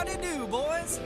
Howdy do, boys.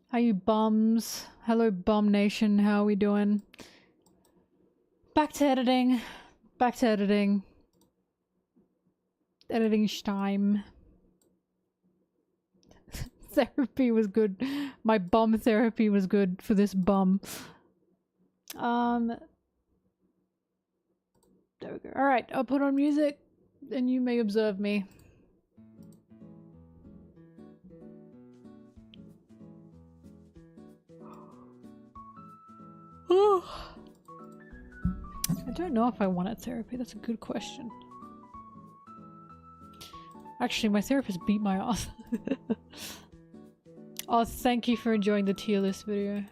How you bums? Hello bum nation, how are we doing? Back to editing. Back to editing. Editing time. Therapy was good. My bum therapy was good for this bum. There we go. Alright, I'll put on music and you may observe me. I don't know if I wanted therapy. That's a good question. Actually, my therapist beat my ass. Oh, thank you for enjoying the tier list video.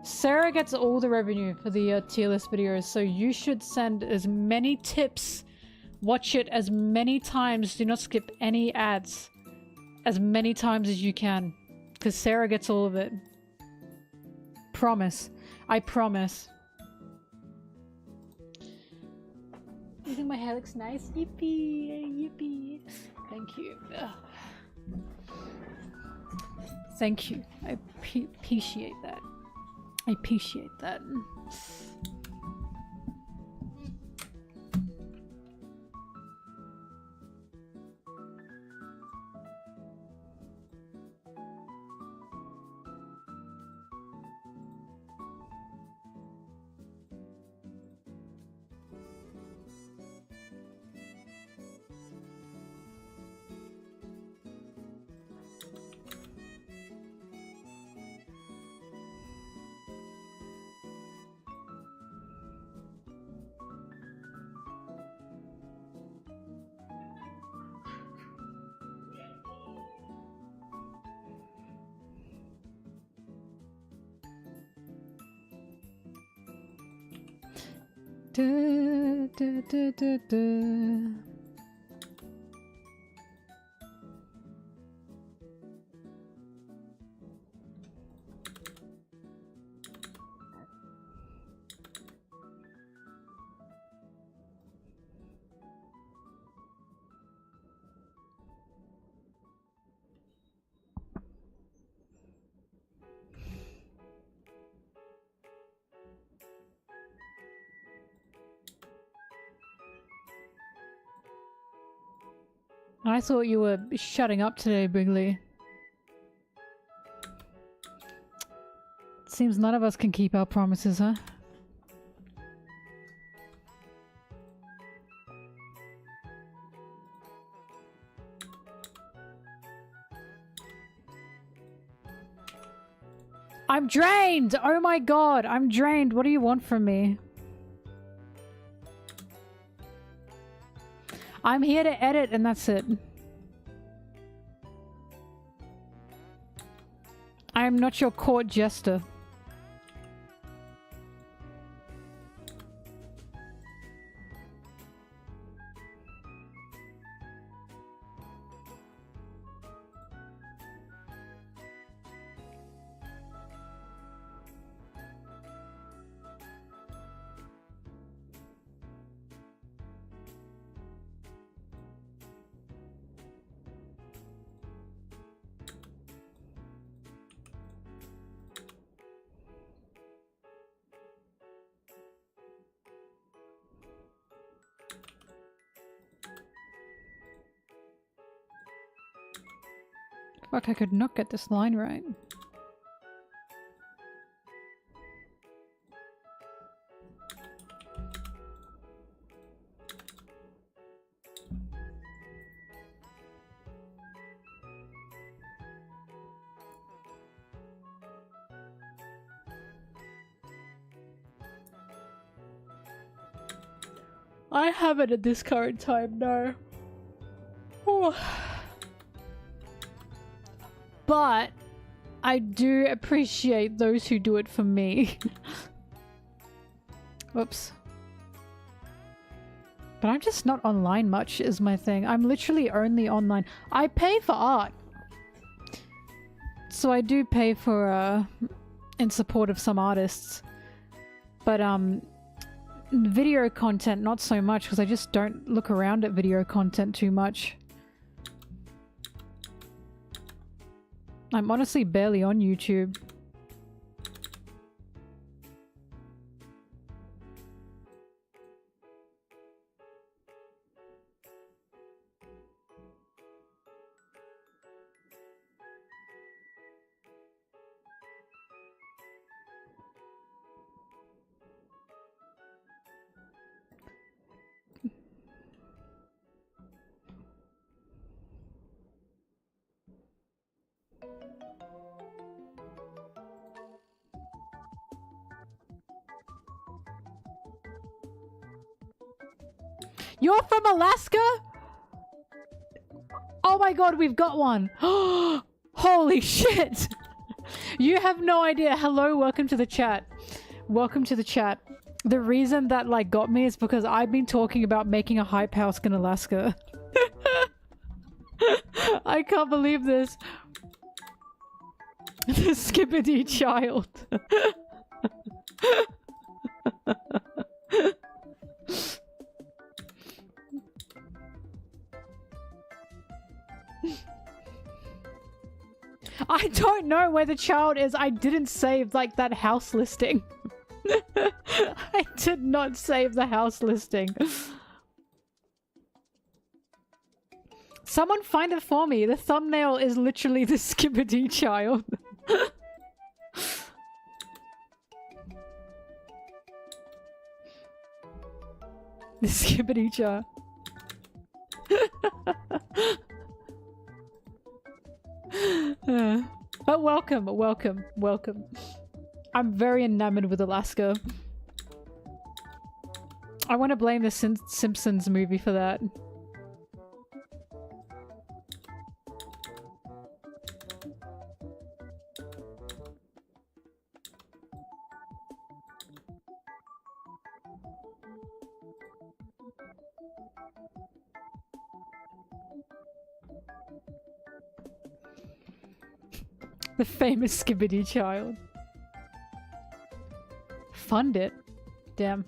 Sarah gets all the revenue for the tier list videos, so you should send as many tips, watch it as many times, do not skip any ads, as many times as you can, because Sarah gets all of it. Promise. I promise. You think my hair looks nice? Yippee! Yippee! Thank you. Ugh. Thank you. I appreciate that. I appreciate that. Du, du, du, du, du. I thought you were shutting up today, Bigley. Seems none of us can keep our promises, huh? I'm drained! Oh my god, I'm drained. What do you want from me? I'm here to edit and that's it. I am not your court jester. Fuck, I could not get this line right. I haven't at this current time, no. Ooh. But I do appreciate those who do it for me. Whoops. But I'm just not online much is my thing. I'm literally only online. I pay for art. So I do pay for, in support of some artists. But, video content, not so much, because I just don't look around at video content too much. I'm honestly barely on YouTube. You're from Alaska? Oh my god, we've got one. Holy shit. You have no idea. Hello, welcome to the chat. Welcome to the chat. The reason that like got me is because I've been talking about making a hype house in Alaska. I can't believe this. The skibidi child. I don't know where the child is. I didn't save like that house listing. I did not save the house listing. Someone find it for me. The thumbnail is literally the skibidi child. The skibidi child. But welcome, welcome, welcome. I'm very enamored with Alaska. I want to blame the Simpsons movie for that. The famous skibidi child. Fund it. Damn.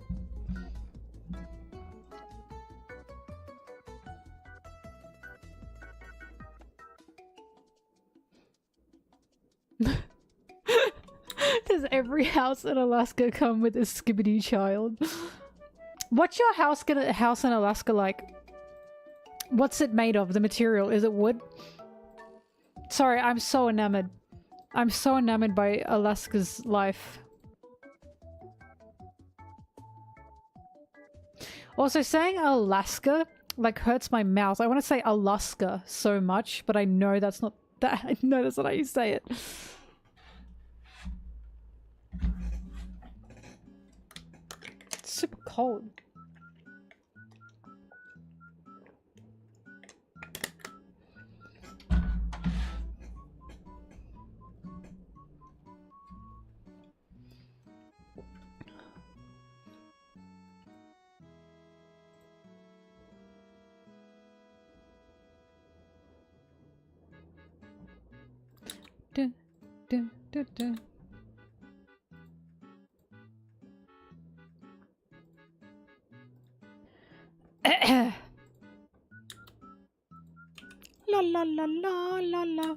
Does every house in Alaska come with a skibidi child? What's your house in Alaska like? What's it made of? The material? Is it wood? Sorry, I'm so enamored. I'm so enamored by Alaska's life. Also, saying Alaska like hurts my mouth. I want to say Alaska so much, but I know that's not that. I know that's not how you say it. It's super cold. Dun, dun, dun, dun. La la la la la la.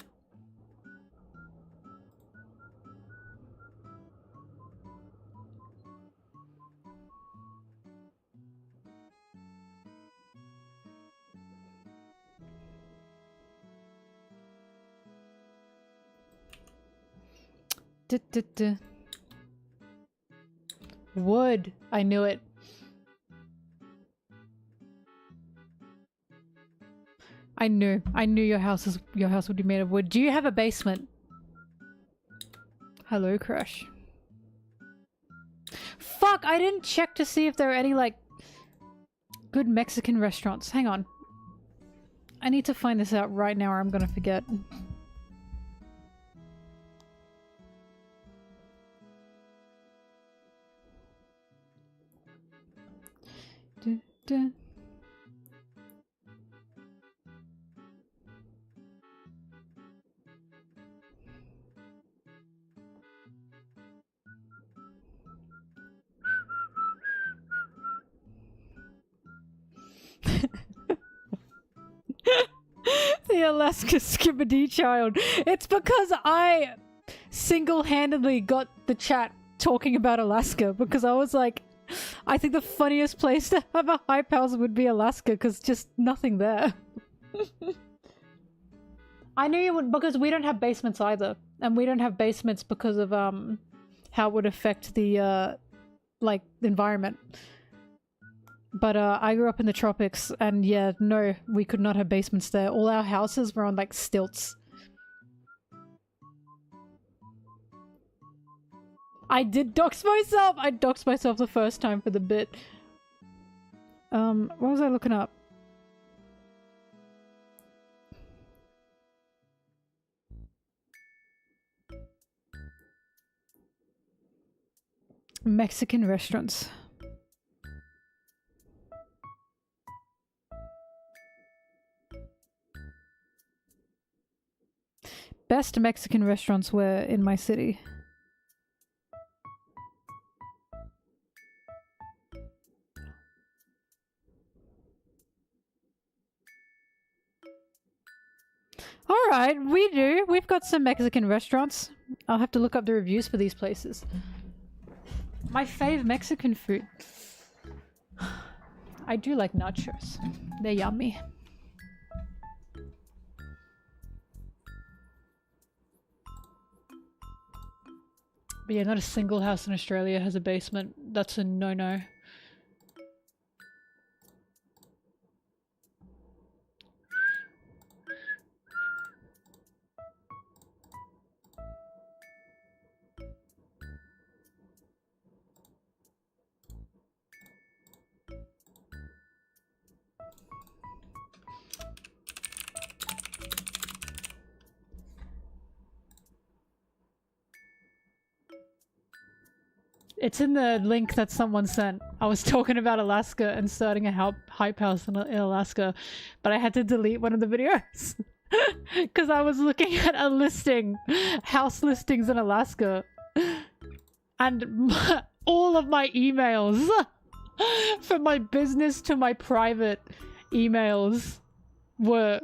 Duh, duh, duh. Wood. I knew it. I knew your house would be made of wood. Do you have a basement? Hello, Crush. Fuck, I didn't check to see if there are any like good Mexican restaurants. Hang on. I need to find this out right now or I'm gonna forget. Dun, dun. The Alaska skibidi child. It's because I single-handedly got the chat talking about Alaska because I was like, I think the funniest place to have a hype house would be Alaska because just nothing there. I knew you would because we don't have basements either. And we don't have basements because of how it would affect the like the environment. But I grew up in the tropics and yeah, no, we could not have basements there. All our houses were on like stilts. I did dox myself! I doxed myself the first time for the bit. What was I looking up? Mexican restaurants. Best Mexican restaurants were in my city. Alright, we do. We've got some Mexican restaurants. I'll have to look up the reviews for these places. My fave Mexican food. I do like nachos. They're yummy. But yeah, not a single house in Australia has a basement. That's a no-no. It's in the link that someone sent. I was talking about Alaska and starting a hype house in Alaska, but I had to delete one of the videos. Because I was looking at a listing, house listings in Alaska, and all of my emails, from my business to my private emails, were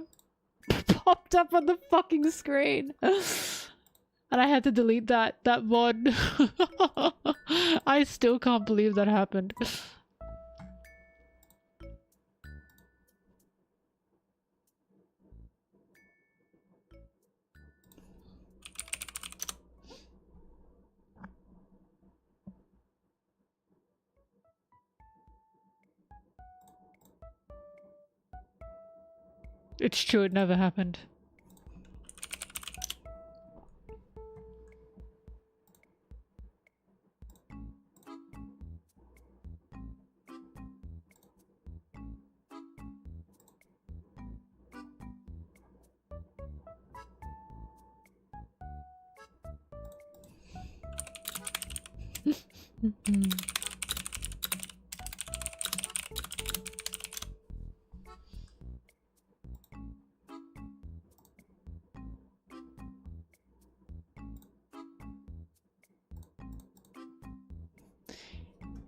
popped up on the fucking screen. And I had to delete that mod. I still can't believe that happened. It's true, it never happened.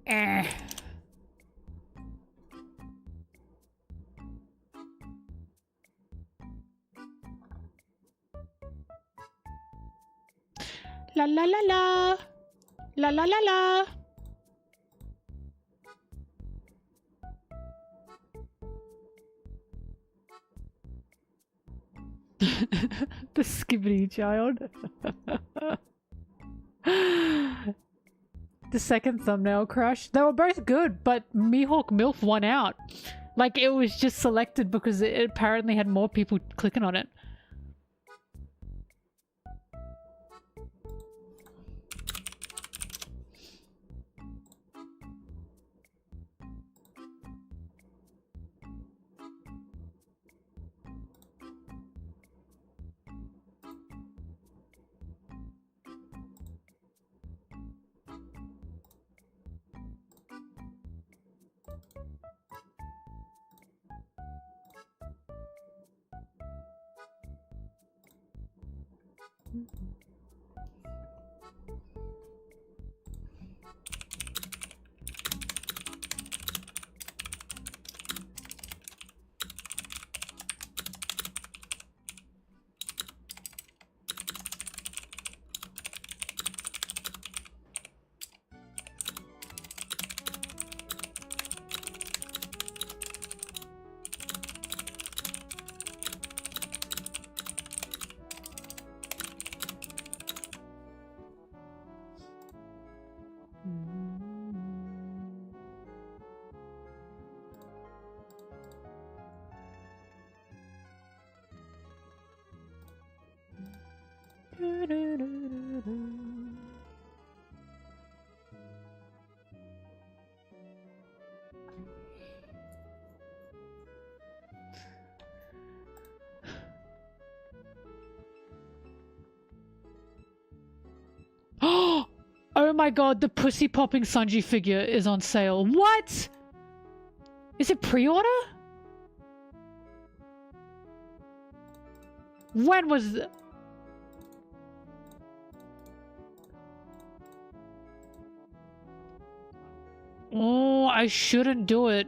Eh. La la la la. La la la la. The skibidi child. The second thumbnail crush. They were both good, but Mihawk MILF won out. Like, it was just selected because it apparently had more people clicking on it. Oh my god, the pussy popping Sanji figure is on sale. What? Is it pre-order? When was... Oh, I shouldn't do it.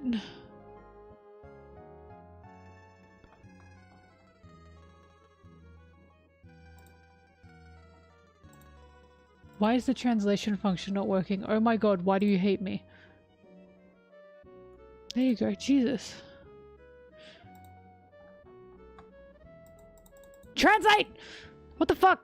Why is the translation function not working? Oh my god, why do you hate me? There you go, Jesus. Translate! What the fuck?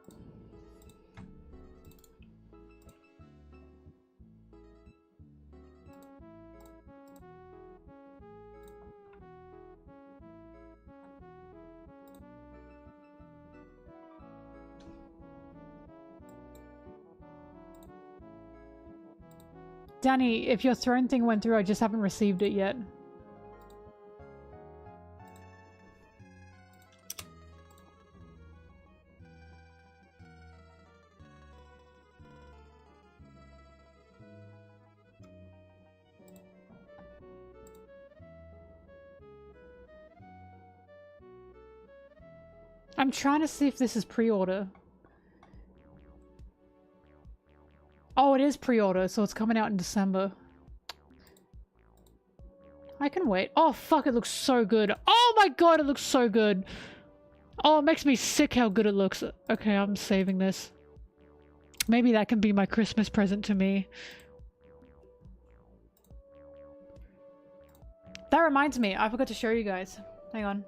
Danny, if your throne thing went through, I just haven't received it yet. I'm trying to see if this is pre-order. Oh, it is pre-order, so it's coming out in December. I can wait. Oh, fuck, it looks so good. Oh my god, it looks so good. Oh, it makes me sick how good it looks. Okay, I'm saving this. Maybe that can be my Christmas present to me. That reminds me, I forgot to show you guys. Hang on.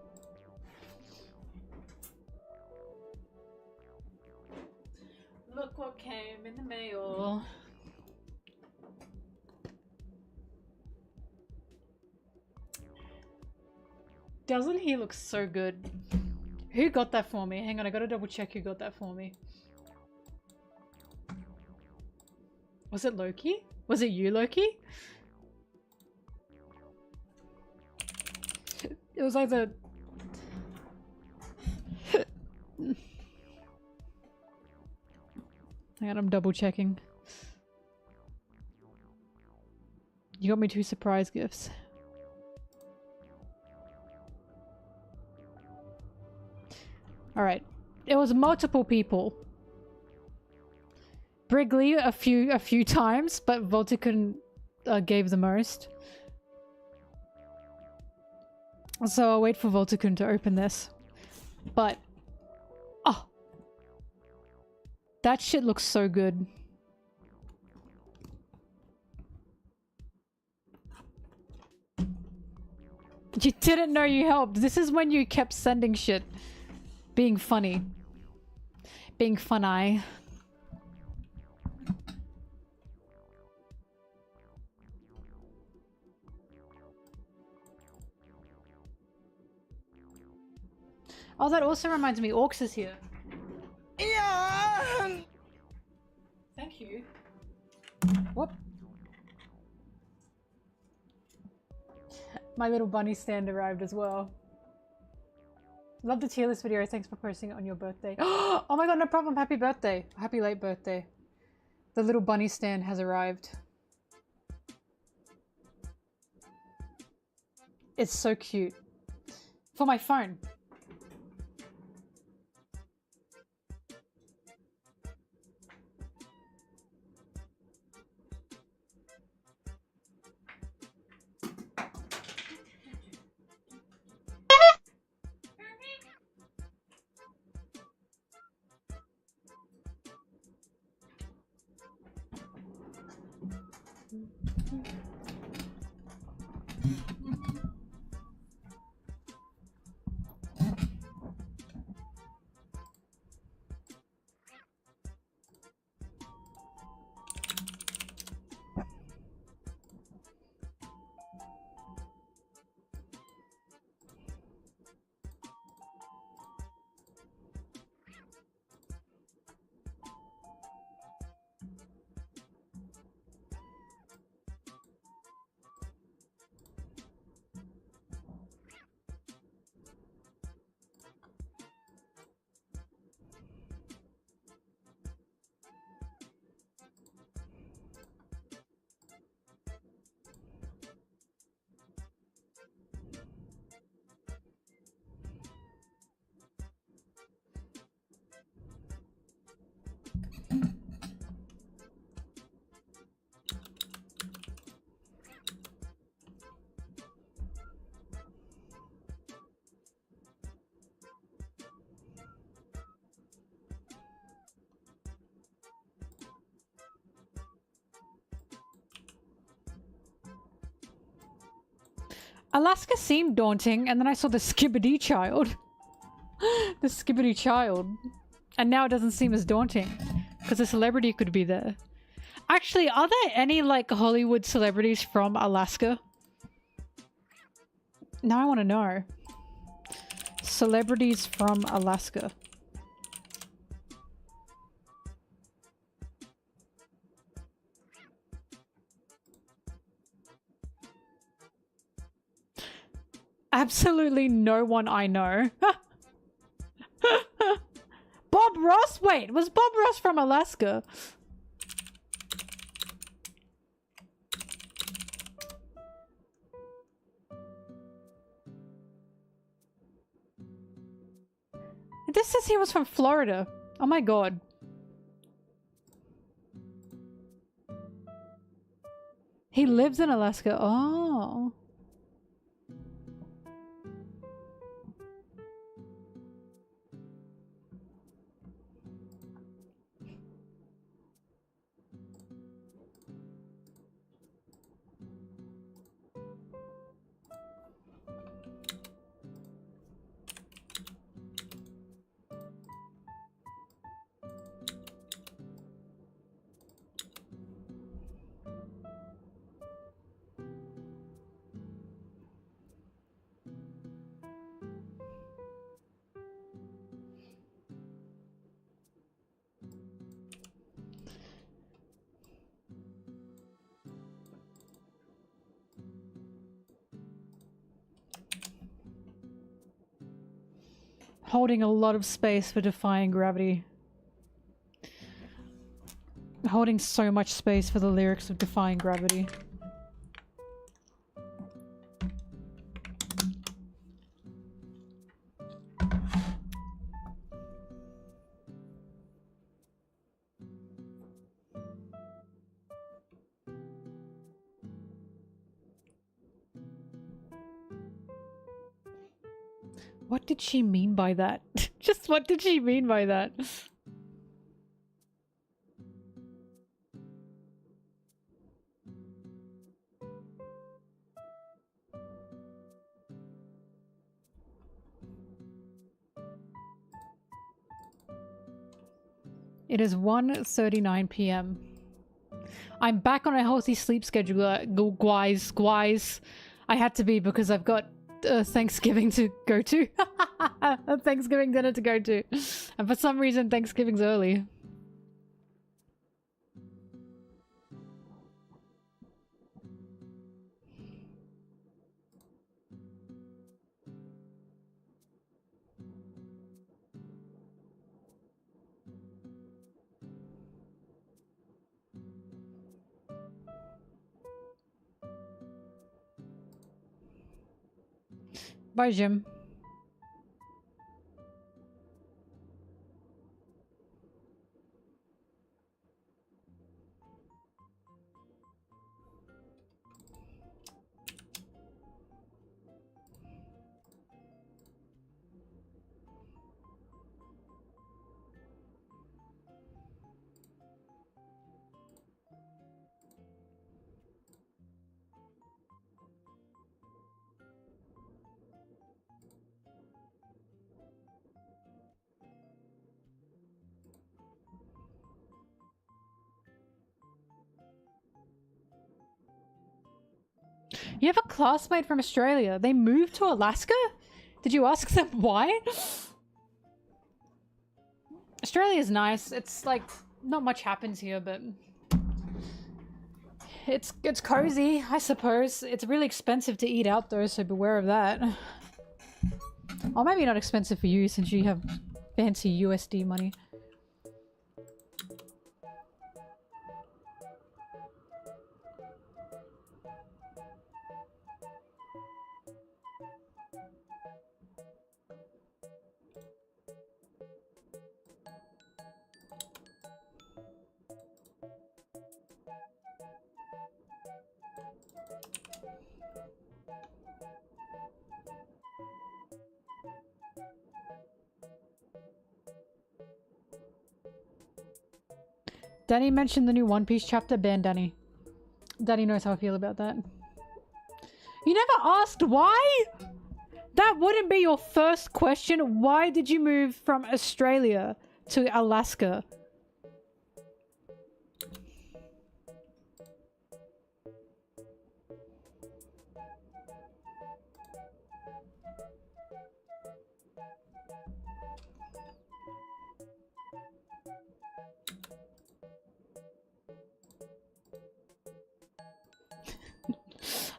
Look what came in the mail. Doesn't he look so good? Who got that for me? Hang on, I gotta double check who got that for me. Was it Loki? Was it you, Loki? It was either... Hang on, I'm double checking. You got me 2 surprise gifts. Alright. It was multiple people. Brigley a few times, but Volticon gave the most. So I'll wait for Volticon to open this. But... Oh! That shit looks so good. You didn't know you helped. This is when you kept sending shit. Being funny. Being funny. Oh, that also reminds me, Orcs is here. Yeah. Thank you. Whoop. My little bunny stand arrived as well. Love the tier list video. Thanks for posting it on your birthday. Oh my god, no problem. Happy birthday. Happy late birthday. The little bunny stand has arrived. It's so cute. For my phone. Alaska seemed daunting, and then I saw the skibidi child. The skibidi child. And now it doesn't seem as daunting. Because a celebrity could be there. Actually, are there any, like, Hollywood celebrities from Alaska? Now I want to know. Celebrities from Alaska. Absolutely no one I know. Bob Ross? Wait, was Bob Ross from Alaska? This says he was from Florida. Oh my god. He lives in Alaska. Oh. Holding a lot of space for defying gravity. Holding so much space for the lyrics of defying gravity. What did she mean by that? Just what did she mean by that? It is 1:39 p.m. I'm back on a healthy sleep schedule, guys. I had to be because I've got Thanksgiving to go to. A Thanksgiving dinner to go to. And for some reason, Thanksgiving's early. Bye, Jim. You have a classmate from Australia. They moved to Alaska? Did you ask them why? Australia's nice. It's like, not much happens here, but... It's cozy, I suppose. It's really expensive to eat out though, so beware of that. Or maybe not expensive for you since you have fancy USD money. Danny mentioned the new One Piece chapter. Ban Danny. Danny knows how I feel about that. You never asked why? That wouldn't be your first question. Why did you move from Australia to Alaska?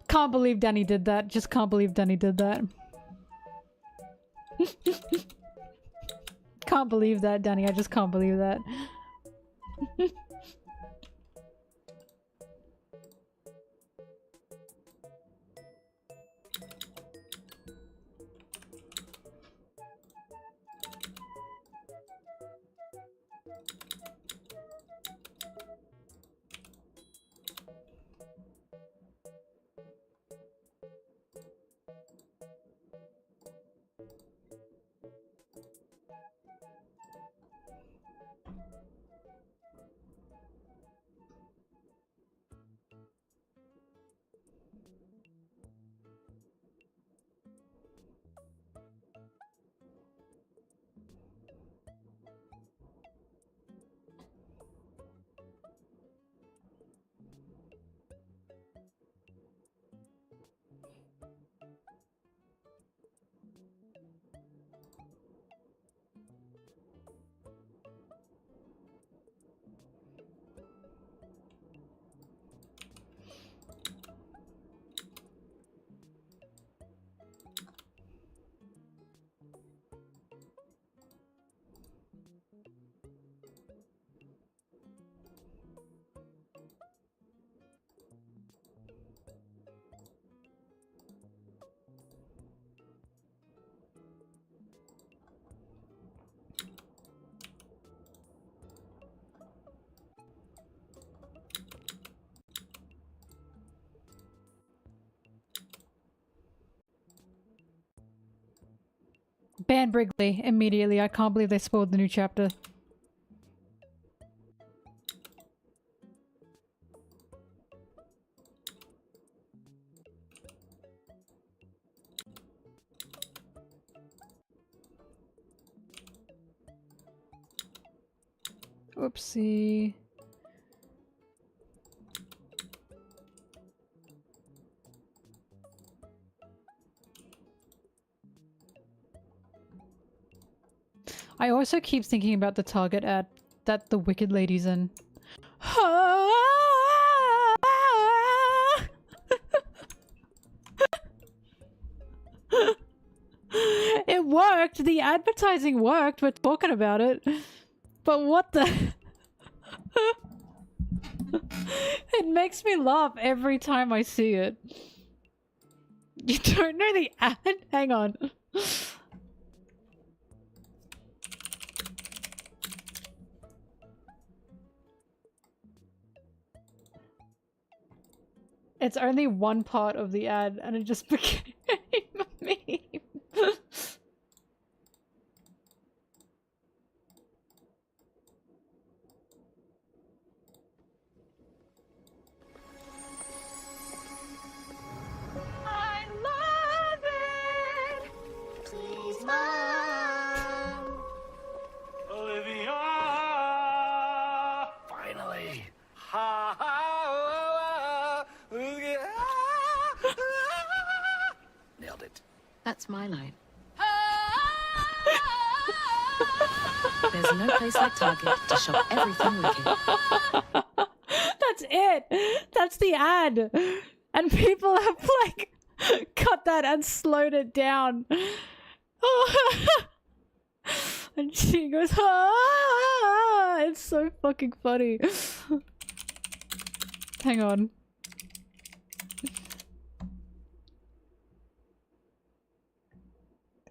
Can't believe Danny did that. Just can't believe Danny did that. Can't believe that, Danny. I just can't believe that. Ban Brigley immediately. I can't believe they spoiled the new chapter. Oopsie. I also keep thinking about the Target ad that the Wicked Lady's in. It worked! The advertising worked! We're talking about it. But what the... It makes me laugh every time I see it. You don't know the ad? Hang on. It's only one part of the ad and it just became a meme. I love it! Please, Mom! Olivia! Finally! Ha ha! Nailed it. That's my line. There's no place like Target to shop everything wicked. That's it! That's the ad! And people have, like, cut that and slowed it down. And she goes, ah! It's so fucking funny. Hang on.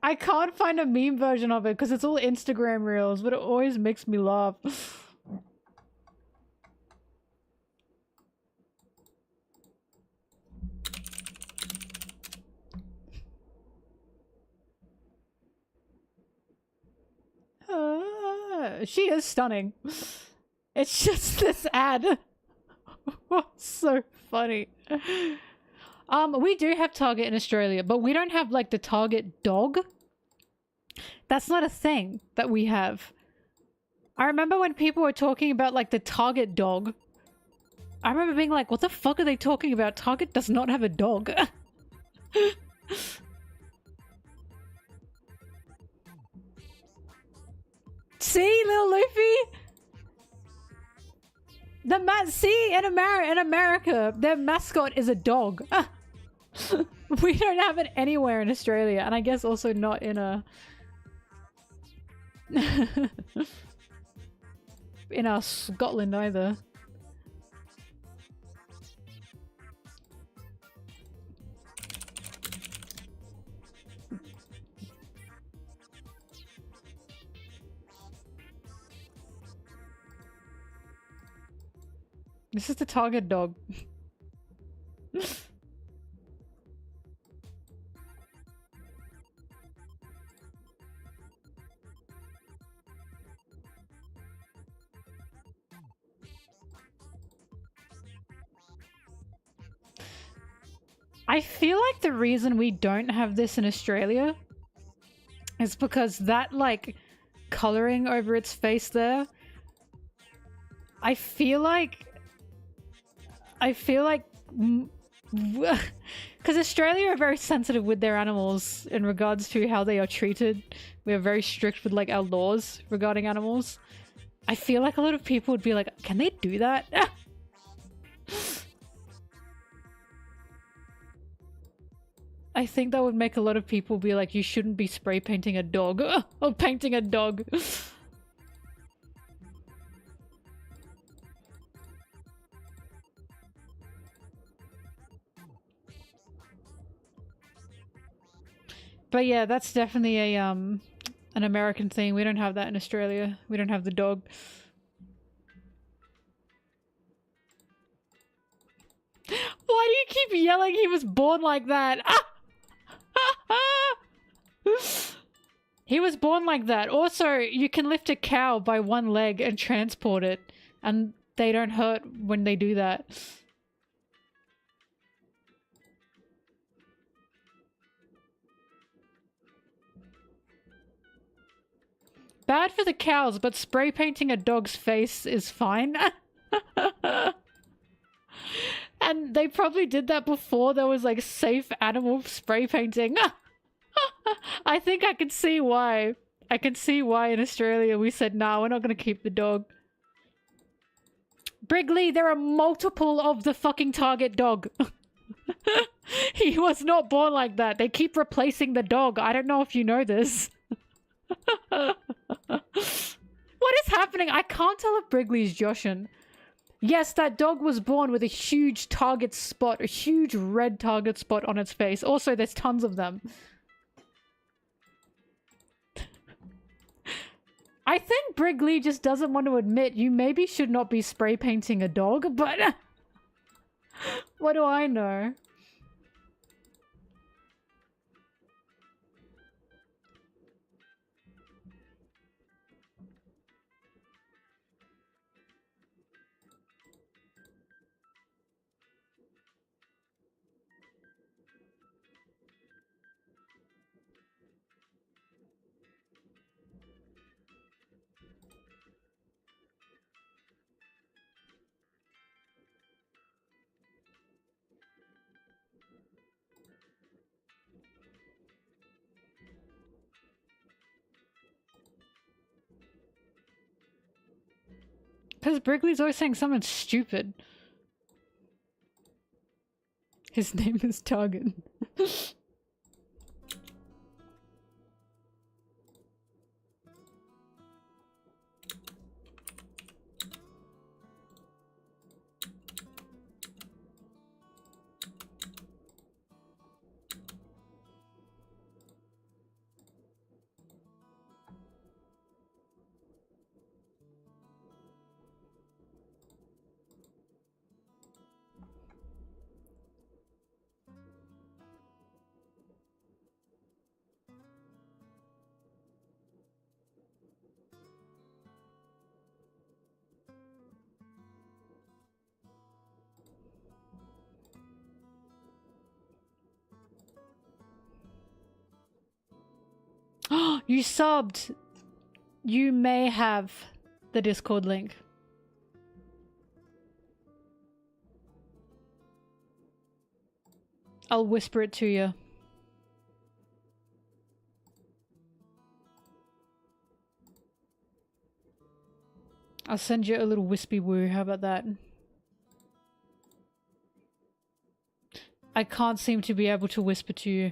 I can't find a meme version of it because it's all Instagram reels, but it always makes me laugh. She is stunning. It's just this ad. What's so funny? We do have Target in Australia, but we don't have like the Target dog. That's not a thing that we have. I remember when people were talking about like the Target dog. I remember being like, what the fuck are they talking about? Target does not have a dog. See, little Luffy? See, in America, their mascot is a dog. We don't have it anywhere in Australia, and I guess also not in in our Scotland either. This is the Target dog. I feel like the reason we don't have this in Australia is because that, like, coloring over its face there, I feel like because Australia are very sensitive with their animals in regards to how they are treated. We are very strict with like our laws regarding animals. I feel like a lot of people would be like, can they do that? I think that would make a lot of people be like, you shouldn't be spray painting a dog or painting a dog. But yeah, that's definitely a an American thing. We don't have that in Australia. We don't have the dog. Why do you keep yelling he was born like that? He was born like that. Also, you can lift a cow by one leg and transport it, and they don't hurt when they do that. Bad for the cows, but spray painting a dog's face is fine. And they probably did that before there was like safe animal spray painting. I think I can see why. I can see why in Australia we said, nah, we're not gonna keep the dog. Brigley, there are multiple of the fucking target dog. He was not born like that. They keep replacing the dog. I don't know if you know this. What is happening? I can't tell if Brigley's Joshin. Yes, that dog was born with a huge target spot, a huge red target spot on its face. Also, there's tons of them. I think Brigley just doesn't want to admit you maybe should not be spray painting a dog, but what do I know? Because Brigley's always saying something stupid. His name is Target. You subbed. You may have the Discord link. I'll whisper it to you. I'll send you a little wispy woo. How about that? I can't seem to be able to whisper to you.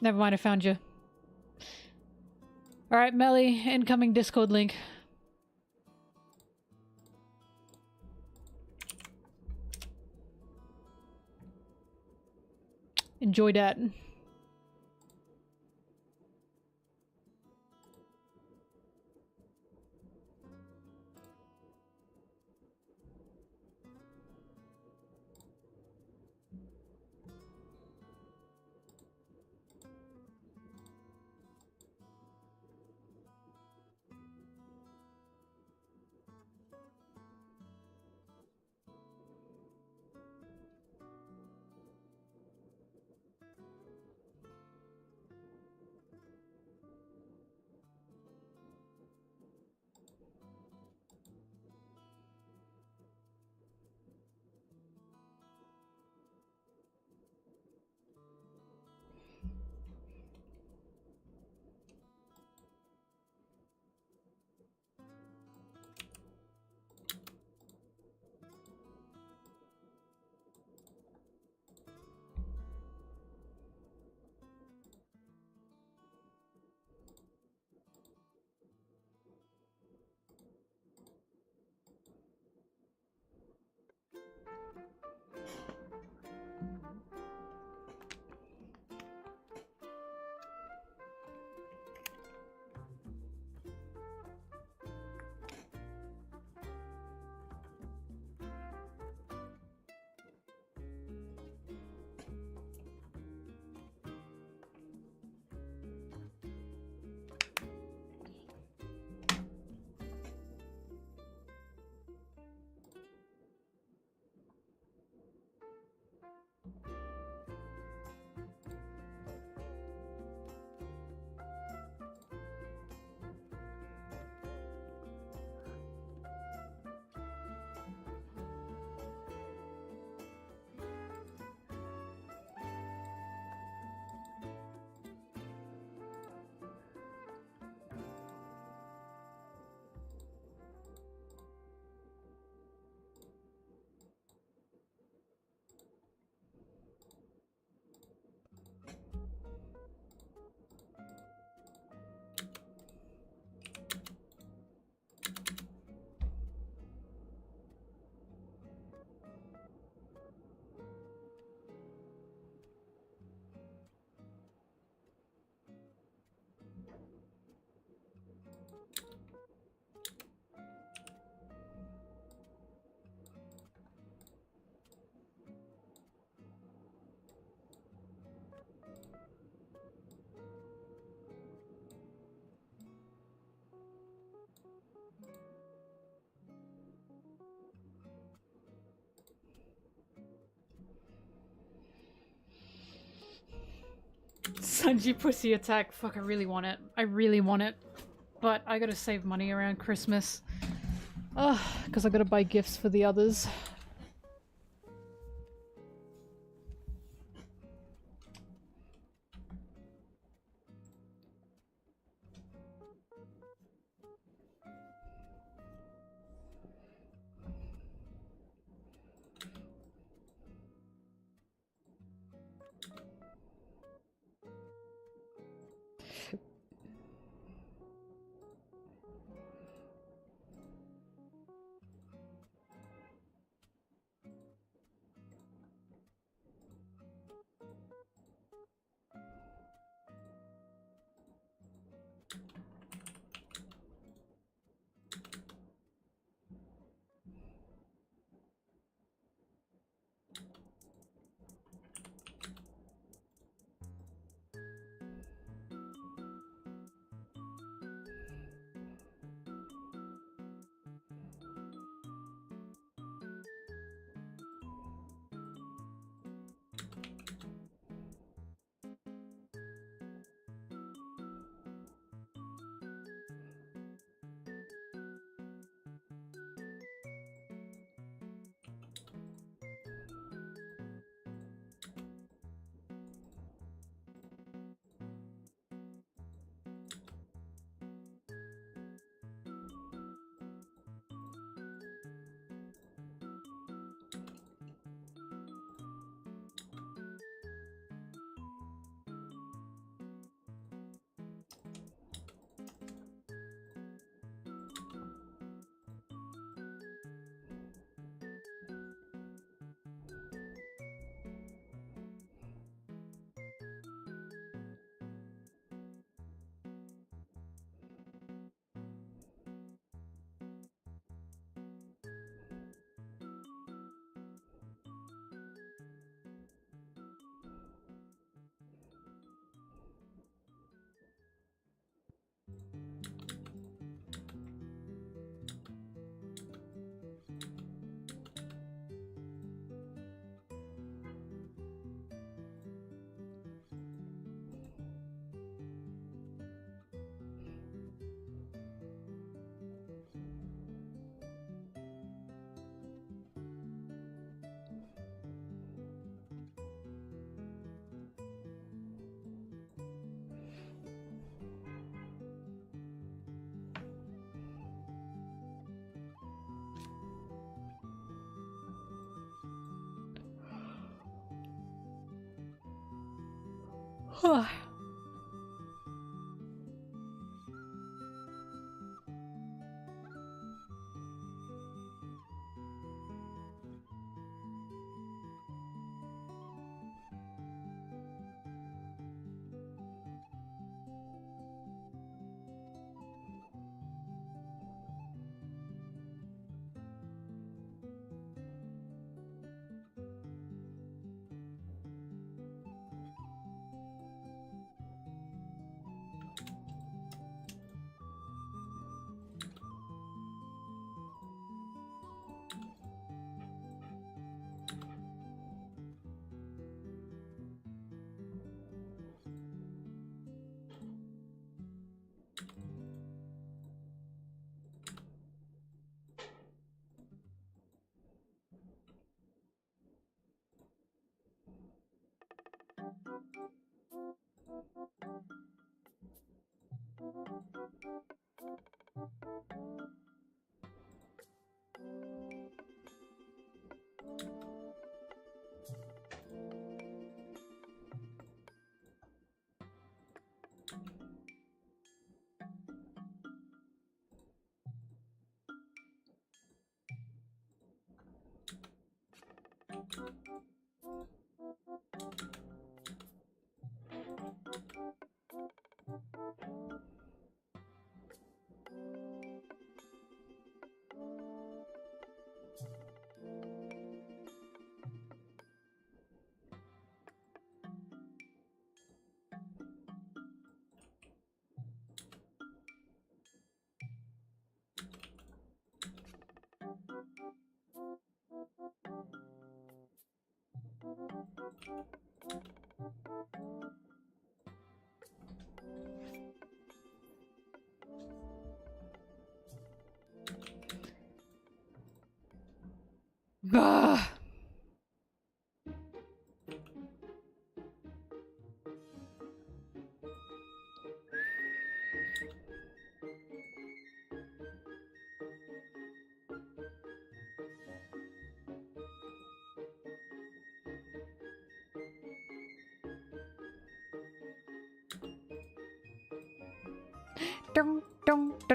Never mind, I found you. Alright, Melly, incoming Discord link. Enjoy that. Sanji pussy attack. Fuck, I really want it. I really want it. But I gotta save money around Christmas. Ugh, because I gotta buy gifts for the others.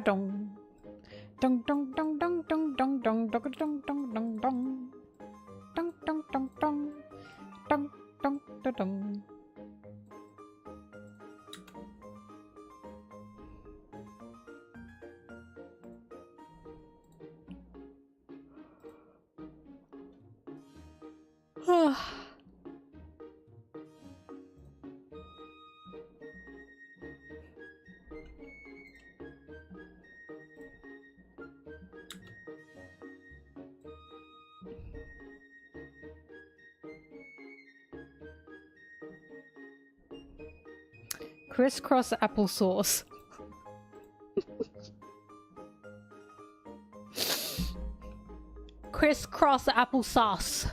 dong. Dong dong dong dong dong dong dong dong dong dong dong dong. Dong dong dong dong. Dong dong dong dong. Crisscross applesauce. Crisscross applesauce.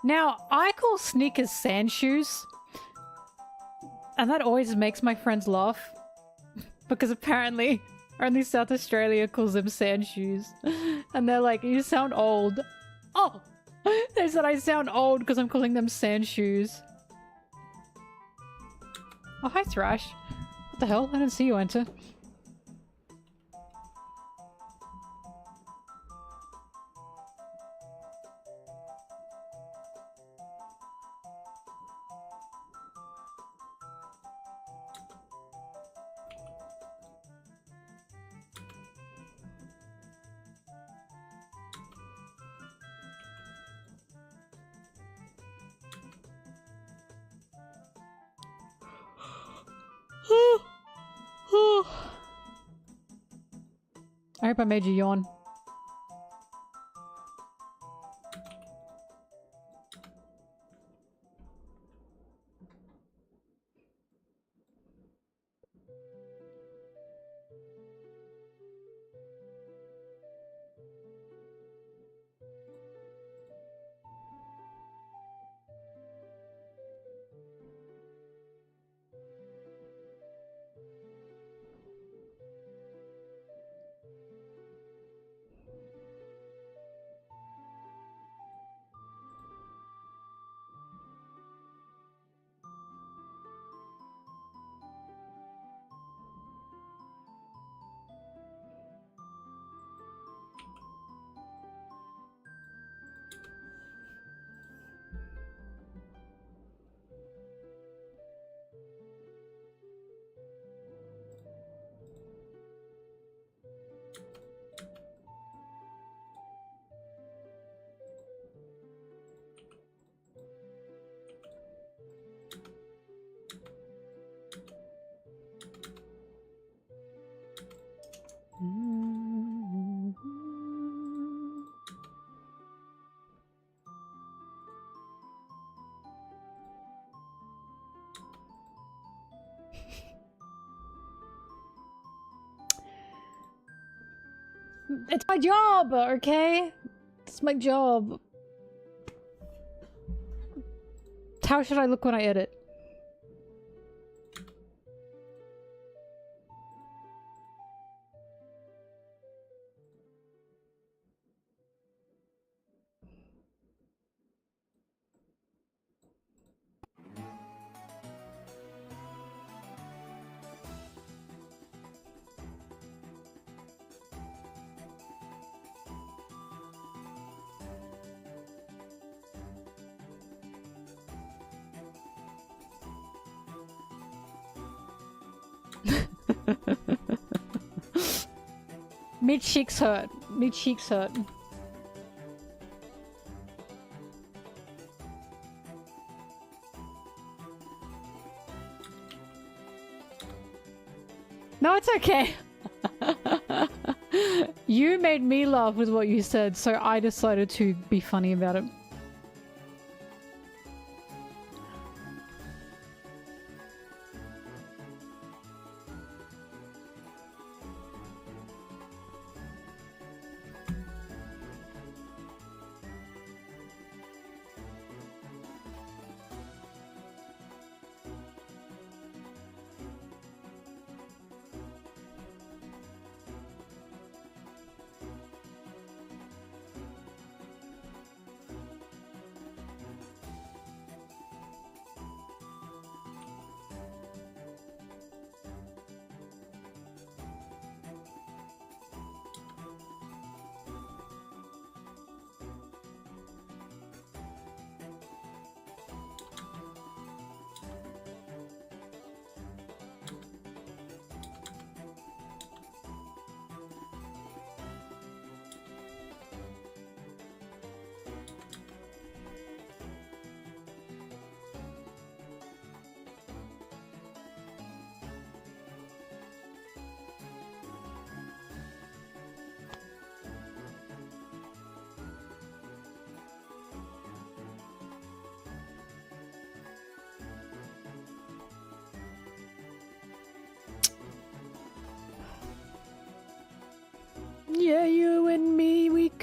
Now, I call sneakers sand shoes, and that always makes my friends laugh, because apparently only South Australia calls them sand shoes, and they're like, you sound old. Oh! They said I sound old because I'm calling them sand shoes. Oh, hi Thrash. What the hell? I didn't see you enter. I hope I made you yawn. It's my job, okay? It's my job. How should I look when I edit? Mid cheeks hurt. Mid cheeks hurt. No, it's okay. You made me laugh with what you said, so I decided to be funny about it.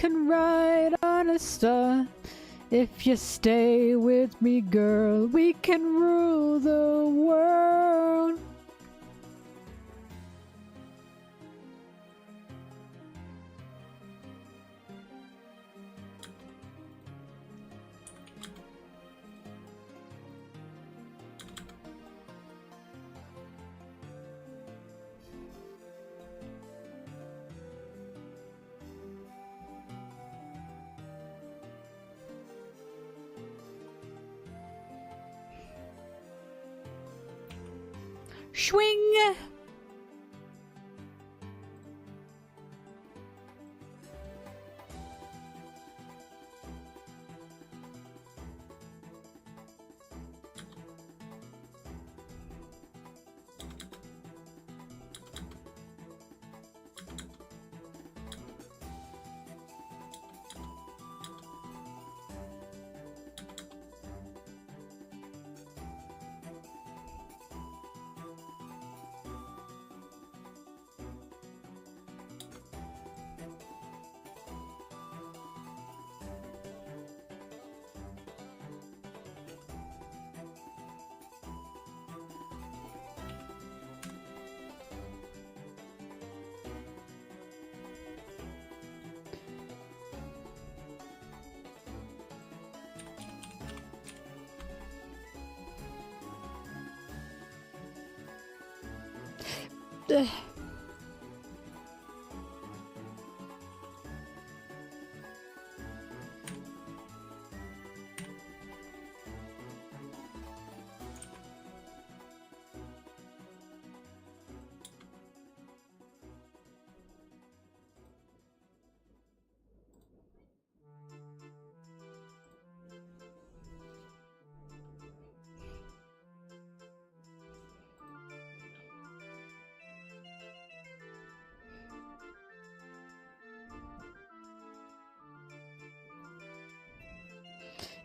can ride on a star. If you stay with me, girl, we can rule the world. Swing! Ugh.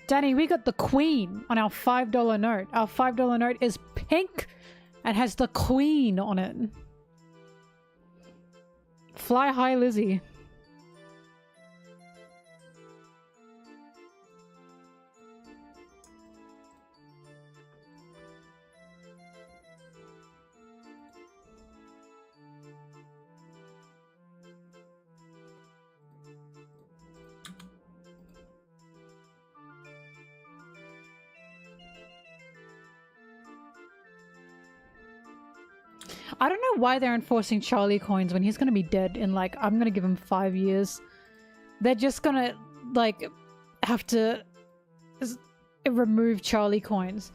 Danny, we got the Queen on our $5 note. Our $5 note is pink and has the Queen on it. Fly high, Lizzie. I don't know why they're enforcing Charlie coins when he's gonna be dead in like, I'm gonna give him 5 years. They're just gonna like have to remove Charlie coins.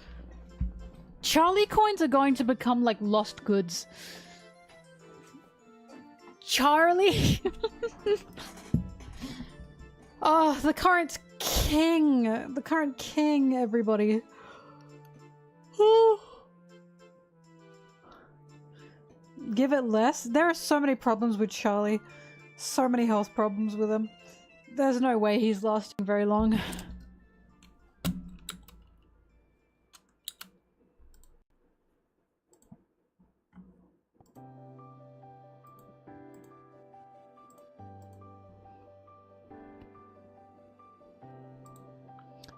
Charlie coins are going to become like lost goods. Charlie? Oh, the current king. The current king, everybody. Give it less? There are so many problems with Charlie. So many health problems with him. There's no way he's lasting very long.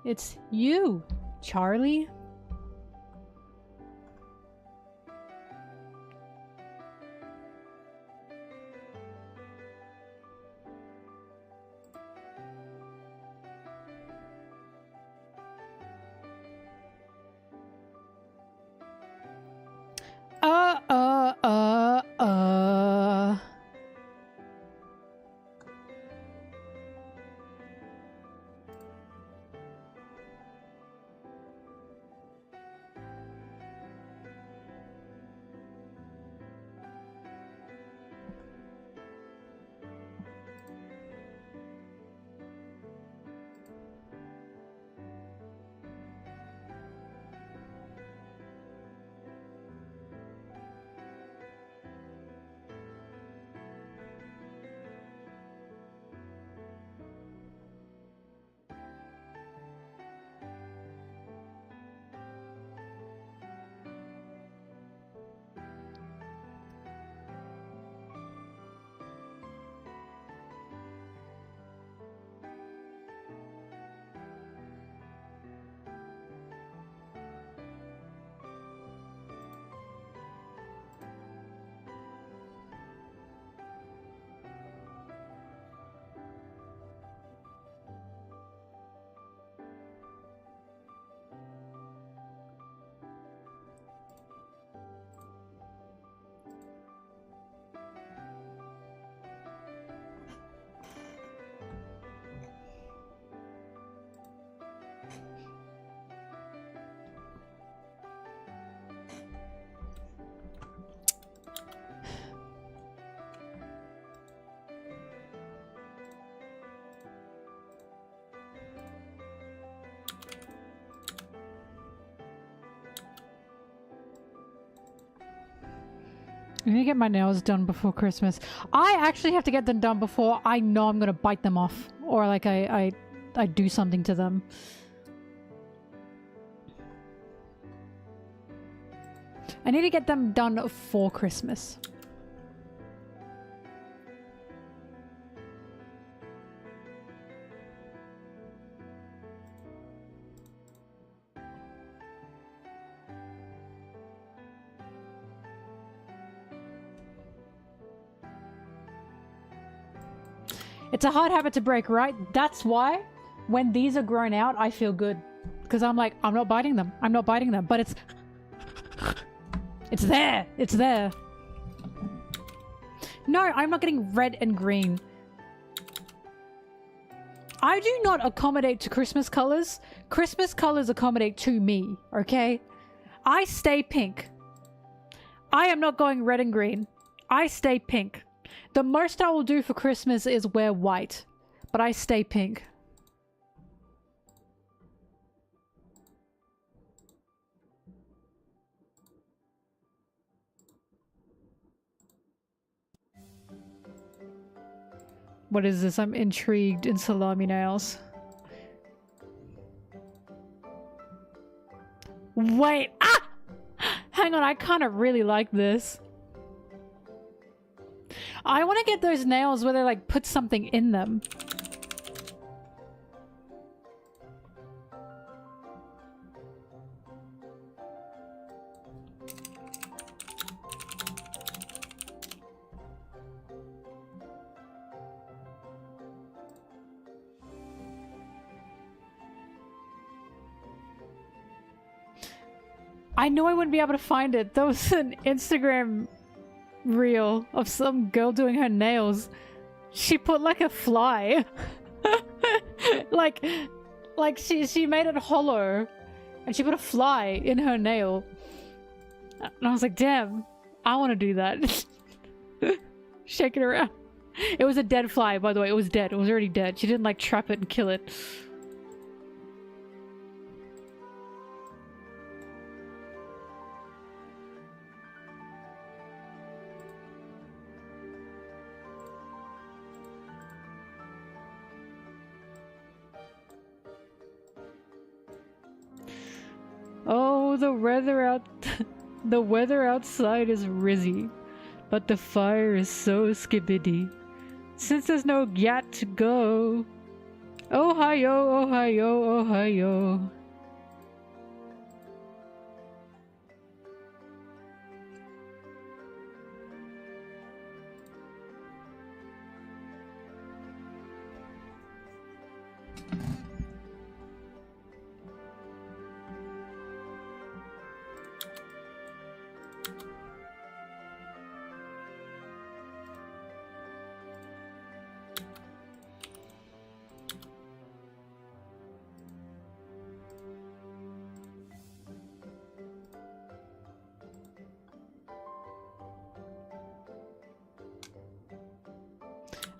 It's you, Charlie. I need to get my nails done before Christmas. I actually have to get them done before I know I'm gonna bite them off. Or like I do something to them. I need to get them done for Christmas. It's a hard habit to break, right? That's why when these are grown out, I feel good. Because I'm like, I'm not biting them. I'm not biting them. But it's... It's there. It's there. No, I'm not getting red and green. I do not accommodate to Christmas colors. Christmas colors accommodate to me, okay? I stay pink. I am not going red and green. I stay pink. The most I will do for Christmas is wear white, but I stay pink. What is this? I'm intrigued in salami nails. Wait! Ah! Hang on, I kind of really like this. I want to get those nails where they like put something in them. I knew I wouldn't be able to find it. There was an Instagram reel of some girl doing her nails. She put like a fly. like she made it hollow and she put a fly in her nail. And I was like, damn, I want to do that. Shake it around. It was a dead fly, by the way. It was dead. It was already dead. She didn't like trap it and kill it. Oh, the weather outside is rizzy, but the fire is so skibidi. Since there's no gat to go. Ohio, Ohio, Ohio.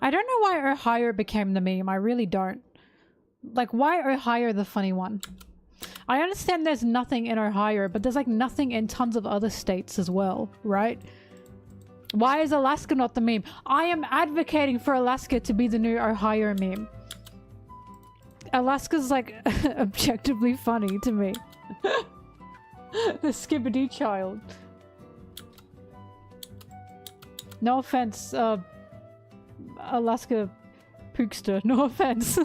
I don't know why Ohio became the meme. I really don't. Like, why Ohio the funny one? I understand there's nothing in Ohio, but there's like nothing in tons of other states as well, right? Why is Alaska not the meme? I am advocating for Alaska to be the new Ohio meme. Alaska's like objectively funny to me. The skibidi child. No offense, Alaska Pookster. No offense.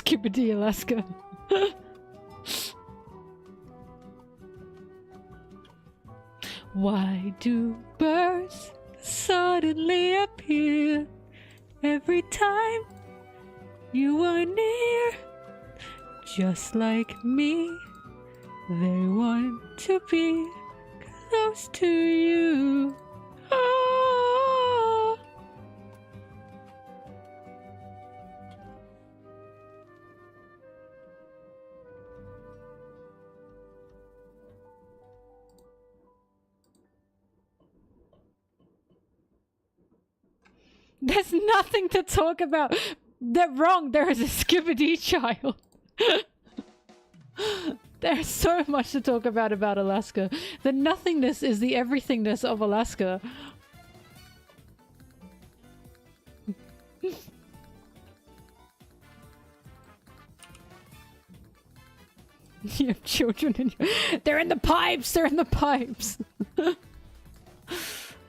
Skibidi, Alaska. Why do birds suddenly appear every time you are near? Just like me, they want to be close to you. Ah. There's nothing to talk about. They're wrong. There is a skibidi child. There's so much to talk about Alaska. The nothingness is the everythingness of Alaska. You have children in your... They're in the pipes! They're in the pipes!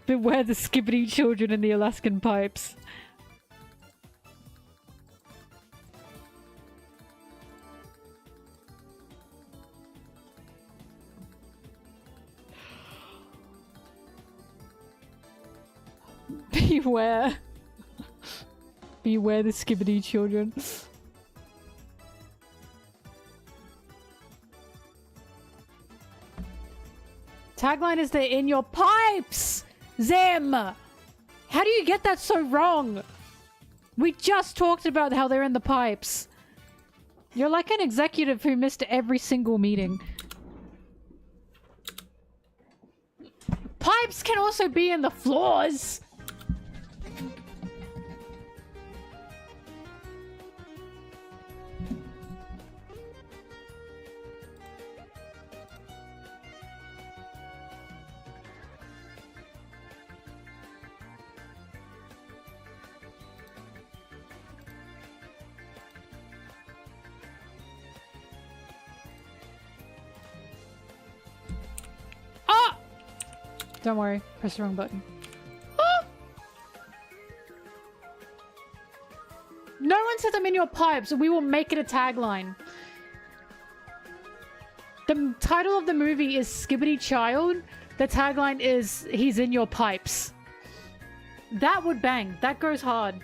Beware the skibidi children in the Alaskan pipes. Beware. Beware the skibidi children. Tagline is they're in your pipes! Zim! How do you get that so wrong? We just talked about how they're in the pipes. You're like an executive who missed every single meeting. Pipes can also be in the floors! Don't worry, press the wrong button. Ah! No one said them in your pipes, we will make it a tagline. The title of the movie is Skibidi Child. The tagline is he's in your pipes. That would bang. That goes hard.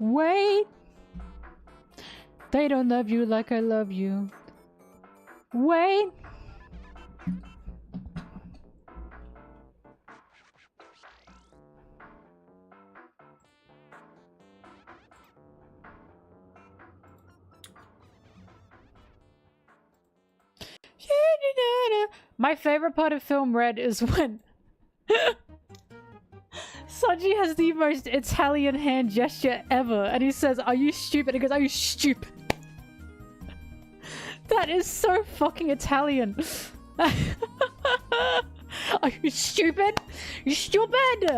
Wait! They don't love you like I love you. Wait! My favorite part of film Red is when Sanji has the most Italian hand gesture ever and he says, "Are you stupid?" He goes, "Are you stupid?" That is so fucking Italian. Are you stupid? You stupid!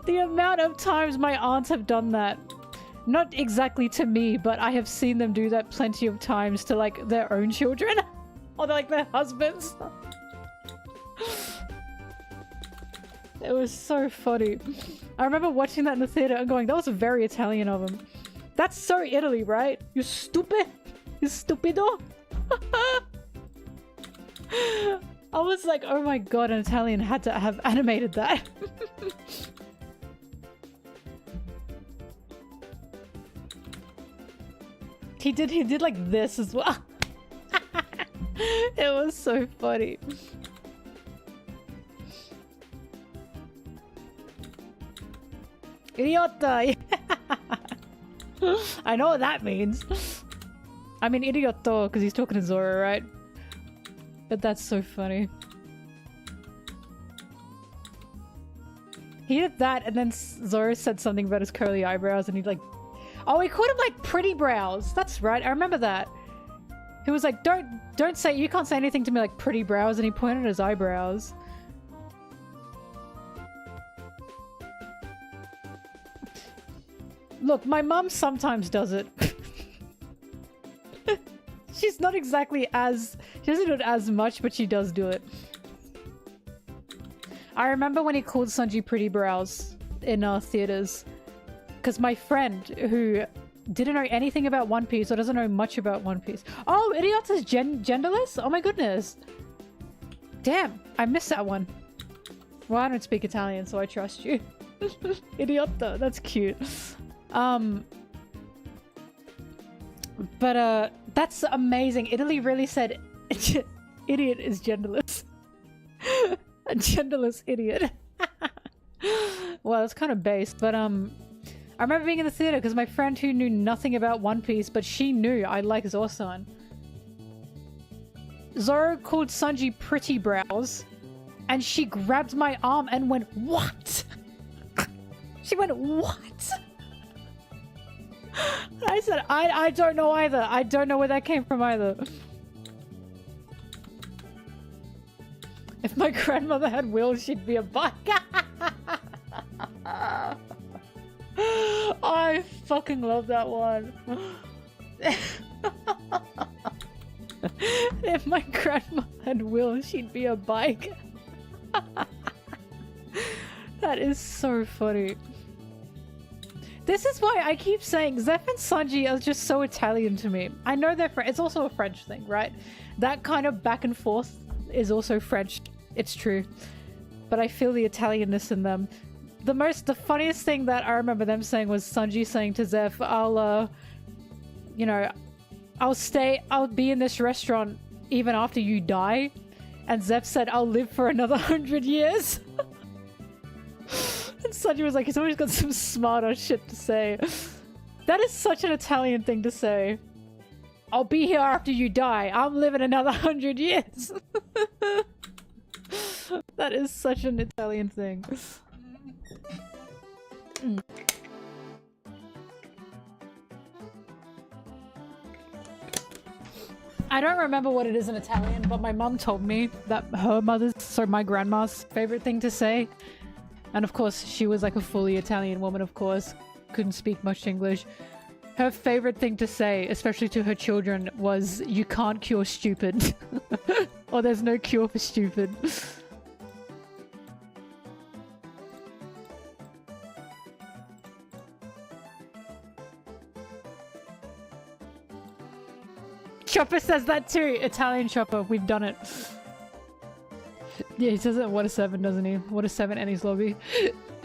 The amount of times my aunts have done that. Not exactly to me, but I have seen them do that plenty of times to like their own children. Or like their husbands. It was so funny. I remember watching that in the theater and going, that was very Italian of him. That's so Italy, right? You stupid. You stupido. I was like, oh my god, an Italian had to have animated that. He did like this as well. It was so funny. Idiota! I know what that means. I mean idioto because he's talking to Zoro, right? But that's so funny. He did that and then Zoro said something about his curly eyebrows and he like... Oh, he called him like pretty brows. That's right, I remember that. He was like, don't say, you can't say anything to me like pretty brows, and he pointed at his eyebrows. Look, my mum sometimes does it. She's not exactly as... She doesn't do it as much, but she does do it. I remember when he called Sanji pretty brows in our theaters. Because my friend, who didn't know anything about One Piece, or doesn't know much about One Piece... Oh, Idiot is genderless? Oh my goodness. Damn, I missed that one. Well, I don't speak Italian, so I trust you. Idiota, that's cute. But that's amazing. Italy really said idiot is genderless. A genderless idiot. Well, that's kind of based, but I remember being in the theater because my friend who knew nothing about One Piece, but she knew I like Zoro-san. Zoro called Sanji pretty brows, and she grabbed my arm and went, "What?" She went, "What?" I said, I don't know either. I don't know where that came from either. If my grandmother had wheels, she'd be a bike. I fucking love that one. If my grandma had wheels, she'd be a bike. That is so funny. This is why I keep saying Zeph and Sanji are just so Italian to me. I know they're French. It's also a French thing, right? That kind of back and forth is also French. It's true. But I feel the Italianness in them. The funniest thing that I remember them saying was Sanji saying to Zeph, you know, I'll be in this restaurant even after you die. And Zeph said, I'll live for another 100 years. And Sanji was like, he's always got some smarter shit to say. That is such an Italian thing to say. I'll be here after you die. I'm living another 100 years. That is such an Italian thing. I don't remember what it is in Italian, but my mum told me that her mother's, so my grandma's favorite thing to say. And of course, she was like a fully Italian woman, of course. Couldn't speak much English. Her favorite thing to say, especially to her children, was, "You can't cure stupid." Or there's no cure for stupid. Chopper says that too! Italian Chopper, we've done it. Yeah, he says it what a 7, doesn't he? What a 7 and his lobby.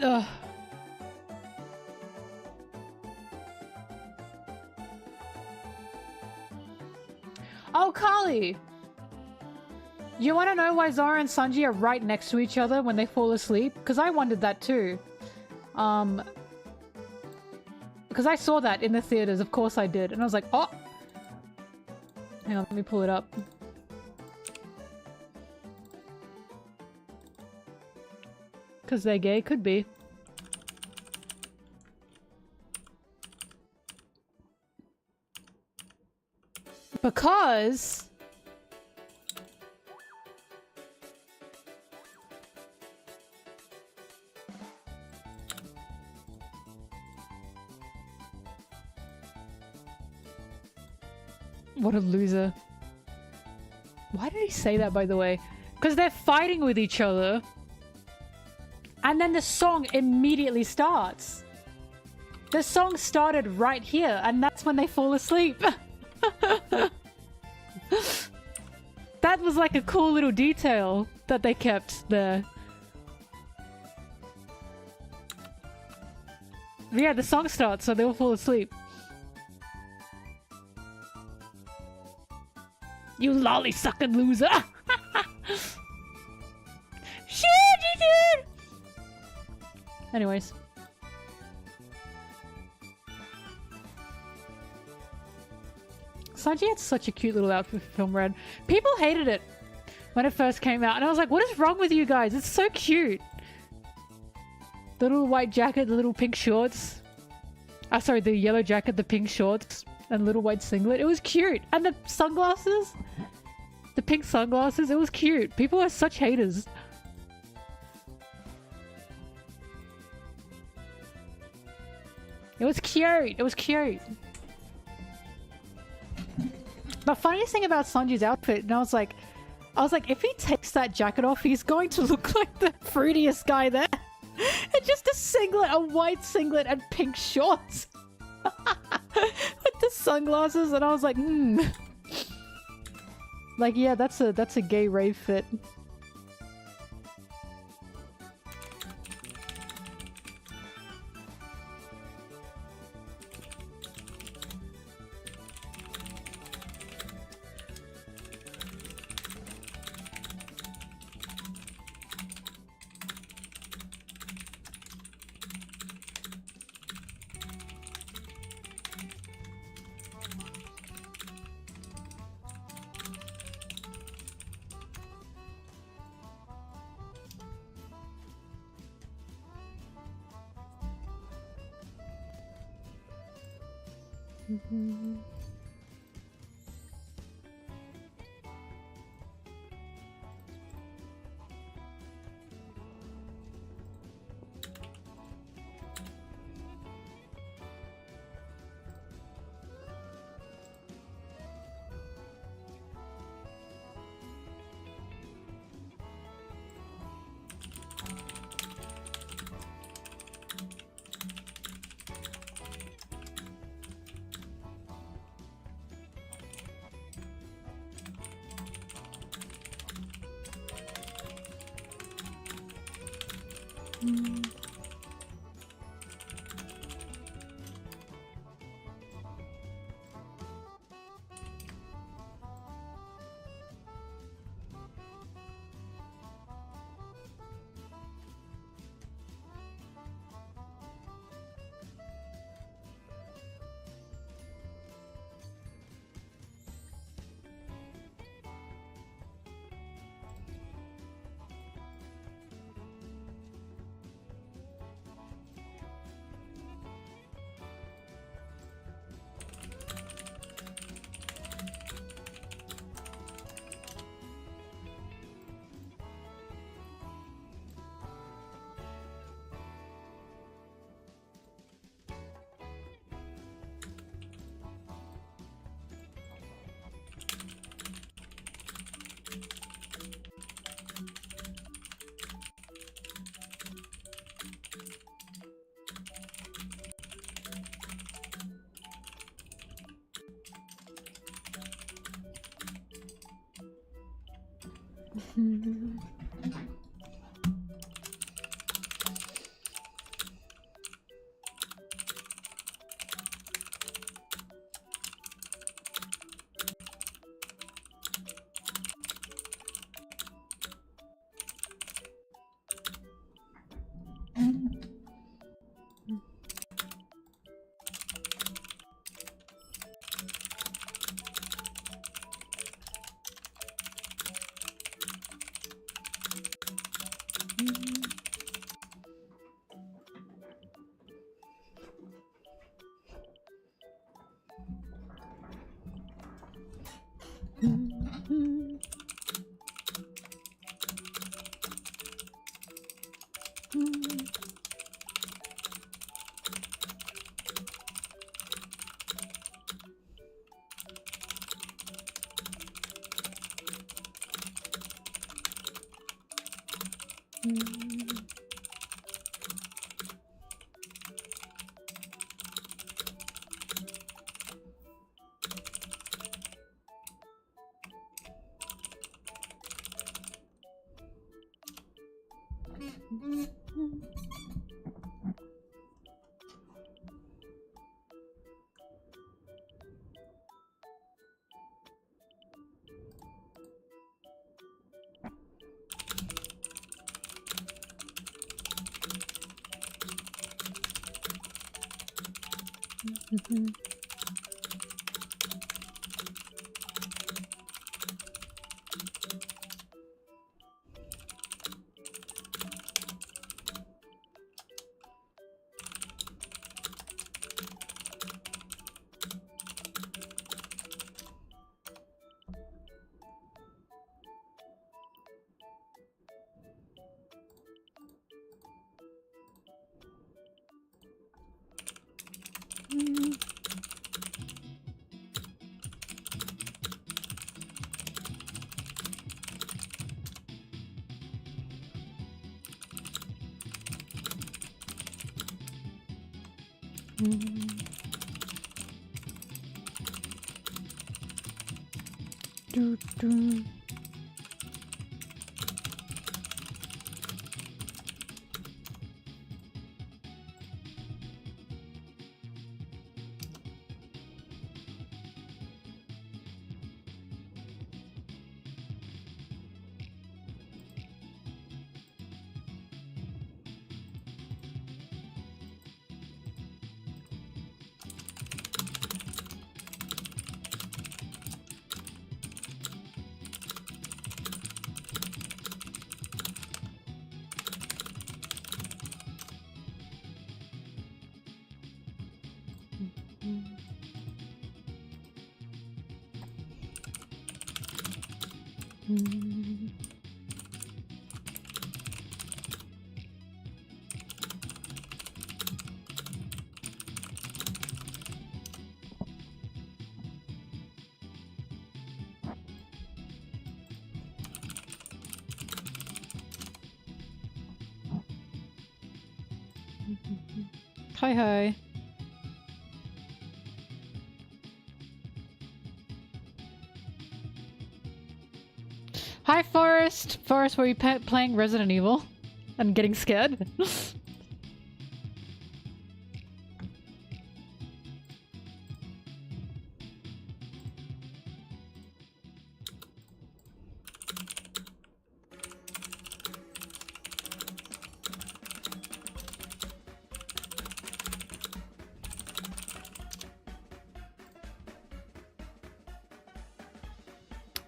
Ugh. Oh, Carly! You want to know why Zoro and Sanji are right next to each other when they fall asleep? Because I wondered that too. Because I saw that in the theaters, of course I did. And I was like, oh! Hang on, let me pull it up. Because they're gay? Could be. Because... What a loser. Why did he say that, by the way? Because they're fighting with each other. And then the song immediately starts. The song started right here, and that's when they fall asleep. That was like a cool little detail that they kept there. But yeah, the song starts, so they'll fall asleep. You lolly-sucking loser! Shit, you did! Anyways. Sanji had such a cute little outfit for Film Red. People hated it when it first came out, and I was like, what is wrong with you guys? It's so cute. The little white jacket, the little pink shorts. Sorry, the yellow jacket, the pink shorts, and little white singlet. It was cute. And the sunglasses, the pink sunglasses, it was cute. People are such haters. It was cute. It was cute. The funniest thing about Sanji's outfit, and I was like, if he takes that jacket off, he's going to look like the fruitiest guy there. And just a singlet, a white singlet, and pink shorts. With the sunglasses, and I was like, Like, yeah, that's a gay rave fit. Do, do. Hi, hi. Hi, Forrest! Forrest, were you playing Resident Evil? And getting scared?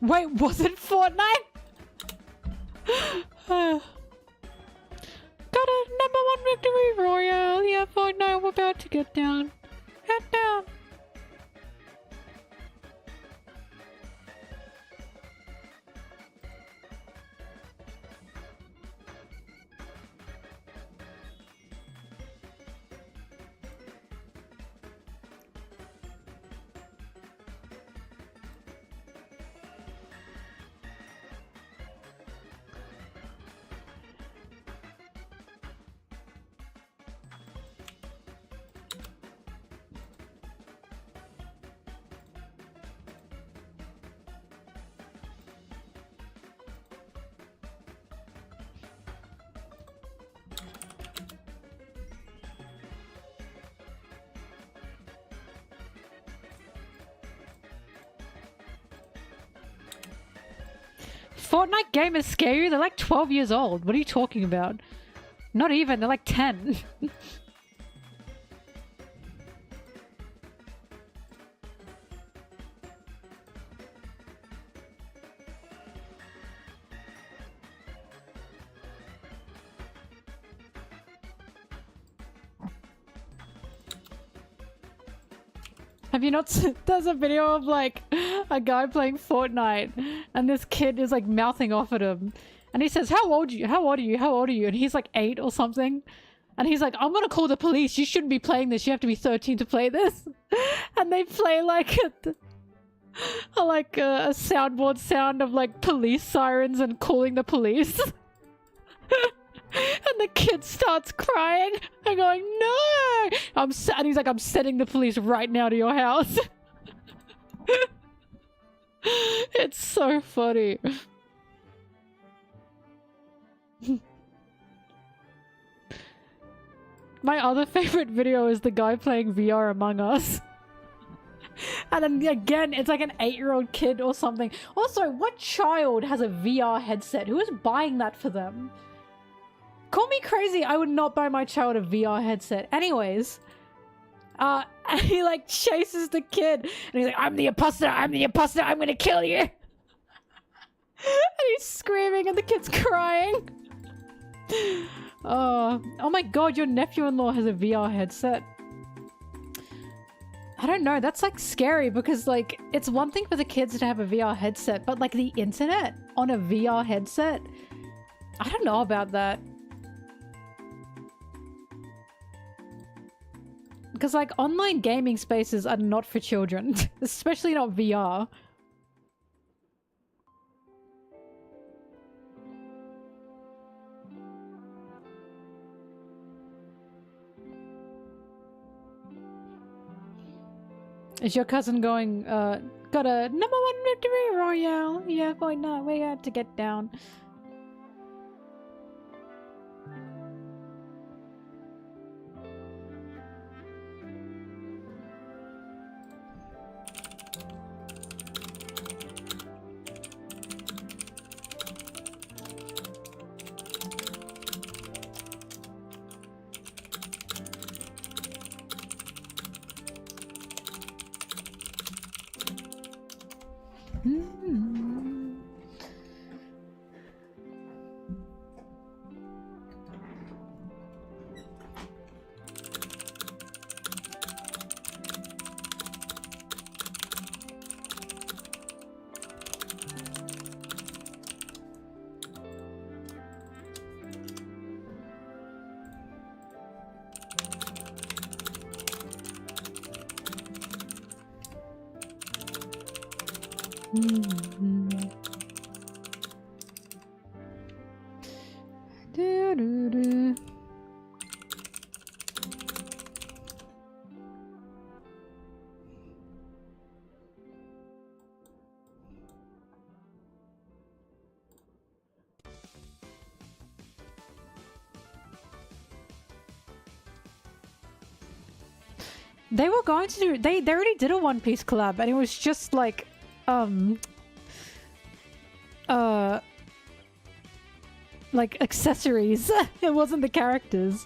Wait, was it Fortnite? Got a #1 victory royale. Yeah, Fortnite, we're about to get down. Head down. Fortnite gamers scare you? They're like 12 years old. What are you talking about? Not even, they're like 10. Have you not seen, there's a video of like a guy playing Fortnite and this kid is like mouthing off at him and he says, how old are you? How old are you? How old are you? And he's like 8 or something. And he's like, I'm gonna call the police. You shouldn't be playing this. You have to be 13 to play this. And they play like a soundboard sound of like police sirens and calling the police. And the kid starts crying and going, no! And he's like, I'm sending the police right now to your house. It's so funny. My other favorite video is the guy playing VR Among Us. And then again, it's like an 8-year-old kid or something. Also, what child has a VR headset? Who is buying that for them? Call me crazy, I would not buy my child a VR headset. Anyways, And he like chases the kid, and he's like, I'm the imposter, I'm gonna kill you. And he's screaming, and the kid's crying. Oh my god, your nephew-in-law has a VR headset. I don't know, that's like scary because like, it's one thing for the kids to have a VR headset, but like the internet on a VR headset? I don't know about that. Because like online gaming spaces are not for children, especially not VR. Is your cousin going, got a #1 victory royale? Yeah, why not? We had to get down. They were going to do, they already did a One Piece collab, and it was just like, like accessories. It wasn't the characters.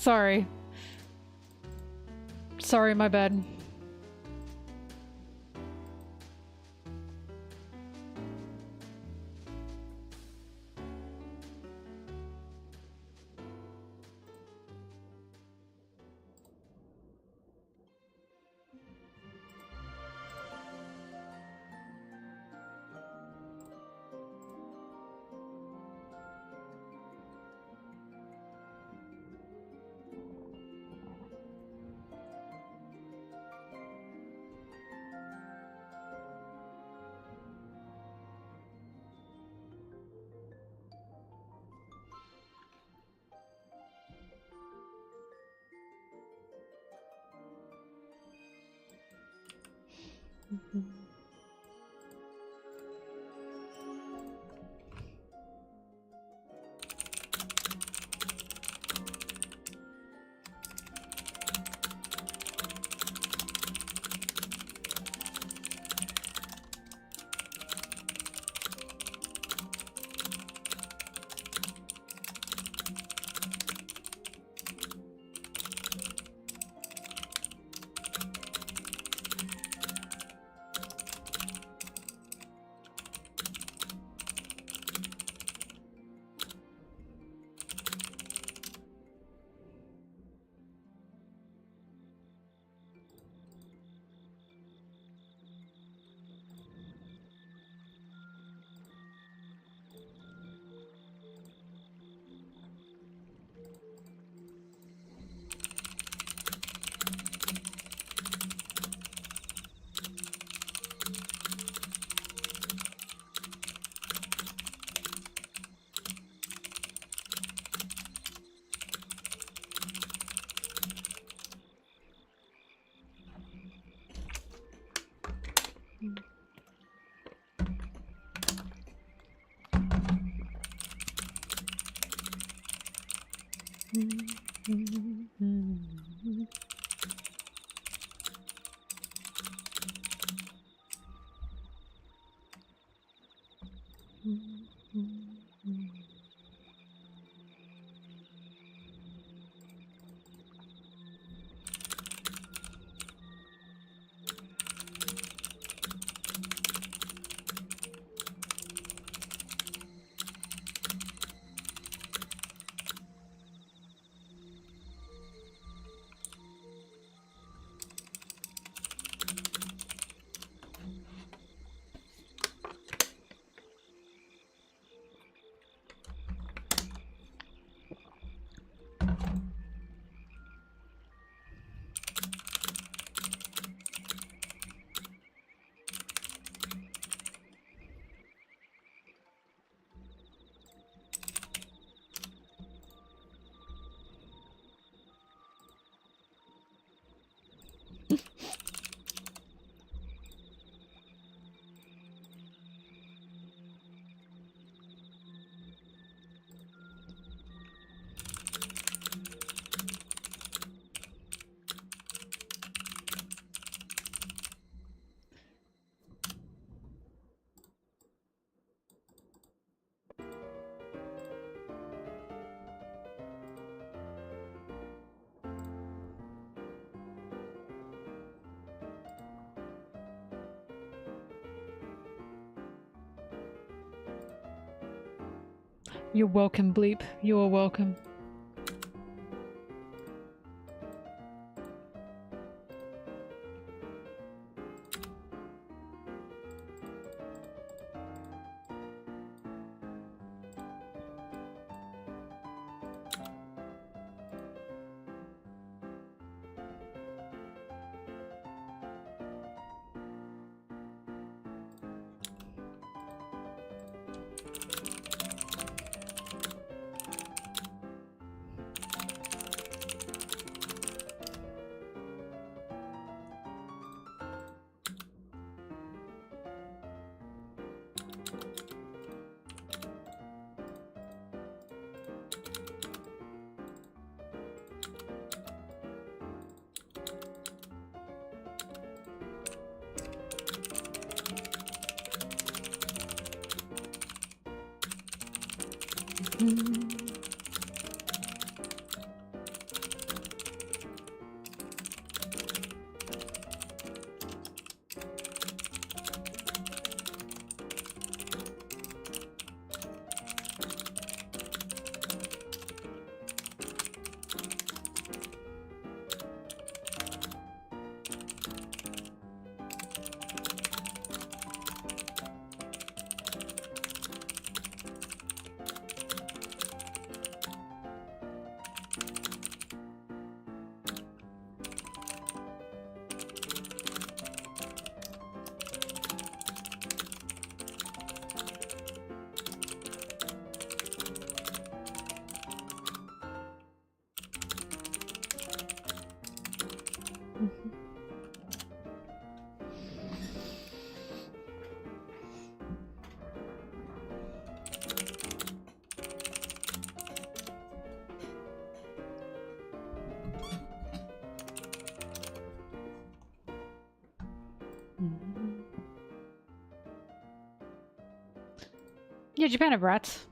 Sorry. Sorry, my bad. You're welcome, Bleep. You're welcome. Yeah, Japan have rats.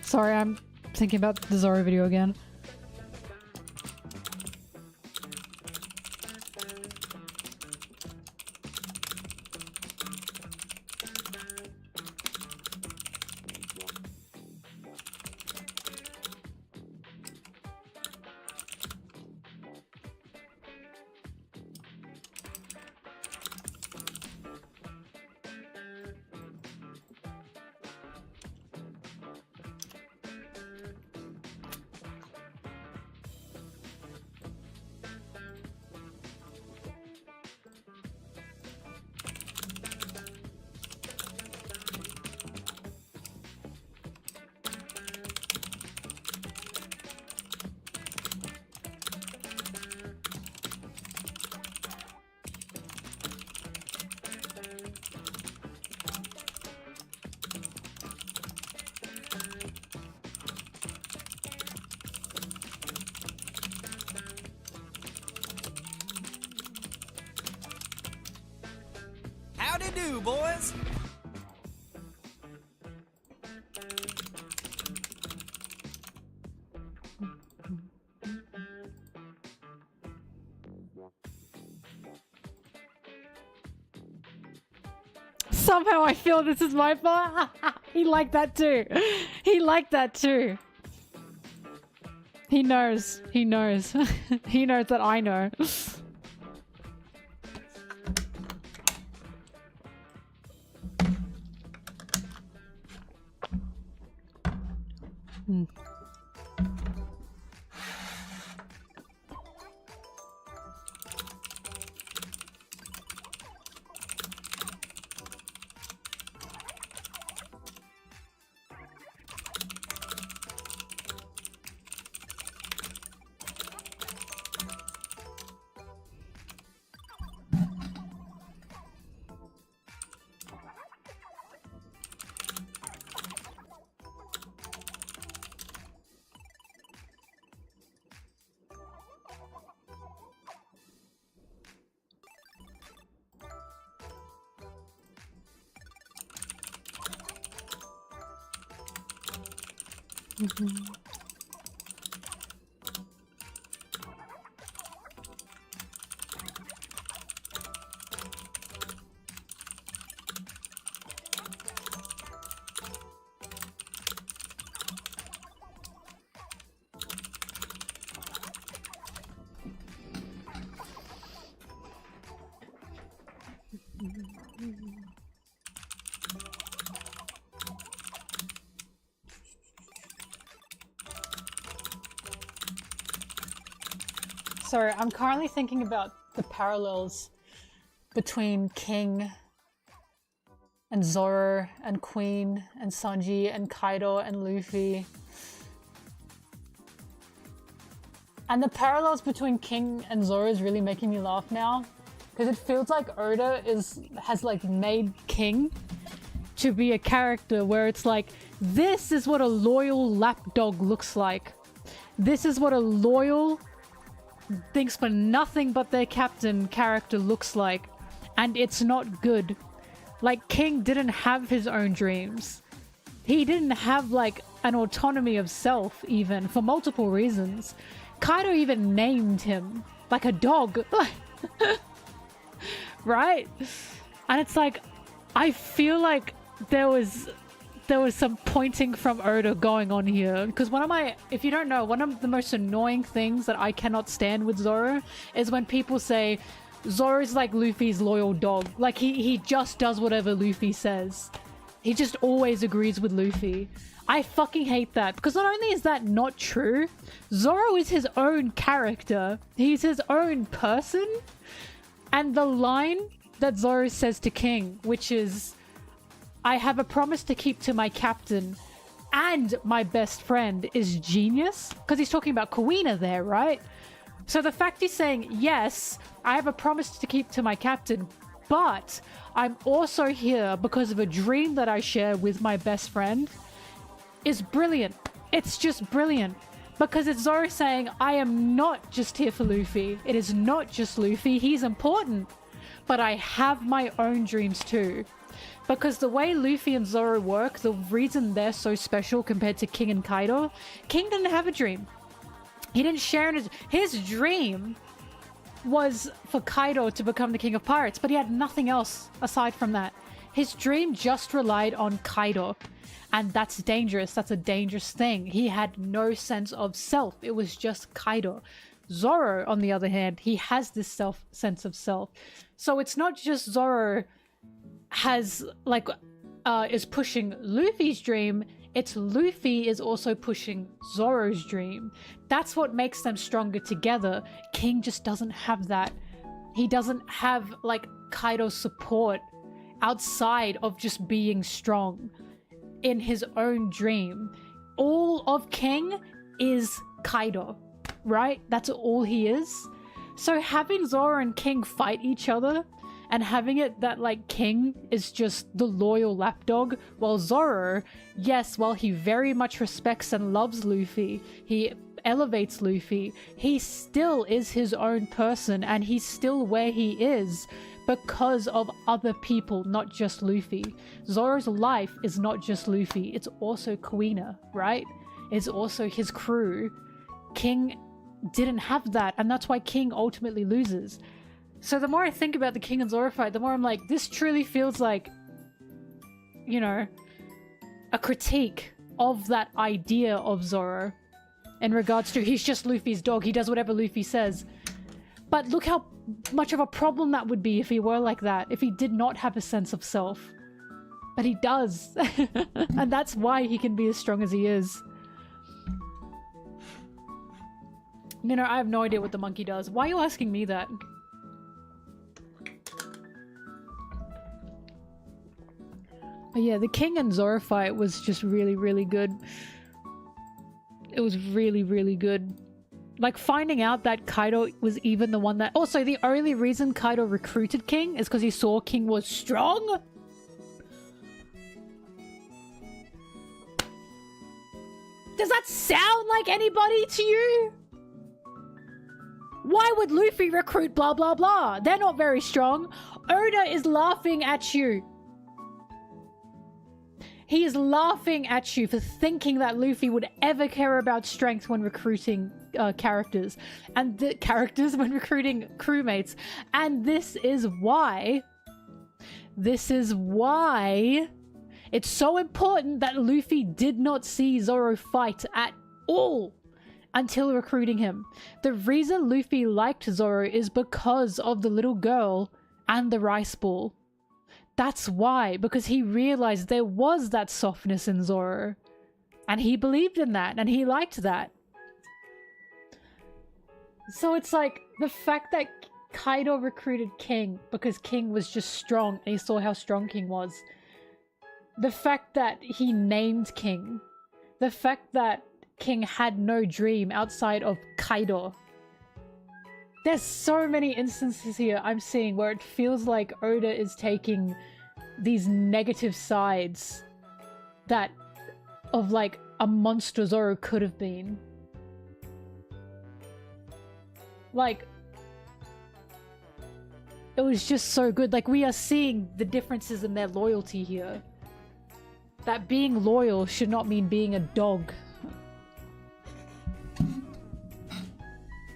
Sorry, I'm thinking about the Zoro video again. do, boys? Somehow I feel this is my fault. He liked that too. He liked that too. He knows. He knows. He knows that I know. Sorry, I'm currently thinking about the parallels between King and Zoro and Queen and Sanji and Kaido and Luffy. And the parallels between King and Zoro is really making me laugh now, because it feels like Oda has like made King to be a character where it's like, this is what a loyal lapdog looks like. This is what a loyal, thinks for nothing but their captain character looks like. And it's not good. Like, King didn't have his own dreams. He didn't have like an autonomy of self even, for multiple reasons. Kaido even named him like a dog. Right? And it's like, I feel like there was some pointing from Oda going on here, because if you don't know, one of the most annoying things that I cannot stand with Zoro is when people say Zoro's like Luffy's loyal dog. Like, he just does whatever Luffy says. He just always agrees with Luffy. I fucking hate that, because not only is that not true, Zoro is his own character. He's his own person. And the line that Zoro says to King, which is, I have a promise to keep to my captain and my best friend, is genius. Because he's talking about Kuina there, right? So the fact he's saying, yes, I have a promise to keep to my captain, but I'm also here because of a dream that I share with my best friend, is brilliant. It's just brilliant. Because it's Zoro saying, I am not just here for Luffy. It is not just Luffy. He's important. But I have my own dreams too. Because the way Luffy and Zoro work, the reason they're so special compared to King and Kaido, King didn't have a dream. He didn't share his dream was for Kaido to become the king of pirates, but he had nothing else aside from that. His dream just relied on Kaido. And that's dangerous. That's a dangerous thing. He had no sense of self. It was just Kaido. Zoro, on the other hand, he has this sense of self. So it's not just Zoro is pushing Luffy's dream. It's Luffy is also pushing Zoro's dream. That's what makes them stronger together. King just doesn't have that. He doesn't have like Kaido's support outside of just being strong in his own dream. All of King is Kaido, right? That's all he is. So having Zoro and King fight each other and having it that like King is just the loyal lapdog, while Zoro, yes, while he very much respects and loves Luffy, he elevates Luffy, he still is his own person and he's still where he is because of other people, not just Luffy. Zoro's life is not just Luffy, it's also Kuina, right? It's also his crew. King didn't have that, and that's why King ultimately loses. So the more I think about the King and Zoro fight, the more I'm like, this truly feels like, you know, a critique of that idea of Zoro in regards to he's just Luffy's dog, he does whatever Luffy says. But look how much of a problem that would be if he were like that, if he did not have a sense of self. But he does. And that's why he can be as strong as he is. You know, I have no idea what the monkey does. Why are you asking me that? But yeah, the King and Zoro fight was just really, really good. It was really, really good. Like, finding out that Kaido was even the one that... Also, the only reason Kaido recruited King is because he saw King was strong? Does that sound like anybody to you? Why would Luffy recruit blah blah blah? They're not very strong. Oda is laughing at you. He is laughing at you for thinking that Luffy would ever care about strength when recruiting characters. And the characters when recruiting crewmates. And this is why it's so important that Luffy did not see Zoro fight at all until recruiting him. The reason Luffy liked Zoro is because of the little girl and the rice ball. That's why, because he realized there was that softness in Zoro. And he believed in that, and he liked that. So it's like, the fact that Kaido recruited King because King was just strong, and he saw how strong King was. The fact that he named King. The fact that King had no dream outside of Kaido. There's so many instances here I'm seeing where it feels like Oda is taking these negative sides that of like a monster Zoro could have been. Like, it was just so good. Like, we are seeing the differences in their loyalty here. That being loyal should not mean being a dog.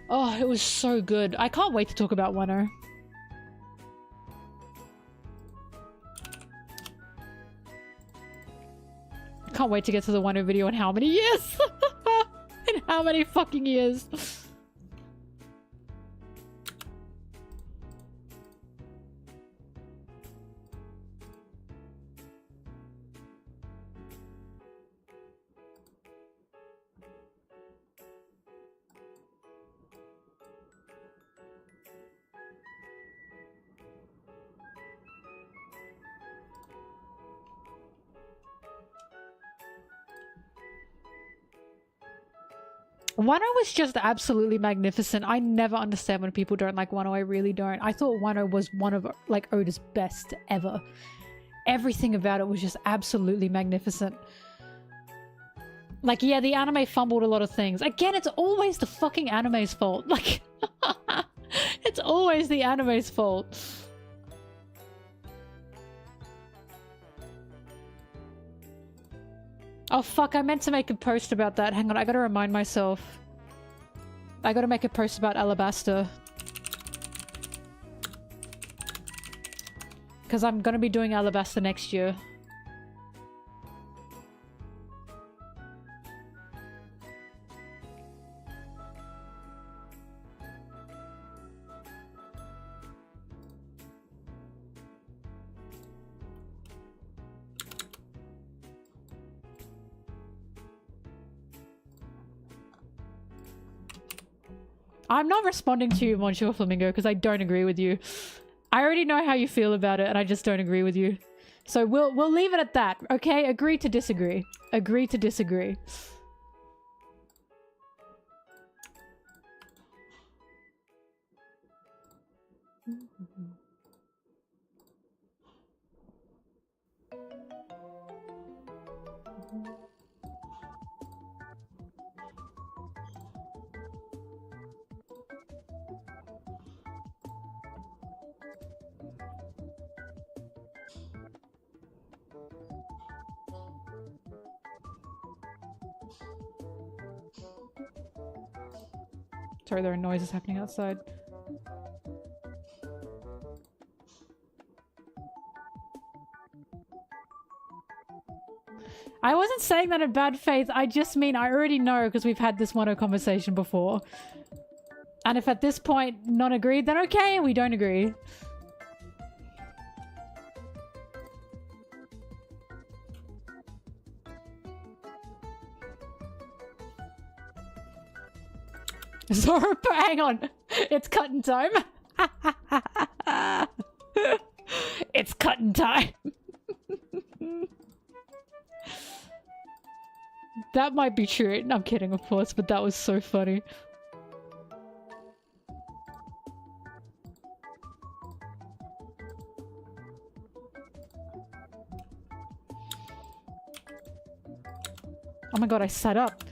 Oh, it was so good. I can't wait to talk about Wano. I can't wait to get to the Wano video in how many years? In how many fucking years? Wano was just absolutely magnificent. I never understand when people don't like Wano. I really don't. I thought Wano was one of like Oda's best ever. Everything about it was just absolutely magnificent. Like, yeah, the anime fumbled a lot of things. Again, it's always the fucking anime's fault. Like, it's always the anime's fault. Oh fuck, I meant to make a post about that. Hang on, I gotta remind myself. I gotta make a post about Alabasta. Because I'm gonna be doing Alabasta next year. I'm not responding to you, Monsieur Flamingo, because I don't agree with you. I already know how you feel about it, and I just don't agree with you. So we'll leave it at that, okay? Agree to disagree. Agree to disagree. Sorry, there are noises happening outside. I wasn't saying that in bad faith. I just mean I already know because we've had this mono conversation before. And if at this point not agreed, then okay, we don't agree. Zoro, hang on. It's cutting time. It's cutting time. That might be true. I'm kidding, of course, but that was so funny. Oh my god, I sat up.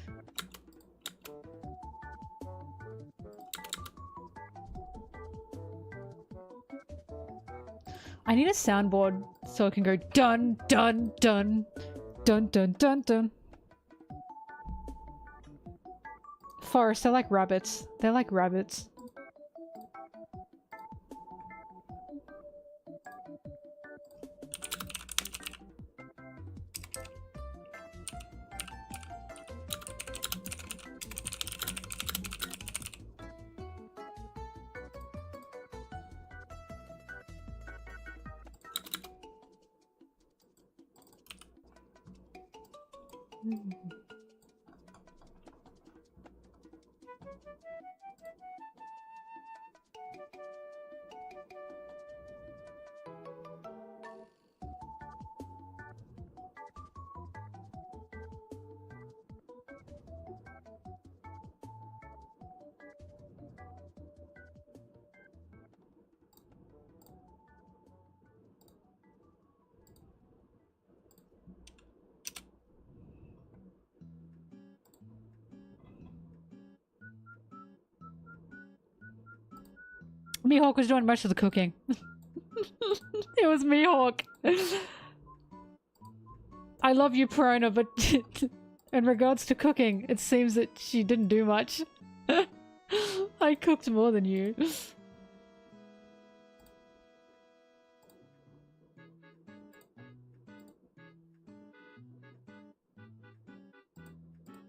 I need a soundboard so it can go dun dun dun dun dun dun dun. Forest, they're like rabbits. They're like rabbits. Mihawk was doing most of the cooking. It was Mihawk. I love you, Perona, but in regards to cooking, it seems that she didn't do much. I cooked more than you.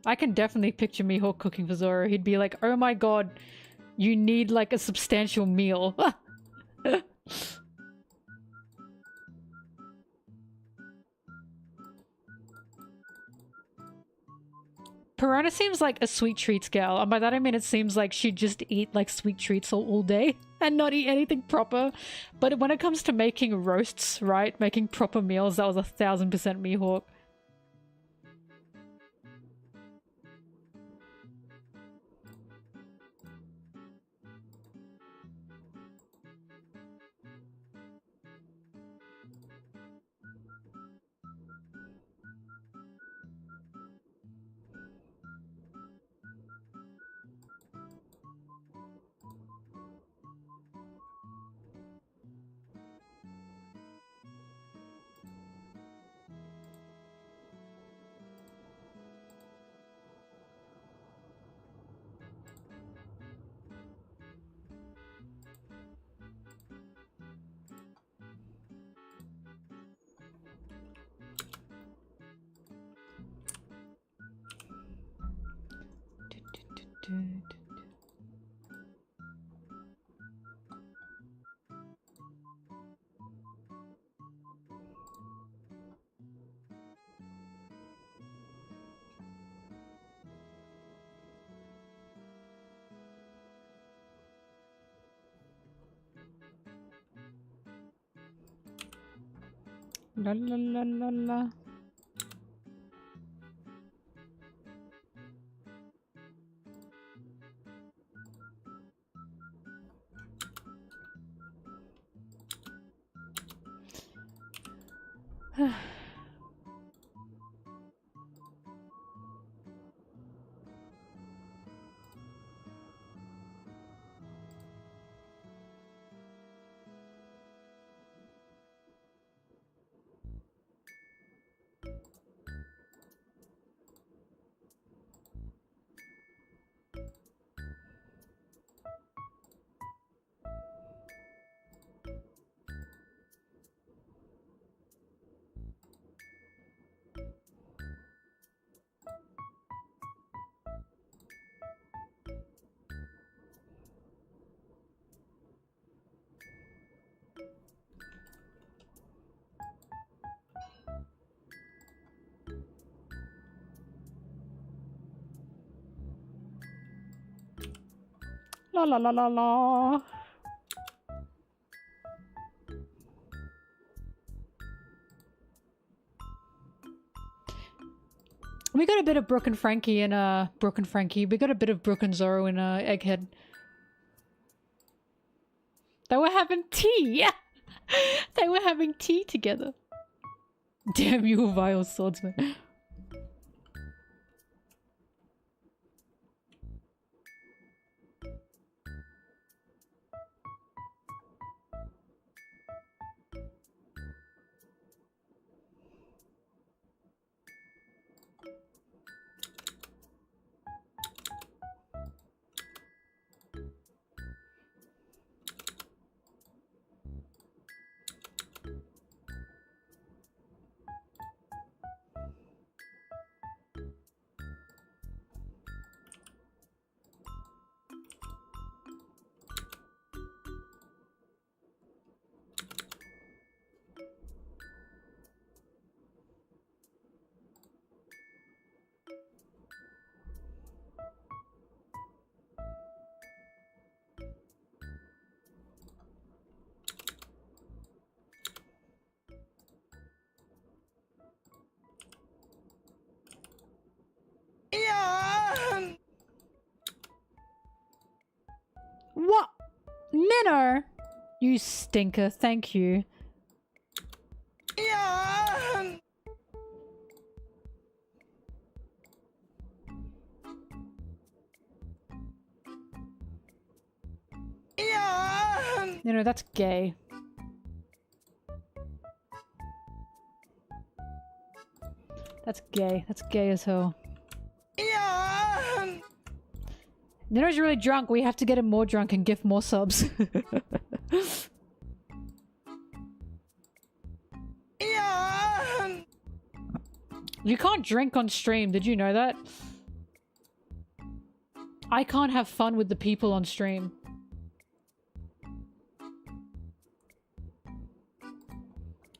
I can definitely picture Mihawk cooking for Zoro. He'd be like, oh my god, you need like a substantial meal. Perona seems like a sweet treats gal, and by that I mean it seems like she'd just eat like sweet treats all day and not eat anything proper. But when it comes to making roasts, right, making proper meals, that was 1000% Mihawk. La la la la la. La la la la la. We got a bit of Brooke and Frankie in Brooke and Frankie. We got a bit of Brooke and Zoro in Egghead. They were having tea. They were having tea together. Damn you, vile swordsman. What? Minnow? You stinker, thank you. You know, that's gay. That's gay. That's gay as hell. Nino's really drunk. We have to get him more drunk and gift more subs. You can't drink on stream. Did you know that? I can't have fun with the people on stream.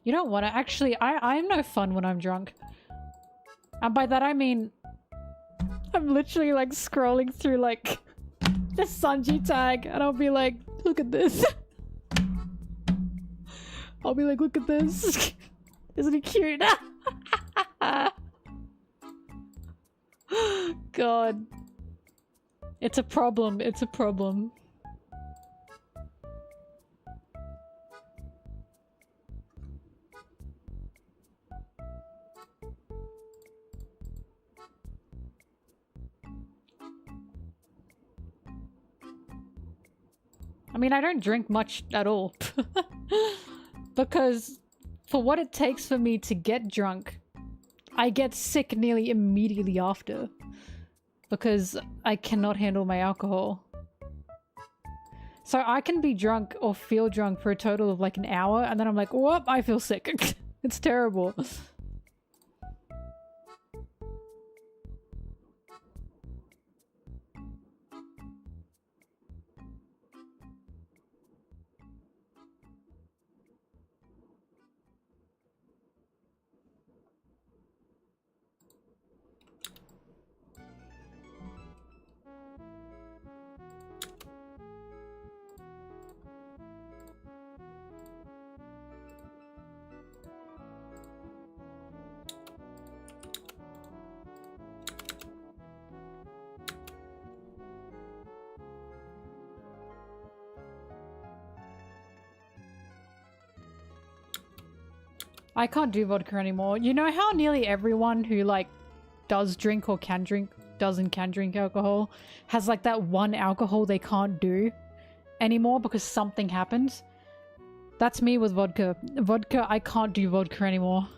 You don't want to. Actually, I'm no fun when I'm drunk. And by that I mean... I'm literally like scrolling through like the Sanji tag and I'll be like, look at this. I'll be like, look at this. Isn't he cute? God. It's a problem. It's a problem. I mean, I don't drink much at all. Because for what it takes for me to get drunk, I get sick nearly immediately after. Because I cannot handle my alcohol. So I can be drunk or feel drunk for a total of like an hour and then I'm like, whoop, I feel sick. It's terrible. I can't do vodka anymore. You know how nearly everyone who like does drink or can drink, does and can drink alcohol has like that one alcohol they can't do anymore because something happens? That's me with vodka. Vodka, I can't do vodka anymore.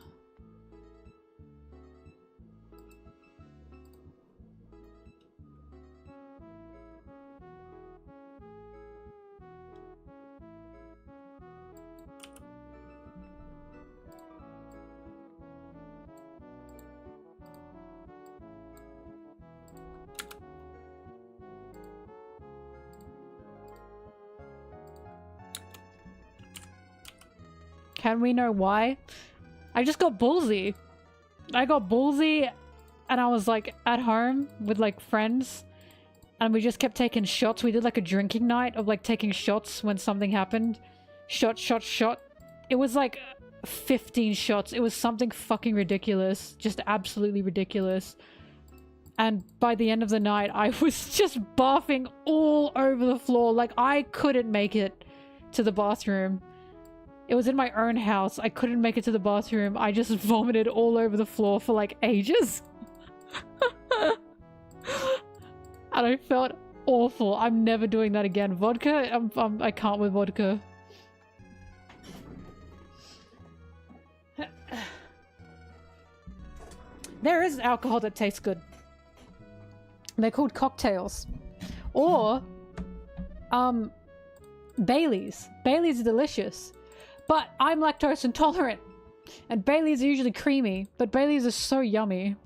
Can we know why? I just got ballsy. I got ballsy and I was like at home with like friends And we just kept taking shots. We did like a drinking night of like taking shots when something happened. Shot, shot, shot. It was like 15 shots. It was something fucking ridiculous. Just absolutely ridiculous. And by the end of the night, I was just barfing all over the floor. Like, I couldn't make it to the bathroom. It was in my own house. I couldn't make it to the bathroom. I just vomited all over the floor for like ages. And I felt awful. I'm never doing that again. Vodka? I can't with vodka. There is alcohol that tastes good. They're called cocktails. Or, Baileys. Baileys are delicious. But I'm lactose intolerant. And Baileys are usually creamy, but Baileys are so yummy.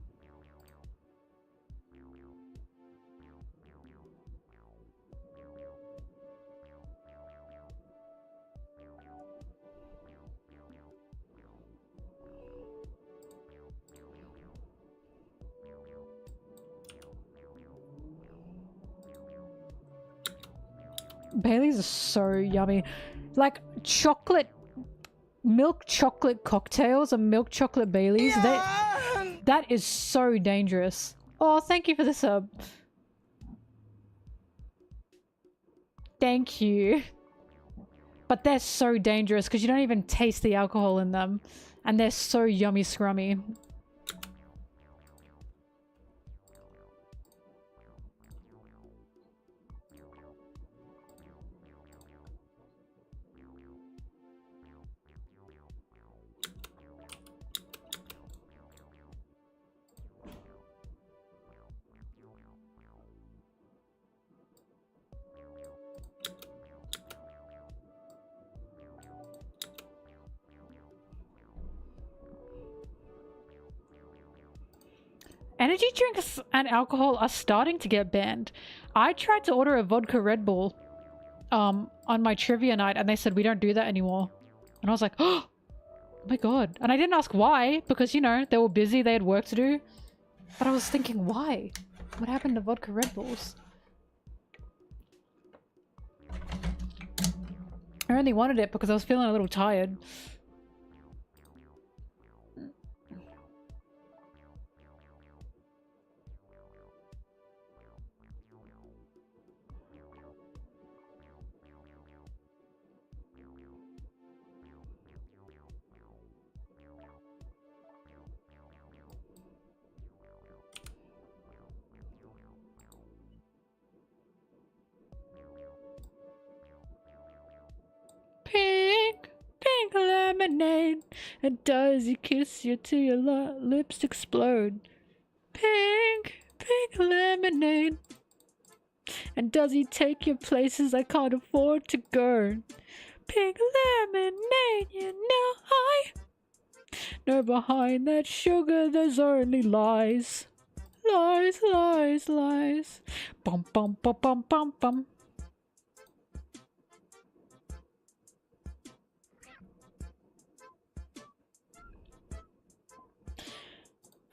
Baileys are so yummy. Like chocolate, milk chocolate cocktails and milk chocolate Baileys. That is so dangerous. Oh, thank you for the sub. Thank you. But they're so dangerous because you don't even taste the alcohol in them. And they're so yummy scrummy. Energy drinks and alcohol are starting to get banned. I tried to order a vodka Red Bull on my trivia night and they said we don't do that anymore. And I was like, oh my god. And I didn't ask why because, you know, they were busy, they had work to do. But I was thinking, why? What happened to vodka Red Bulls? I only wanted it because I was feeling a little tired. Pink lemonade, and does he kiss you till your lips explode? Pink lemonade, and does he take you places I can't afford to go? Pink lemonade, you know I know behind that sugar there's only lies. Lies, lies, lies. Bum bum bum bum bum bum.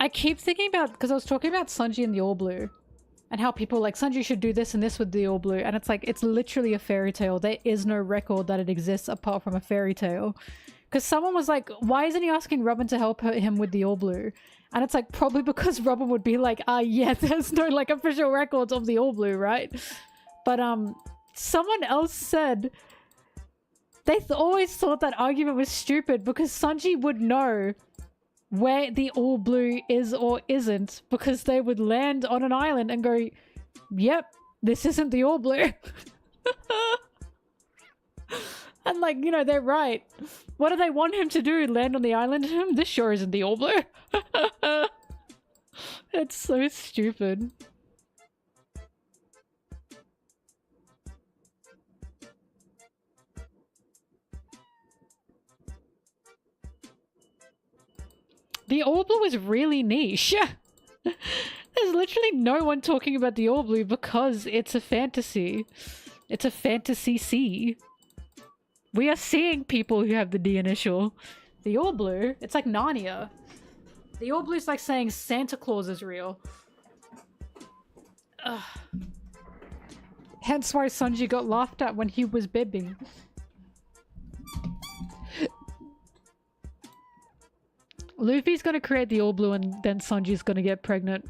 I keep thinking about, because I was talking about Sanji and the All Blue and how people like Sanji should do this and this with the All Blue, and it's like, it's literally a fairy tale. There is no record that it exists apart from a fairy tale. Because someone was like, why isn't he asking Robin to help him with the All Blue? And it's like, probably because Robin would be like, yeah, there's no like official records of the All Blue, right? But someone else said they always thought that argument was stupid because Sanji would know where the All Blue is or isn't because they would land on an island and go, yep, this isn't the All Blue. And like, you know, they're right. What do they want him to do? Land on the island? This sure isn't the All Blue. It's so stupid. The All Blue is really niche. There's literally no one talking about the All Blue because it's a fantasy. It's a fantasy sea. We are seeing people who have the D initial. The All Blue, it's like Narnia. The All Blue is like saying Santa Claus is real. Ugh. Hence why Sanji got laughed at when he was bibbing. Luffy's gonna create the all blue and then Sanji's gonna get pregnant.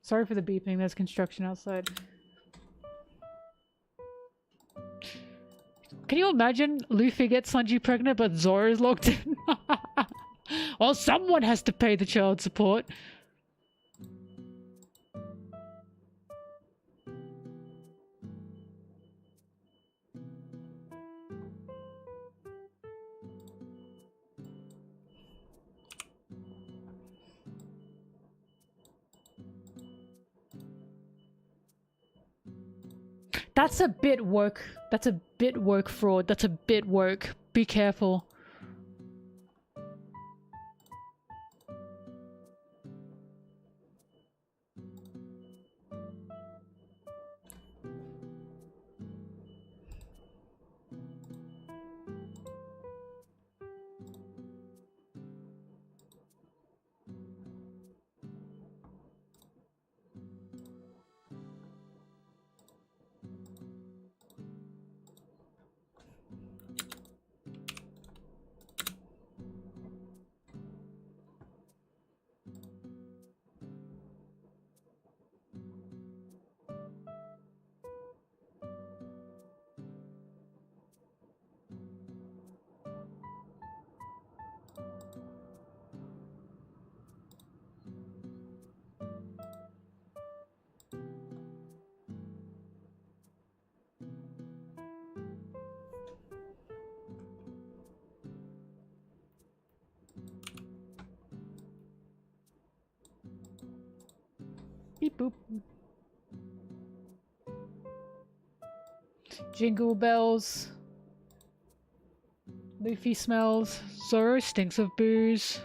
Sorry for the beeping, there's construction outside. Can you imagine Luffy gets Sanji pregnant but Zoro's locked in? Well, someone has to pay the child support. That's a bit woke. That's a bit woke fraud. That's a bit woke. Be careful. Beep boop. Jingle bells. Luffy smells. Zoro stinks of booze.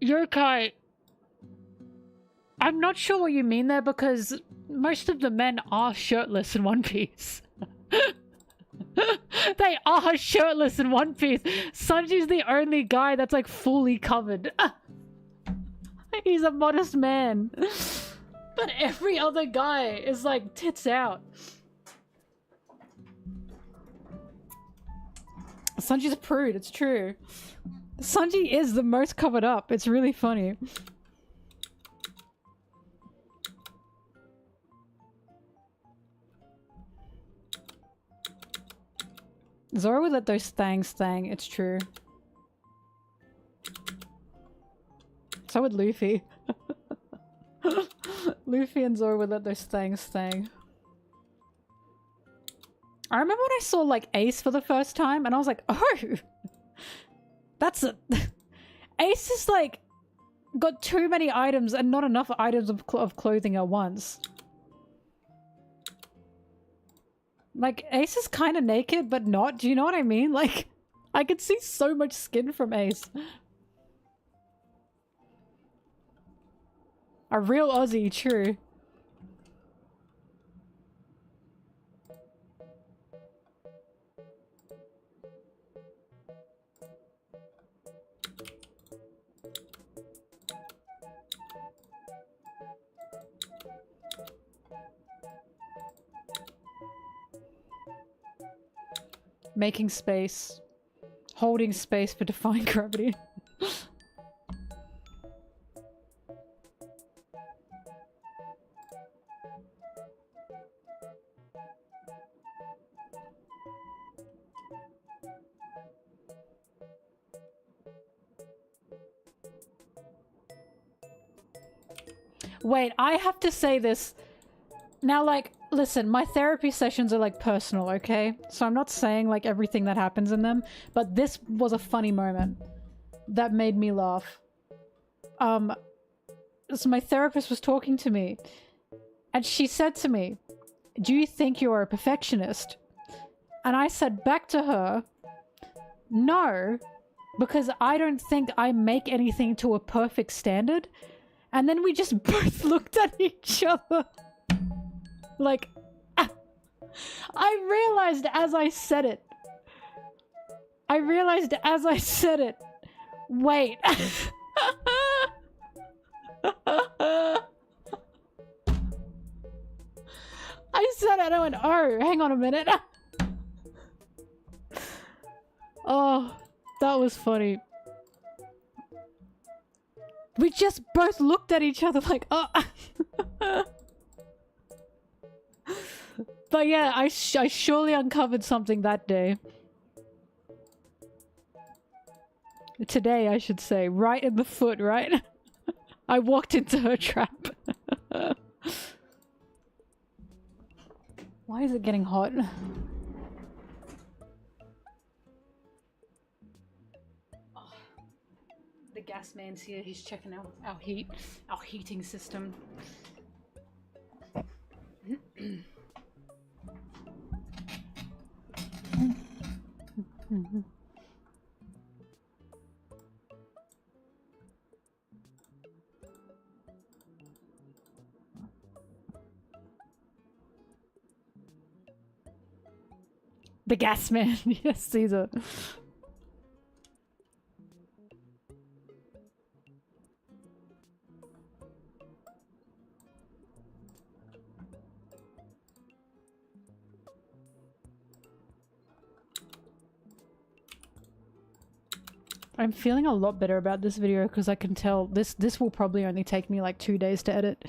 Yokai, I'm not sure what you mean there because most of the men are shirtless in One Piece. They are shirtless in One Piece. Sanji's the only guy that's like fully covered. He's a modest man. But every other guy is like tits out. Sanji's a prude, it's true. Sanji is the most covered up. It's really funny. Zoro would let those thangs thang, it's true. So would Luffy. Luffy and Zoro would let those thangs thang. I remember when I saw like Ace for the first time and I was like, oh! That's a... Ace is like... got too many items and not enough items of clothing at once. Like, Ace is kind of naked, but not. Do you know what I mean? Like, I could see so much skin from Ace. A real Aussie, true. Making space. Holding space for defying gravity. Wait, I have to say this. Now, like, Listen, my therapy sessions are like personal, okay? So I'm not saying like everything that happens in them, but this was a funny moment that made me laugh. So my therapist was talking to me and she said to me, "Do you think you're a perfectionist?" And I said back to her, "No, because I don't think I make anything to a perfect standard." And then we just both looked at each other. Like, I realized as I said it. Wait. I said it, I went, oh, hang on a minute. Oh, that was funny. We just both looked at each other like, oh. But yeah, I surely uncovered something that day. Today, I should say. Right in the foot, right? I walked into her trap. Why is it getting hot? Oh, the gas man's here. He's checking out our heating system. The gas man. Yes, Caesar. I'm feeling a lot better about this video because I can tell this will probably only take me like 2 days to edit.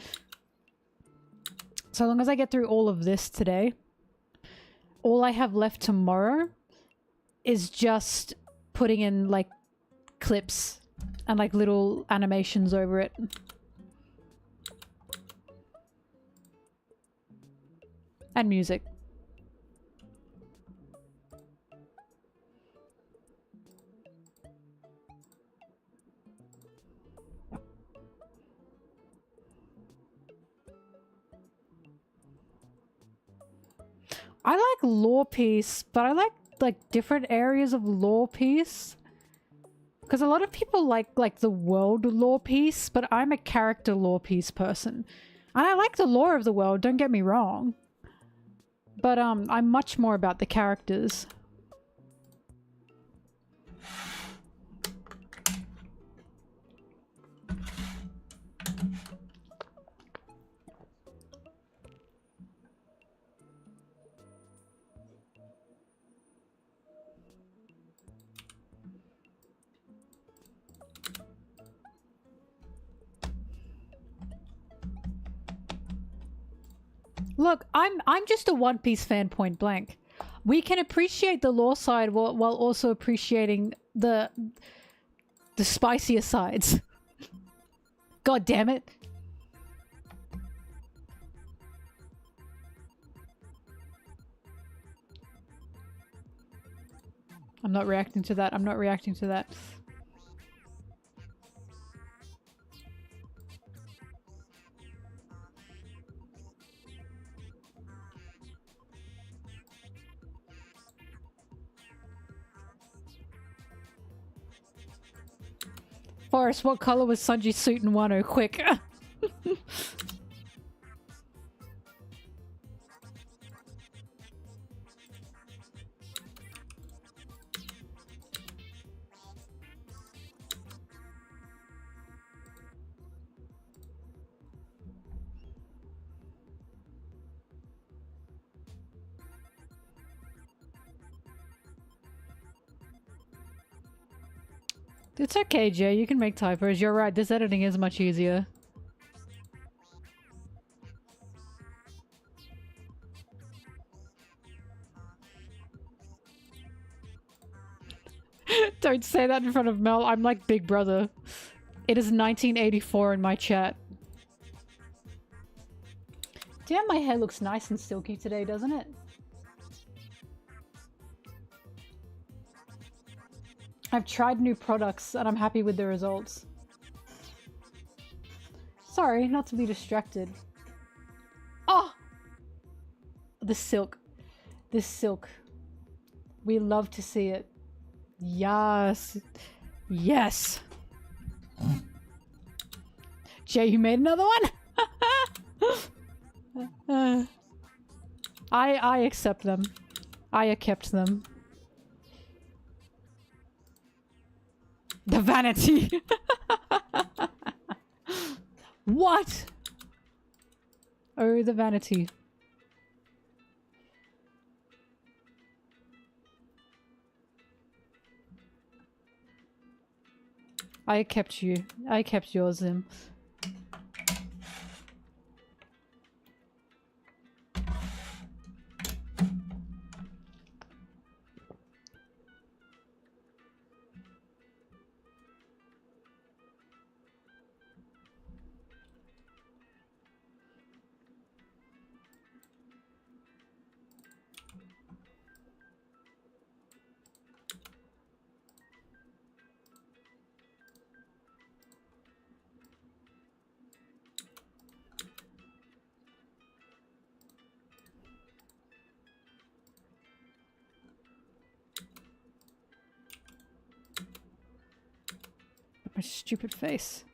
So long as I get through all of this today, all I have left tomorrow is just putting in like clips and like little animations over it. And music. I like lore piece, but I like different areas of lore piece. Because a lot of people like the world lore piece, but I'm a character lore piece person. And I like the lore of the world, don't get me wrong. But I'm much more about the characters. Look, I'm just a One Piece fan, point blank. We can appreciate the lore side while also appreciating the spicier sides. God damn it. I'm not reacting to that. I'm not reacting to that. Forrest, what color was Sanji's suit in Wano? Quick. It's okay, Jay. You can make typos. You're right. This editing is much easier. Don't say that in front of Mel. I'm like Big Brother. It is 1984 in my chat. Damn, my hair looks nice and silky today, doesn't it? I've tried new products and I'm happy with the results. Sorry, not to be distracted. Oh! The silk. This silk. We love to see it. Yes. Yes. Jay, you made another one? I accept them. I kept them. The vanity. What? Oh, the vanity. I kept you. I kept yours, Zim. My stupid face.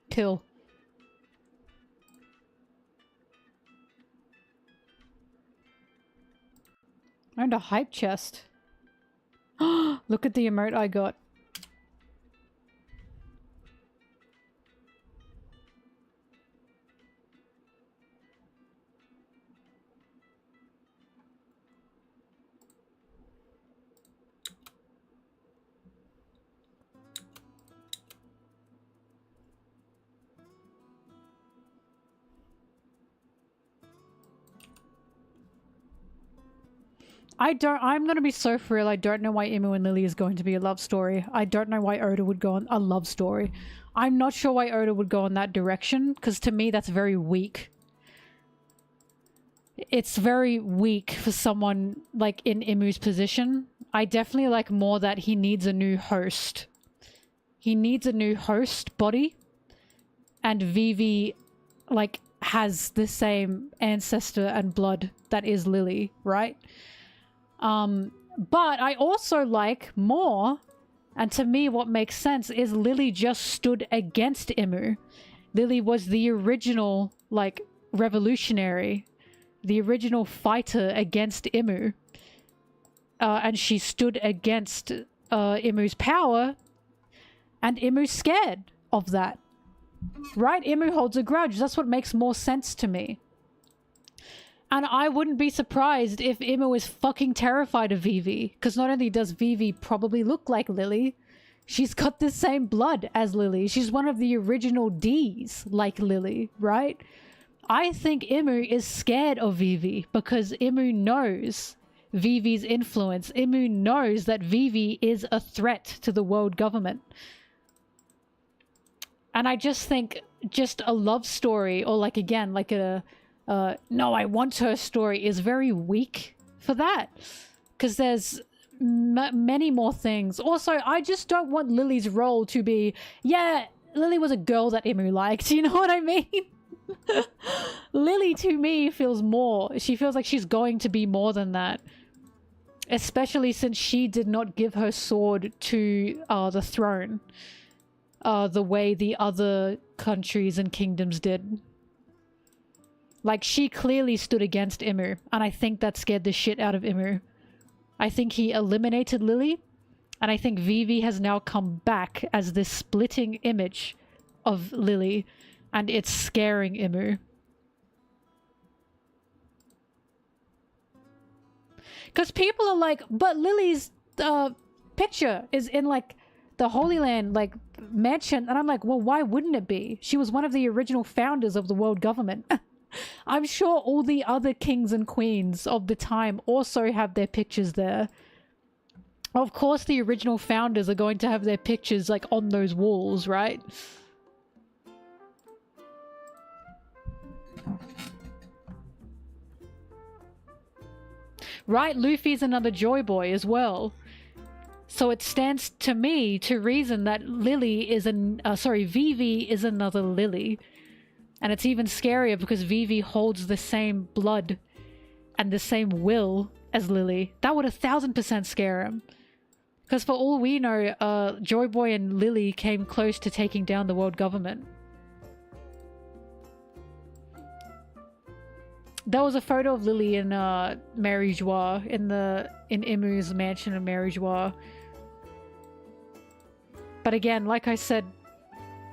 Kill. And a hype chest. Look at the emote I got. I'm gonna be so for real, I don't know why Imu and Lily is going to be a love story. I don't know why Oda would go on a love story. I'm not sure why Oda would go in that direction, because to me that's very weak. It's very weak for someone like in Imu's position. I definitely like more that he needs a new host. He needs a new host body. And Vivi like has the same ancestor and blood that is Lily, right? But I also like more, and to me what makes sense is Lily just stood against Imu. Lily was the original, like, revolutionary, the original fighter against Imu. And she stood against Imu's power, and Imu's scared of that. Right? Imu holds a grudge. That's what makes more sense to me. And I wouldn't be surprised if Imu is fucking terrified of Vivi. Because not only does Vivi probably look like Lily, she's got the same blood as Lily. She's one of the original Ds like Lily, right? I think Imu is scared of Vivi because Imu knows Vivi's influence. Imu knows that Vivi is a threat to the world government. And I just think just a love story, or like, again, like a no, I want her story is very weak for that. Because there's many more things. Also, I just don't want Lily's role to be, yeah, Lily was a girl that Imu liked. You know what I mean? Lily, to me, feels more. She feels like she's going to be more than that. Especially since she did not give her sword to the throne. The way the other countries and kingdoms did. Like, she clearly stood against Imu, and I think that scared the shit out of Imu. I think he eliminated Lily, and I think Vivi has now come back as this splitting image of Lily, and it's scaring Imu. Because people are like, but Lily's picture is in like the Holy Land like mansion, and I'm like, well, why wouldn't it be? She was one of the original founders of the world government. I'm sure all the other kings and queens of the time also have their pictures there. Of course the original founders are going to have their pictures like on those walls, right? Right, Luffy's another Joy Boy as well. So it stands to me to reason that Lily is Vivi is another Lily. And it's even scarier because Vivi holds the same blood and the same will as Lily. That would 1000% scare him. Because for all we know, Joy Boy and Lily came close to taking down the world government. There was a photo of Lily in Mary Joie, in Imu's mansion in Mary Joie. But again, like I said,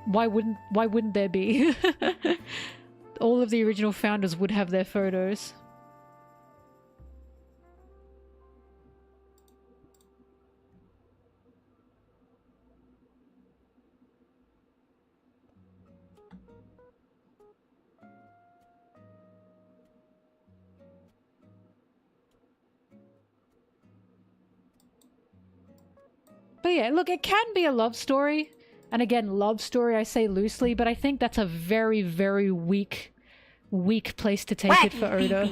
why wouldn't there be? All of the original founders would have their photos. But yeah, look, it can be a love story. And again, love story I say loosely, but I think that's a very, very weak place to take it for Oda.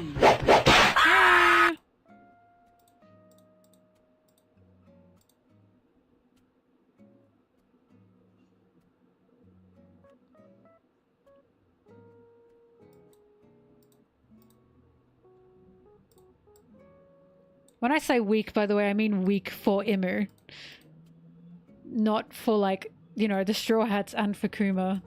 When I say weak, by the way, I mean weak for Imu. Not for, like, you know, the Straw Hats and for Kuma.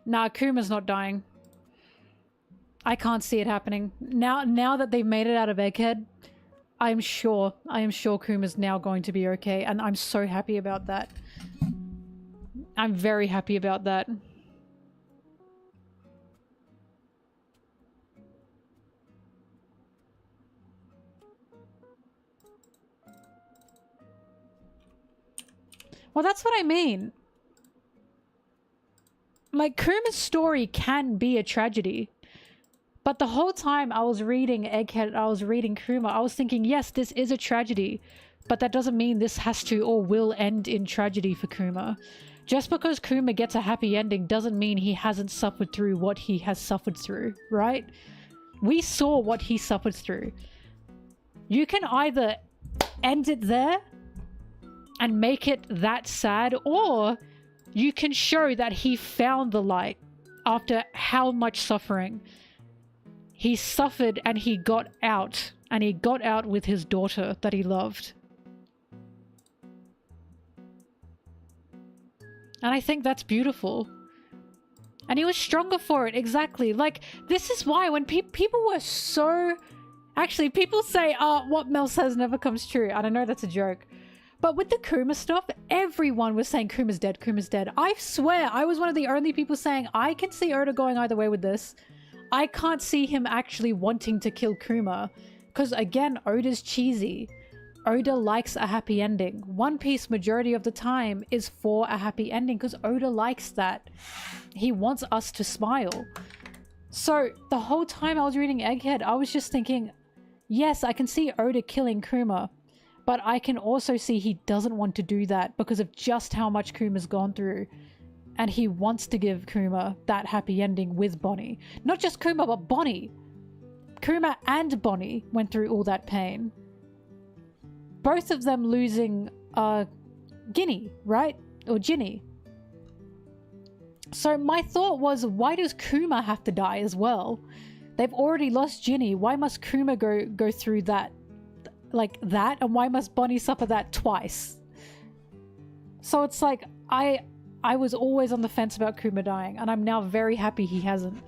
Nah, Kuma's not dying. I can't see it happening. Now that they've made it out of Egghead, I am sure Kuma's now going to be okay, and I'm so happy about that. I'm very happy about that. Well, that's what I mean. Like, Kuma's story can be a tragedy. But the whole time I was reading Egghead, I was reading Kuma, I was thinking, yes, this is a tragedy. But that doesn't mean this has to or will end in tragedy for Kuma. Just because Kuma gets a happy ending doesn't mean he hasn't suffered through what he has suffered through, right? We saw what he suffered through. You can either end it there and make it that sad, or you can show that he found the light after how much suffering. He suffered and he got out, and he got out with his daughter that he loved. And I think that's beautiful. And he was stronger for it, exactly. Like, this is why when people were so... Actually, people say, oh, what Mel says never comes true. And I know that's a joke. But with the Kuma stuff, everyone was saying Kuma's dead, Kuma's dead. I swear, I was one of the only people saying, I can see Oda going either way with this. I can't see him actually wanting to kill Kuma. Because again, Oda's cheesy. Oda likes a happy ending. One Piece majority of the time is for a happy ending because Oda likes that. He wants us to smile. So the whole time I was reading Egghead, I was just thinking, yes, I can see Oda killing Kuma. But I can also see he doesn't want to do that because of just how much Kuma's gone through. And he wants to give Kuma that happy ending with Bonnie. Not just Kuma, but Bonnie. Kuma and Bonnie went through all that pain. Both of them losing Ginny, right? Or Ginny. So my thought was, why does Kuma have to die as well? They've already lost Ginny. Why must Kuma go through that, like that? And why must Bonnie suffer that twice? So it's like, I was always on the fence about Kuma dying, and I'm now very happy he hasn't.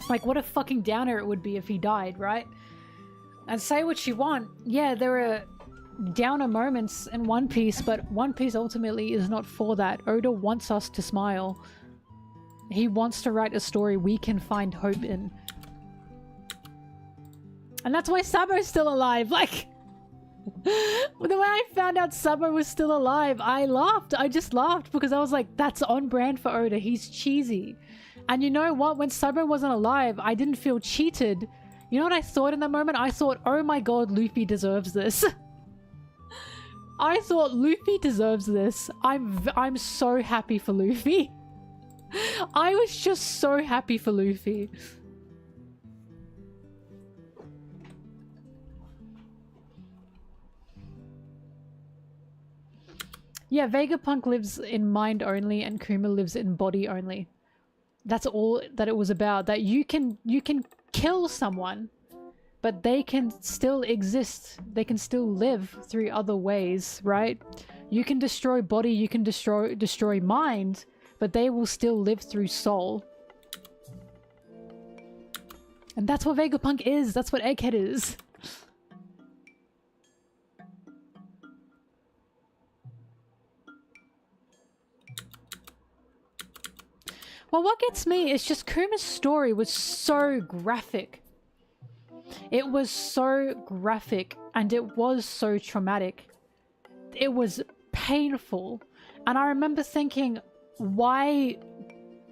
Like, what a fucking downer it would be if he died, right? And say what you want. Yeah, there are downer moments in One Piece, but One Piece ultimately is not for that. Oda wants us to smile. He wants to write a story we can find hope in. And that's why Sabo's still alive. Like, the way I found out Sabo was still alive, I laughed. I just laughed because I was like, that's on brand for Oda. He's cheesy. And you know what? When Sabo wasn't alive, I didn't feel cheated. You know what I thought in that moment? I thought, oh my god, Luffy deserves this. I thought Luffy deserves this. I'm so happy for Luffy. I was just so happy for Luffy. Yeah, Vegapunk lives in mind only and Kuma lives in body only. That's all that it was about. That you can kill someone, but they can still exist. They can still live through other ways, right? You can destroy body, you can destroy mind, but they will still live through soul. And that's what Vegapunk is. That's what Egghead is. Well, what gets me is just Kuma's story was so graphic. It was so graphic and it was so traumatic. It was painful. And I remember thinking, why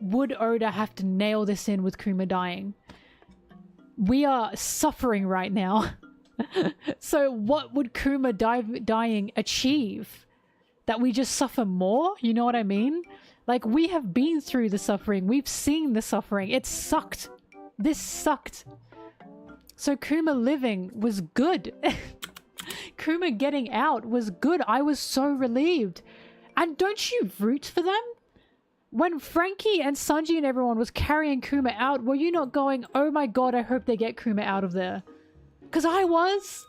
would Oda have to nail this in with Kuma dying? We are suffering right now. So what would Kuma dying achieve? That we just suffer more? You know what I mean? Like, we have been through the suffering. We've seen the suffering. It sucked. This sucked. So Kuma living was good. Kuma getting out was good. I was so relieved. And don't you root for them? When Frankie and Sanji and everyone was carrying Kuma out, were you not going, oh my god, I hope they get Kuma out of there? Because I was.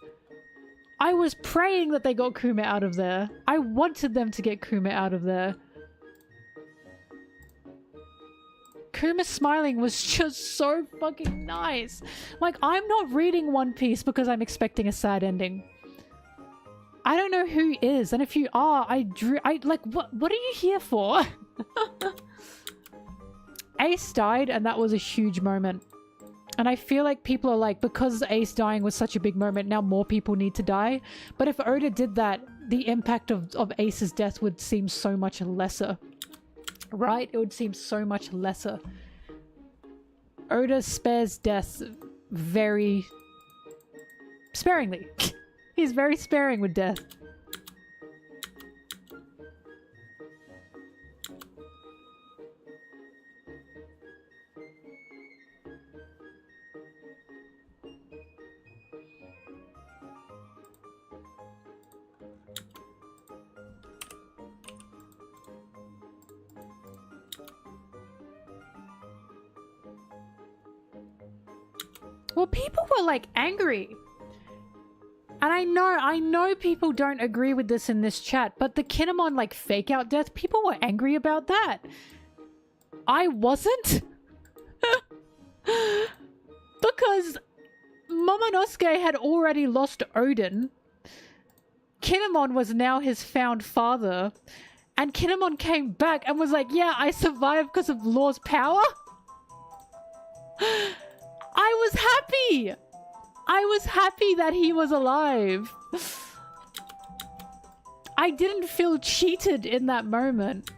I was praying that they got Kuma out of there. I wanted them to get Kuma out of there. Kuma smiling was just so fucking nice. Like, I'm not reading One Piece because I'm expecting a sad ending. I don't know who is, and if you are, like, what are you here for? Ace died, and that was a huge moment. And I feel like people are like, because Ace dying was such a big moment, now more people need to die. But if Oda did that, the impact of Ace's death would seem so much lesser. Right? It would seem so much lesser. Oda spares death very sparingly. He's very sparing with death. Well, people were like angry. And I know people don't agree with this in this chat, but the Kinemon like fake out death, people were angry about that. I wasn't. Because Momonosuke had already lost Odin. Kinemon was now his found father. And Kinemon came back and was like, yeah, I survived because of Law's power. I was happy. I was happy that he was alive. I didn't feel cheated in that moment.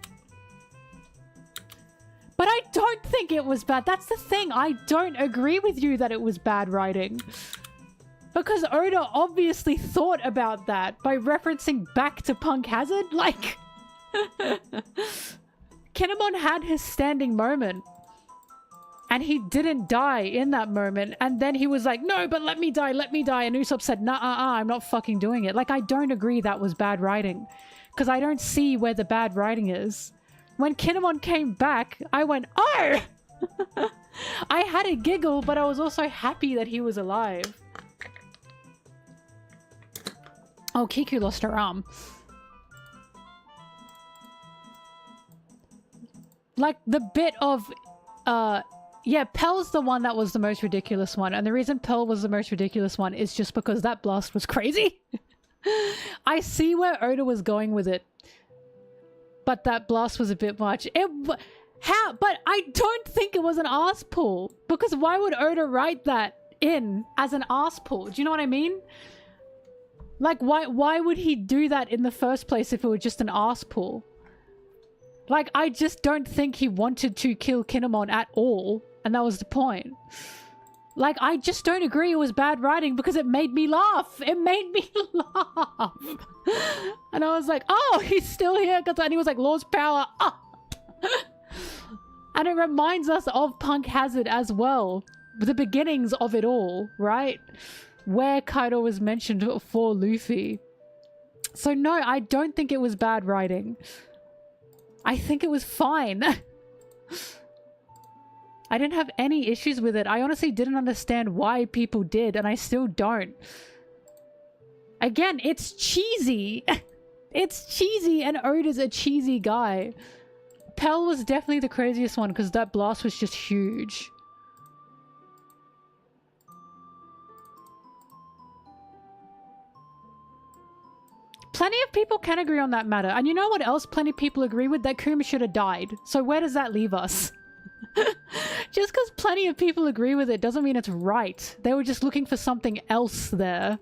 But I don't think it was bad. That's the thing. I don't agree with you that it was bad writing. Because Oda obviously thought about that by referencing back to Punk Hazard. Like, Kinemon had his standing moment. And he didn't die in that moment. And then he was like, no, but let me die, let me die. And Usopp said, nah, I'm not fucking doing it. Like, I don't agree that was bad writing. because I don't see where the bad writing is. When Kinemon came back, I went, oh! I had a giggle, but I was also happy that he was alive. Oh, Kiku lost her arm. Like, the bit of, yeah, Pell's the one that was the most ridiculous one. And the reason Pell was the most ridiculous one is just because that blast was crazy. I see where Oda was going with it. But that blast was a bit much. How? But I don't think it was an arse pull. Because why would Oda write that in as an arse pull? Do you know what I mean? Like, why would he do that in the first place if it was just an arse pull? Like, I just don't think he wanted to kill Kinemon at all. And that was the point. Like, I just don't agree it was bad writing because it made me laugh. It made me laugh. And I was like, oh, he's still here. And he was like, Lord's power. Ah! And it reminds us of Punk Hazard as well. The beginnings of it all, right? Where Kaido was mentioned for Luffy. So no, I don't think it was bad writing. I think it was fine. I didn't have any issues with it. I honestly didn't understand why people did, and I still don't. Again, it's cheesy. It's cheesy, and Oda's a cheesy guy. Pell was definitely the craziest one because that blast was just huge. Plenty of people can agree on that matter. And you know what else plenty of people agree with? That Kuma should have died. So where does that leave us? Just because plenty of people agree with it doesn't mean it's right. They were just looking for something else there.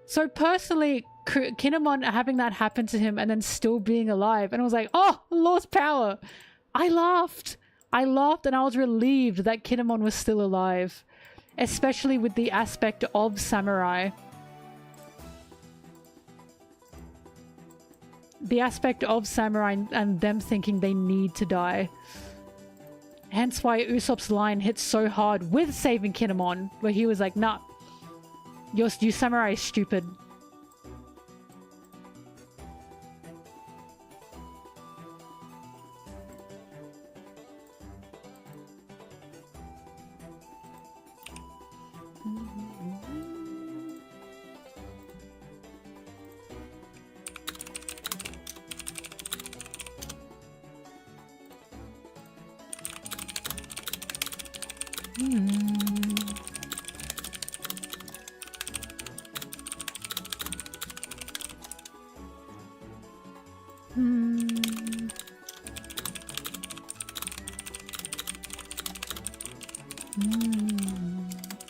So personally, Kinemon having that happen to him and then still being alive. And I was like, oh, Lord's power. I laughed. I laughed and I was relieved that Kinemon was still alive. Especially with the aspect of samurai. The aspect of samurai and them thinking they need to die. Hence why Usopp's line hits so hard with saving Kinemon, where he was like, nah, you samurai is stupid.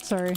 Sorry.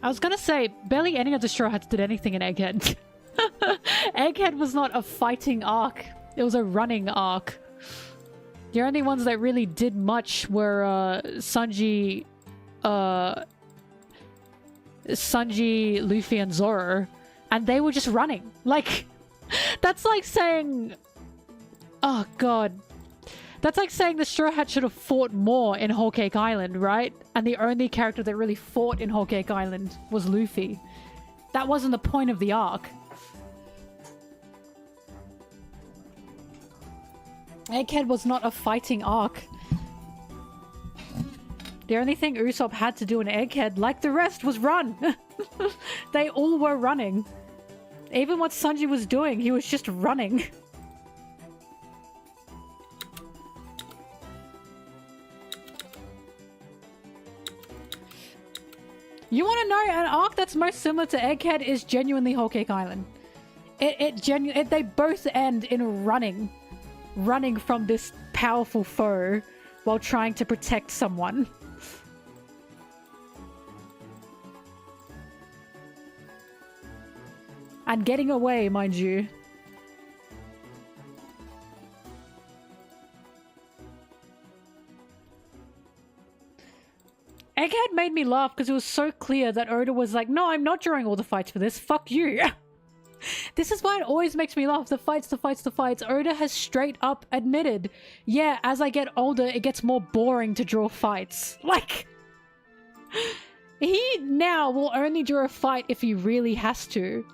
I was gonna say, barely any of the Straw Hats did anything in Egghead. Egghead was not a fighting arc. It was a running arc. The only ones that really did much were Sanji, Luffy, and Zoro. And they were just running. Like, that's like saying... Oh, God. That's like saying the Straw Hat should have fought more in Whole Cake Island, right? And the only character that really fought in Whole Cake Island was Luffy. That wasn't the point of the arc. Egghead was not a fighting arc. The only thing Usopp had to do in Egghead, like the rest, was run. They all were running. Even what Sanji was doing, he was just running. You want to know an arc that's most similar to Egghead is genuinely Whole Cake Island. They both end in running. Running from this powerful foe while trying to protect someone. And getting away, mind you. Egghead made me laugh because it was so clear that Oda was like, no, I'm not drawing all the fights for this. Fuck you. This is why it always makes me laugh. The fights. Oda has straight up admitted, yeah, as I get older, it gets more boring to draw fights. Like, he now will only draw a fight if he really has to.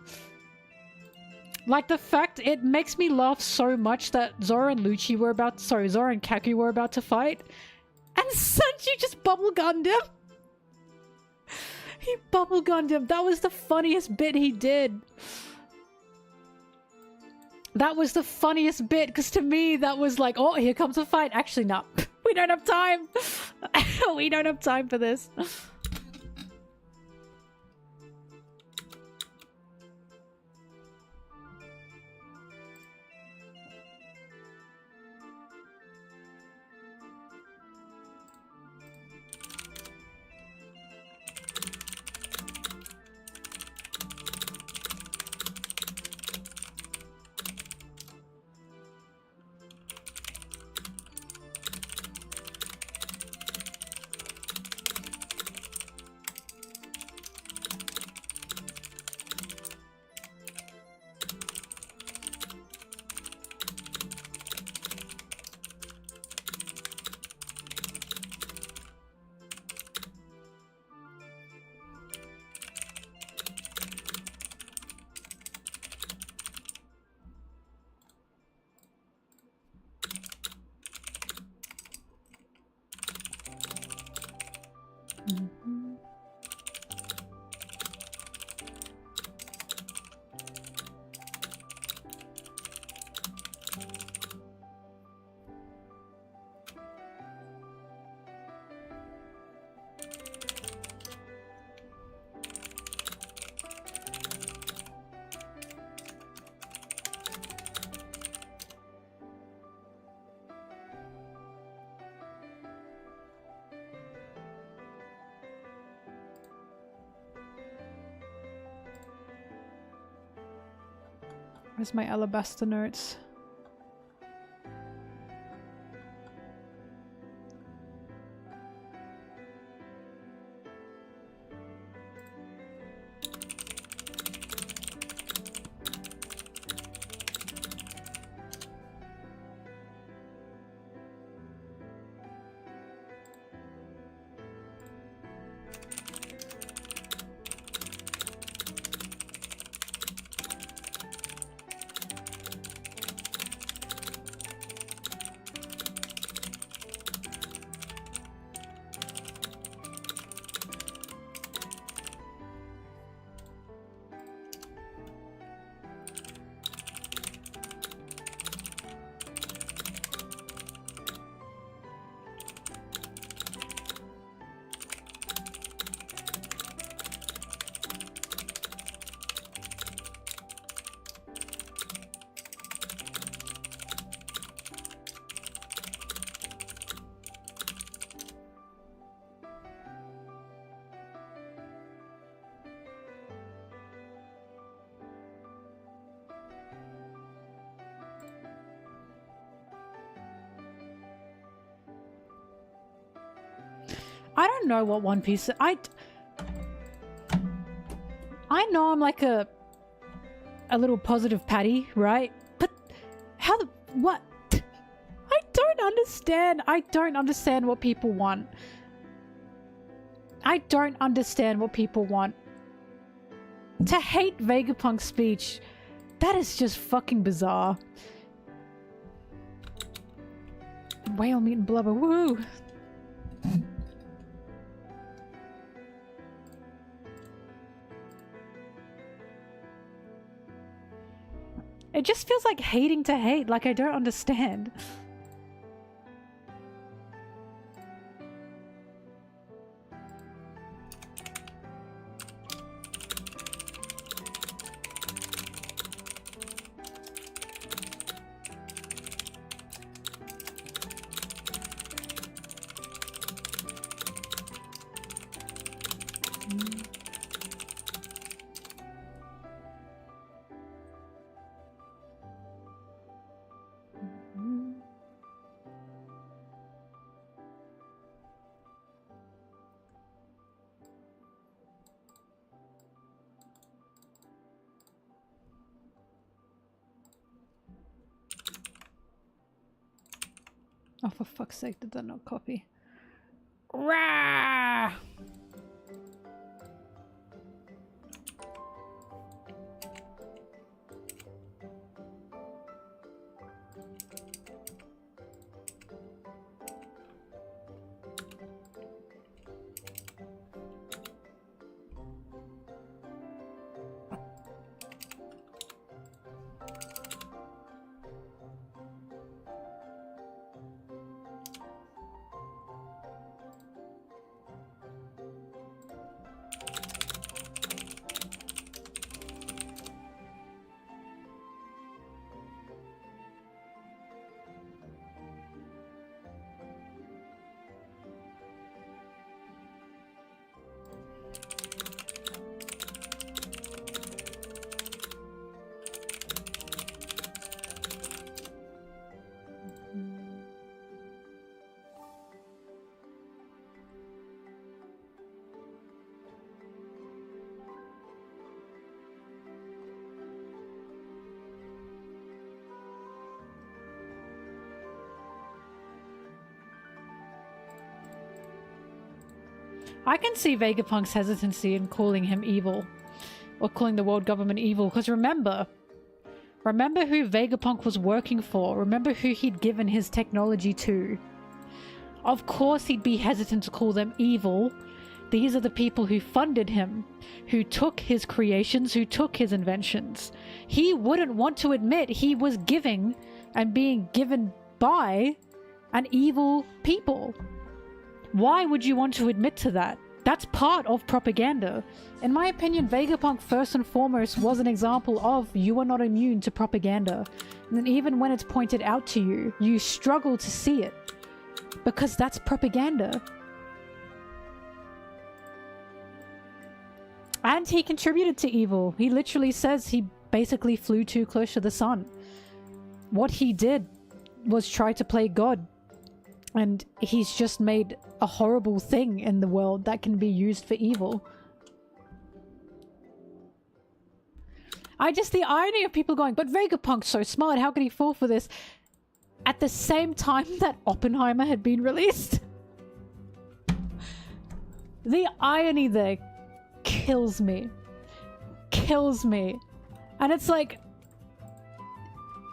Like, the fact, it makes me laugh so much that Zoro and Kaku were about to fight. And Sanji just bubblegummed him. He bubblegummed him. That was the funniest bit he did. That was the funniest bit, because to me, that was like, oh, here comes a fight. Actually, no. We don't have time. We don't have time for this. Where's my alabaster notes? I don't know what One Piece... I know I'm like a little positive Patty, right? But how the... What? I don't understand. I don't understand what people want. I don't understand what people want. To hate Vegapunk's speech, that is just fucking bizarre. Whale meat and blubber, woo! It just feels like hating to hate, like I don't understand. Oh, for fuck's sake, did that not copy? Rah! I can see Vegapunk's hesitancy in calling him evil. Or calling the world government evil. Because remember who Vegapunk was working for. Remember who he'd given his technology to. Of course he'd be hesitant to call them evil. These are the people who funded him. Who took his creations, who took his inventions. He wouldn't want to admit he was giving and being given by an evil people. Why would you want to admit to that? That's part of propaganda. In my opinion, Vegapunk first and foremost was an example of you are not immune to propaganda. And even when it's pointed out to you, you struggle to see it. Because that's propaganda. And he contributed to evil. He literally says he basically flew too close to the sun. What he did was try to play God. And he's just made a horrible thing in the world that can be used for evil. The irony of people going, but Vegapunk's so smart, how could he fall for this? At the same time that Oppenheimer had been released. The irony there kills me. Kills me. And it's like,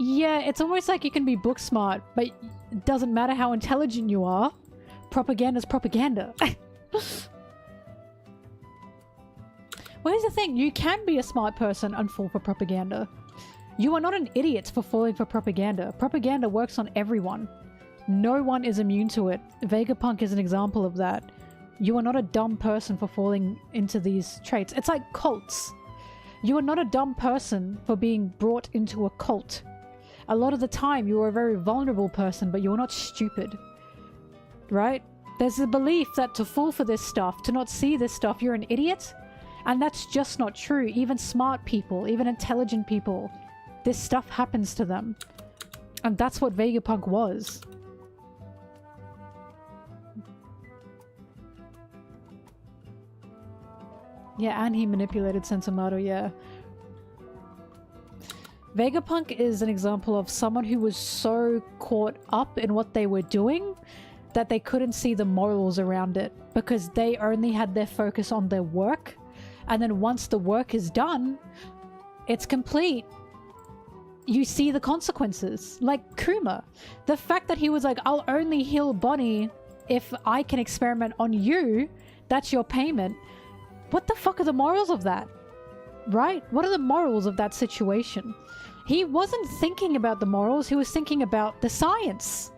yeah, it's almost like you can be book smart, but it doesn't matter how intelligent you are. Propaganda's propaganda. Well, here's the thing. You can be a smart person and fall for propaganda. You are not an idiot for falling for propaganda. Propaganda works on everyone. No one is immune to it. Vegapunk is an example of that. You are not a dumb person for falling into these traits. It's like cults. You are not a dumb person for being brought into a cult. A lot of the time, you are a very vulnerable person, but you're not stupid. Right? There's a belief that to fall for this stuff, to not see this stuff, you're an idiot. And that's just not true. Even smart people, even intelligent people, this stuff happens to them. And that's what Vegapunk was. Yeah, and he manipulated Sentomato, yeah. Vegapunk is an example of someone who was so caught up in what they were doing that they couldn't see the morals around it because they only had their focus on their work. And then once the work is done, it's complete. You see the consequences. Like Kuma. The fact that he was like, I'll only heal Bonnie if I can experiment on you. That's your payment. What the fuck are the morals of that? Right? What are the morals of that situation? He wasn't thinking about the morals, he was thinking about the science.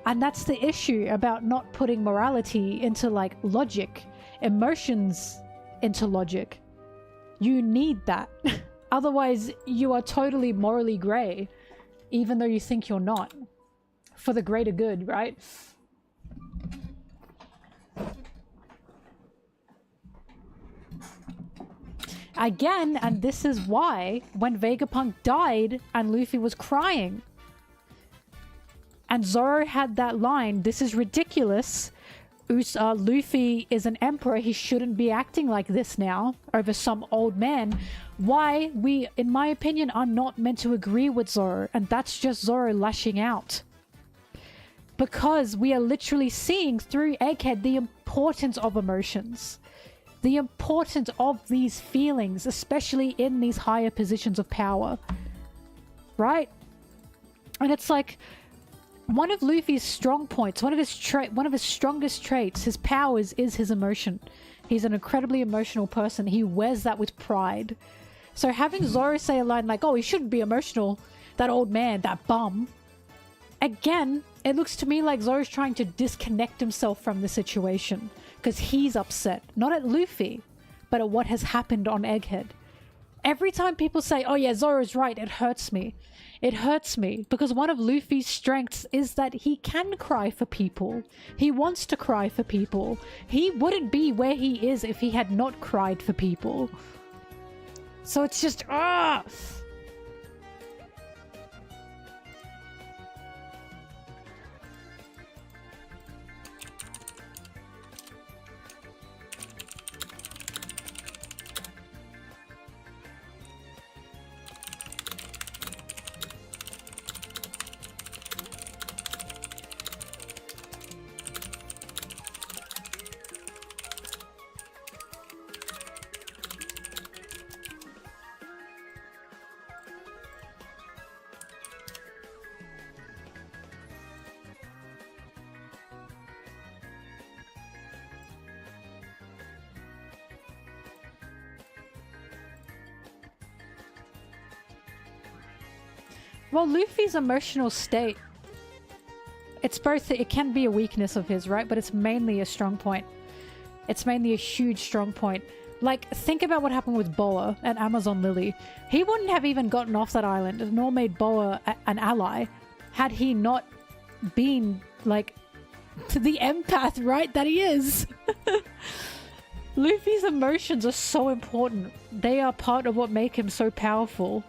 And that's the issue about not putting morality into like logic, emotions into logic. You need that. Otherwise, you are totally morally grey, even though you think you're not. For the greater good, right? Again, and this is why, when Vegapunk died and Luffy was crying, and Zoro had that line, "This is ridiculous. Luffy is an emperor, he shouldn't be acting like this now over some old man." Why we, in my opinion, are not meant to agree with Zoro, and that's just Zoro lashing out. Because we are literally seeing through Egghead the importance of emotions. The importance of these feelings, especially in these higher positions of power. Right? And it's like, one of Luffy's strong points, one of his strongest traits, his powers, is his emotion. He's an incredibly emotional person. He wears that with pride. So having Zoro say a line like, "Oh, he shouldn't be emotional, that old man, that bum." Again, it looks to me like Zoro's trying to disconnect himself from the situation. Because he's upset. Not at Luffy, but at what has happened on Egghead. Every time people say, "Oh yeah, Zoro's right," it hurts me. It hurts me because one of Luffy's strengths is that he can cry for people. He wants to cry for people. He wouldn't be where he is if he had not cried for people. So it's just, ah! Well, Luffy's emotional state, it's both, it can be a weakness of his, right? But it's mainly a strong point. It's mainly a huge strong point. Like, think about what happened with Boa and Amazon Lily. He wouldn't have even gotten off that island, nor made Boa an ally, had he not been, like, the empath, right, that he is. Luffy's emotions are so important. They are part of what make him so powerful.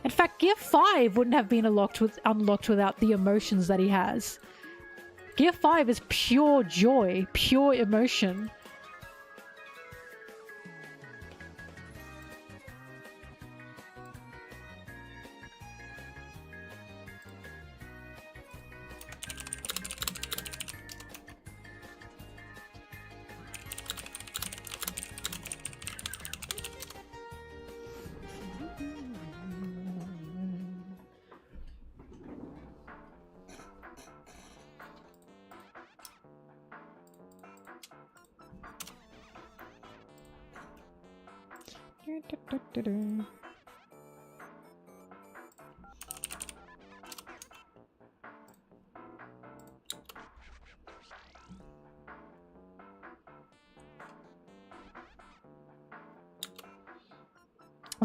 In fact, Gear 5 wouldn't have been unlocked without the emotions that he has. Gear 5 is pure joy, pure emotion.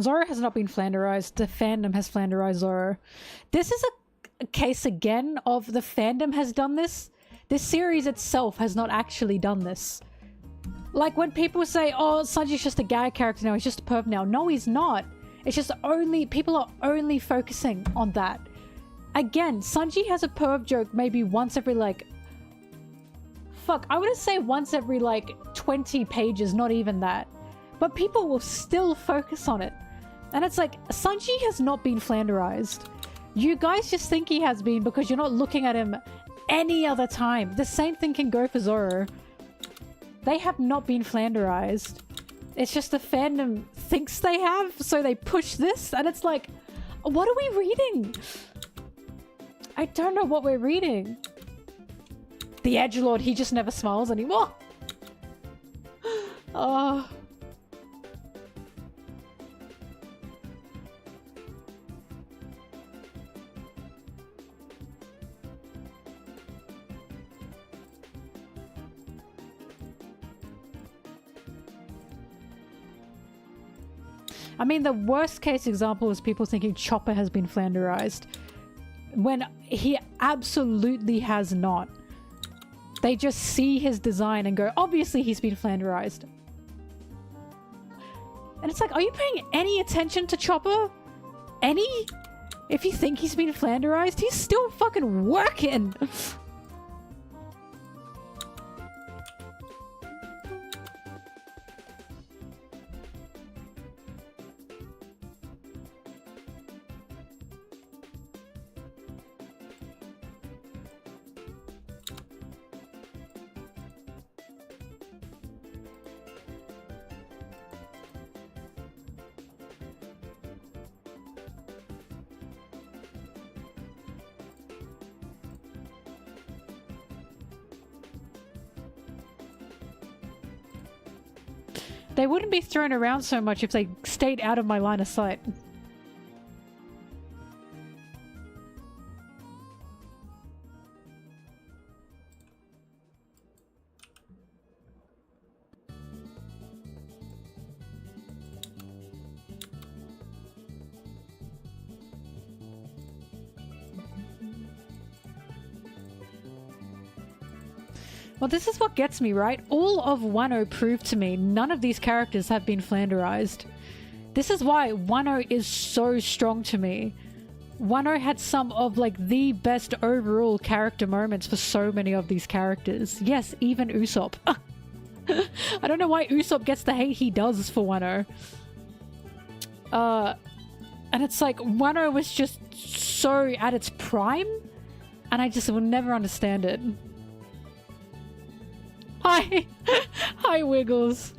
Zoro has not been flanderized. The fandom has flanderized Zoro. This is a case again of the fandom has done this. This series itself has not actually done this. Like when people say, "Oh, Sanji's just a gag character now, he's just a perv now." No, he's not. It's just only, people are only focusing on that. Again, Sanji has a perv joke maybe once every like fuck, I would say once every like 20 pages, not even that. But people will still focus on it. And it's like, Sanji has not been flanderized. You guys just think he has been because you're not looking at him any other time. The same thing can go for Zoro. They have not been flanderized. It's just the fandom thinks they have, so they push this, and it's like, what are we reading? I don't know what we're reading. The edgelord, he just never smiles anymore. Oh. I mean, the worst case example is people thinking Chopper has been flanderized, when he absolutely has not. They just see his design and go, obviously he's been flanderized. And it's like, are you paying any attention to Chopper? Any? If you think he's been flanderized, he's still fucking working. They wouldn't be thrown around so much if they stayed out of my line of sight. Well, this is what gets me, right? All of Wano proved to me none of these characters have been flanderized. This is why Wano is so strong to me. Wano had some of like the best overall character moments for so many of these characters. Yes, even Usopp. I don't know why Usopp gets the hate he does for Wano. And it's like Wano was just so at its prime, and I just will never understand it. Hi! Hi, Wiggles.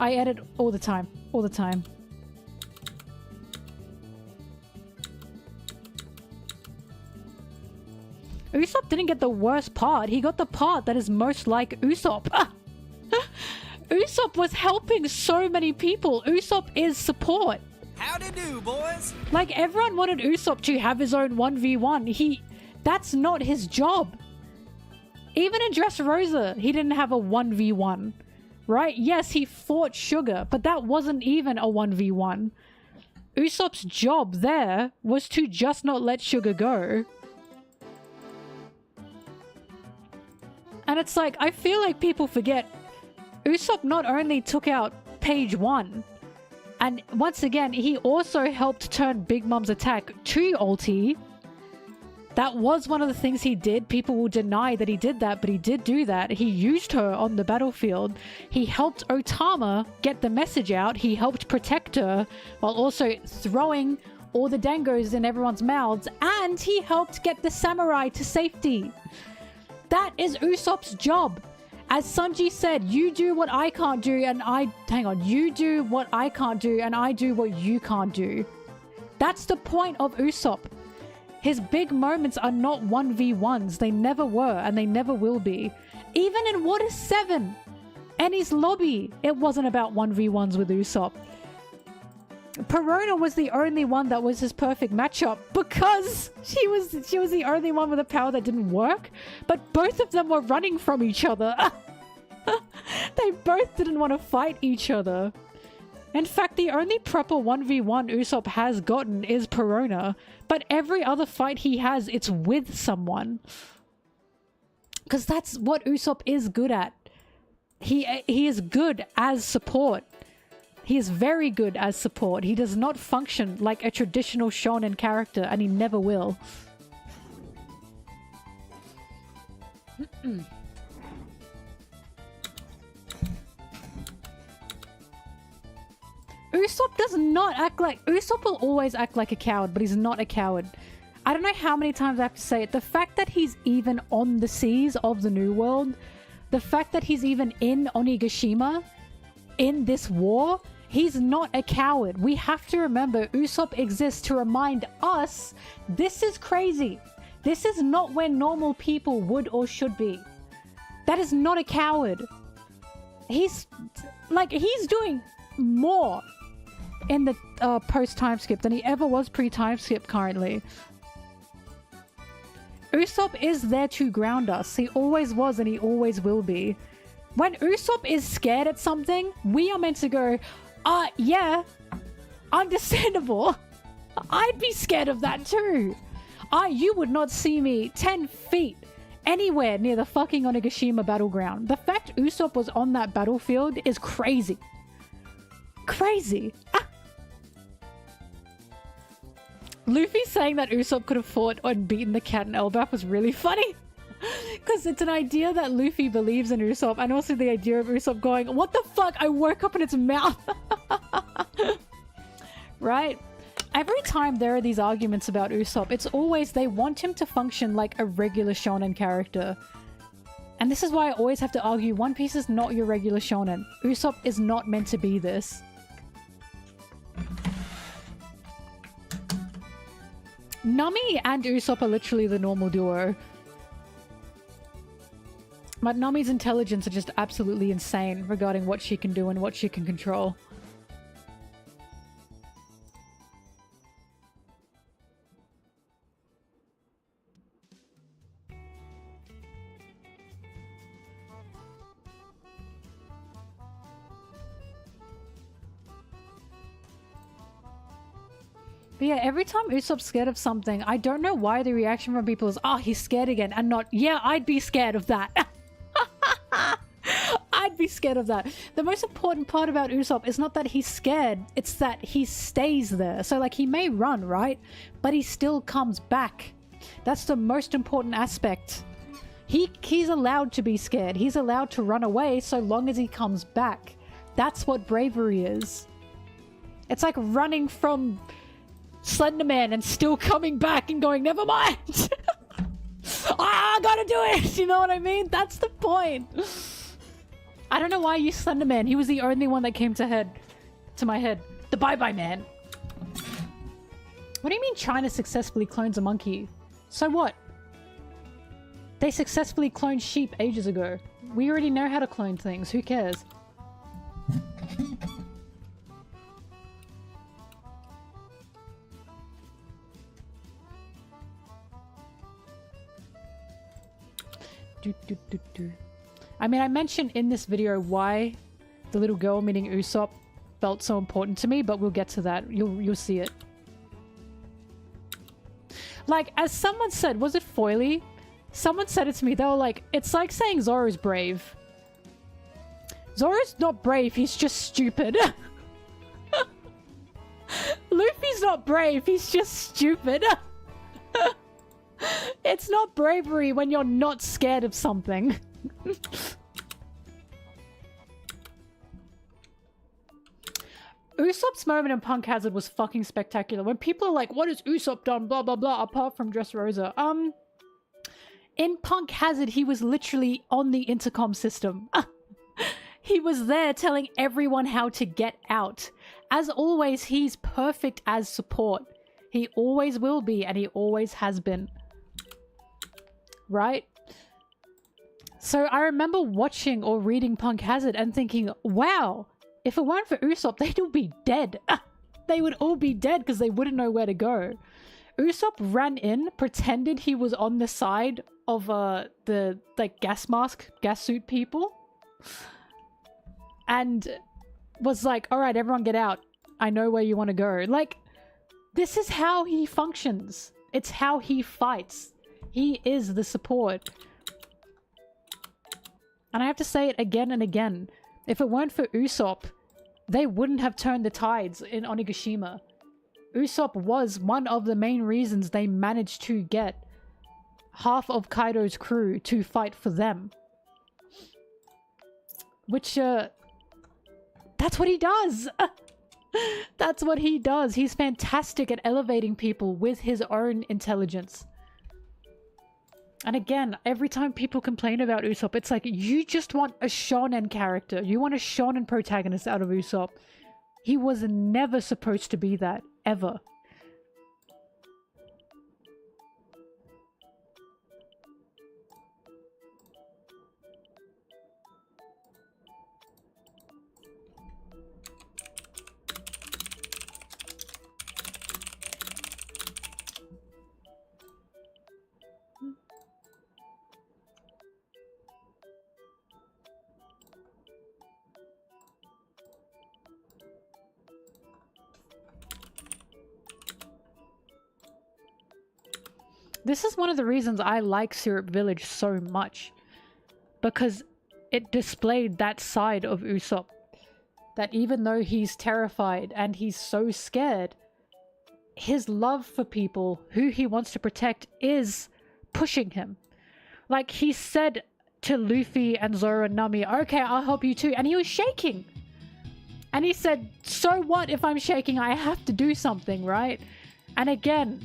I edit all the time. All the time. Usopp didn't get the worst part. He got the part that is most like Usopp. Usopp was helping so many people. Usopp is support. Howdy do, boys! Like, everyone wanted Usopp to have his own 1v1. That's not his job. Even in Dressrosa, he didn't have a 1v1. Right? Yes, he fought Sugar, but that wasn't even a 1v1. Usopp's job there was to just not let Sugar go. And it's like, I feel like people forget, Usopp not only took out Page 1, and once again, he also helped turn Big Mom's attack to ulti. That was one of the things he did. People will deny that he did that, but he did do that. He used her on the battlefield. He helped Otama get the message out. He helped protect her while also throwing all the dangos in everyone's mouths. And he helped get the samurai to safety. That is Usopp's job. As Sanji said, you do what I can't do and you do what I can't do and I do what you can't do. That's the point of Usopp. His big moments are not 1v1s. They never were and they never will be. Even in Water 7, Annie's lobby, it wasn't about 1v1s with Usopp. Perona was the only one that was his perfect matchup because she was the only one with a power that didn't work, but both of them were running from each other. They both didn't want to fight each other. In fact, the only proper 1v1 Usopp has gotten is Perona, but every other fight he has, it's with someone. Because that's what Usopp is good at. He is good as support. He is very good as support. He does not function like a traditional shonen character, and he never will. Usopp does not act like... Usopp will always act like a coward, but he's not a coward. I don't know how many times I have to say it. The fact that he's even on the seas of the New World, the fact that he's even in Onigashima, in this war, he's not a coward. We have to remember Usopp exists to remind us this is crazy. This is not where normal people would or should be. That is not a coward. He's doing more in the post-time skip than he ever was pre-time skip currently. Usopp is there to ground us. He always was and he always will be. When Usopp is scared at something, we are meant to go, yeah, understandable. I'd be scared of that too. You would not see me 10 feet anywhere near the fucking Onigashima battleground. The fact Usopp was on that battlefield is crazy. Crazy. Luffy saying that Usopp could have fought and beaten the cat in Elbaf was really funny. Because it's an idea that Luffy believes in Usopp, and also the idea of Usopp going, what the fuck? I woke up in its mouth. Right? Every time there are these arguments about Usopp, it's always they want him to function like a regular shonen character. And this is why I always have to argue One Piece is not your regular shonen. Usopp is not meant to be this. Nami and Usopp are literally the normal duo. But Nami's intelligence are just absolutely insane regarding what she can do and what she can control. But yeah, every time Usopp's scared of something, I don't know why the reaction from people is, oh, he's scared again, and not, yeah, I'd be scared of that. I'd be scared of that. The most important part about Usopp is not that he's scared, it's that he stays there. So, like, he may run, right? But he still comes back. That's the most important aspect. He's allowed to be scared. He's allowed to run away so long as he comes back. That's what bravery is. It's like running from Slender Man and still coming back and going, never mind. I gotta do it. You know what I mean? That's the point. I don't know why I used Slender Man. He was the only one that came to my head. The Bye-Bye Man. What do you mean China successfully clones a monkey? So what? They successfully cloned sheep ages ago. We already know how to clone things. Who cares? I mean, I mentioned in this video why the little girl meeting Usopp felt so important to me, but we'll get to that. You'll see it. Like, as someone said, was it Foily? Someone said it to me. They were like, it's like saying Zoro's brave. Zoro's not brave, he's just stupid. Luffy's not brave, he's just stupid. It's not bravery when you're not scared of something. Usopp's moment in Punk Hazard was fucking spectacular. When people are like, what has Usopp done? Blah, blah, blah, apart from Dressrosa. In Punk Hazard, he was literally on the intercom system. He was there telling everyone how to get out. As always, he's perfect as support. He always will be, and he always has been. Right? So I remember watching or reading Punk Hazard and thinking, wow, if it weren't for Usopp, they'd all be dead. They would all be dead because they wouldn't know where to go. Usopp ran in, pretended he was on the side of the like gas suit people, and was like, all right, everyone get out. I know where you want to go. Like, this is how he functions. It's how he fights. He is the support. And I have to say it again and again. If it weren't for Usopp, they wouldn't have turned the tides in Onigashima. Usopp was one of the main reasons they managed to get half of Kaido's crew to fight for them. Which, that's what he does! That's what he does. He's fantastic at elevating people with his own intelligence. And again, every time people complain about Usopp, it's like, you just want a shonen character. You want a shonen protagonist out of Usopp. He was never supposed to be that, ever. This is one of the reasons I like Syrup Village so much. Because it displayed that side of Usopp. That even though he's terrified and he's so scared, his love for people who he wants to protect is pushing him. Like he said to Luffy and Zoro and Nami, okay, I'll help you too. And he was shaking. And he said, so what if I'm shaking? I have to do something, right? And again,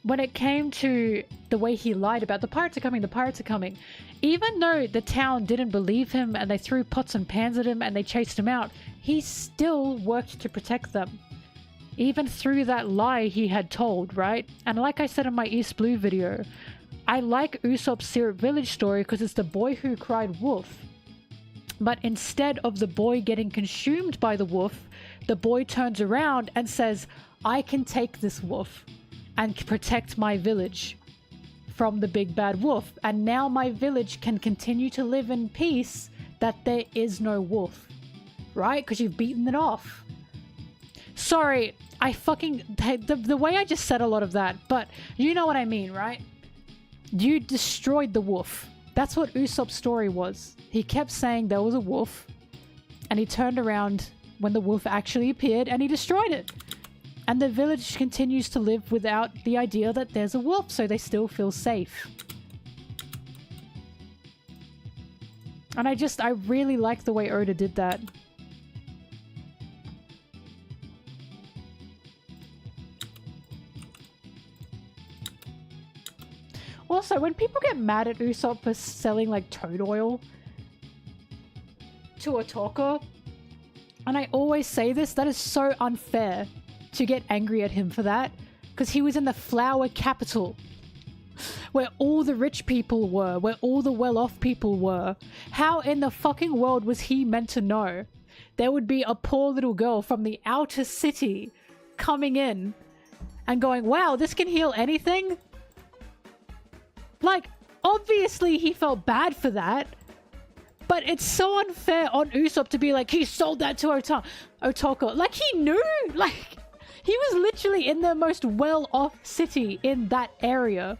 when it came to the way he lied about the pirates are coming, even though the town didn't believe him and they threw pots and pans at him and they chased him out, he still worked to protect them. Even through that lie he had told, right? And like I said in my East Blue video, I like Usopp's Syrup Village story because it's the boy who cried wolf. But instead of the boy getting consumed by the wolf, the boy turns around and says, I can take this wolf and protect my village from the big bad wolf. And now my village can continue to live in peace that there is no wolf. Right? Because you've beaten it off. Sorry, I fucking... The way I just said a lot of that, but you know what I mean, right? You destroyed the wolf. That's what Usopp's story was. He kept saying there was a wolf, and he turned around when the wolf actually appeared, and he destroyed it. And the village continues to live without the idea that there's a wolf, so they still feel safe. And I really like the way Oda did that. Also, when people get mad at Usopp for selling like toad oil to a talker, and I always say this, that is so unfair to get angry at him for that, because he was in the flower capital where all the rich people were, where all the well-off people were. How in the fucking world was he meant to know there would be a poor little girl from the outer city coming in and going, wow, this can heal anything? Like, obviously he felt bad for that, but it's so unfair on Usopp to be like, he sold that to Otoko. Like, he knew! Like, he was literally in the most well-off city in that area.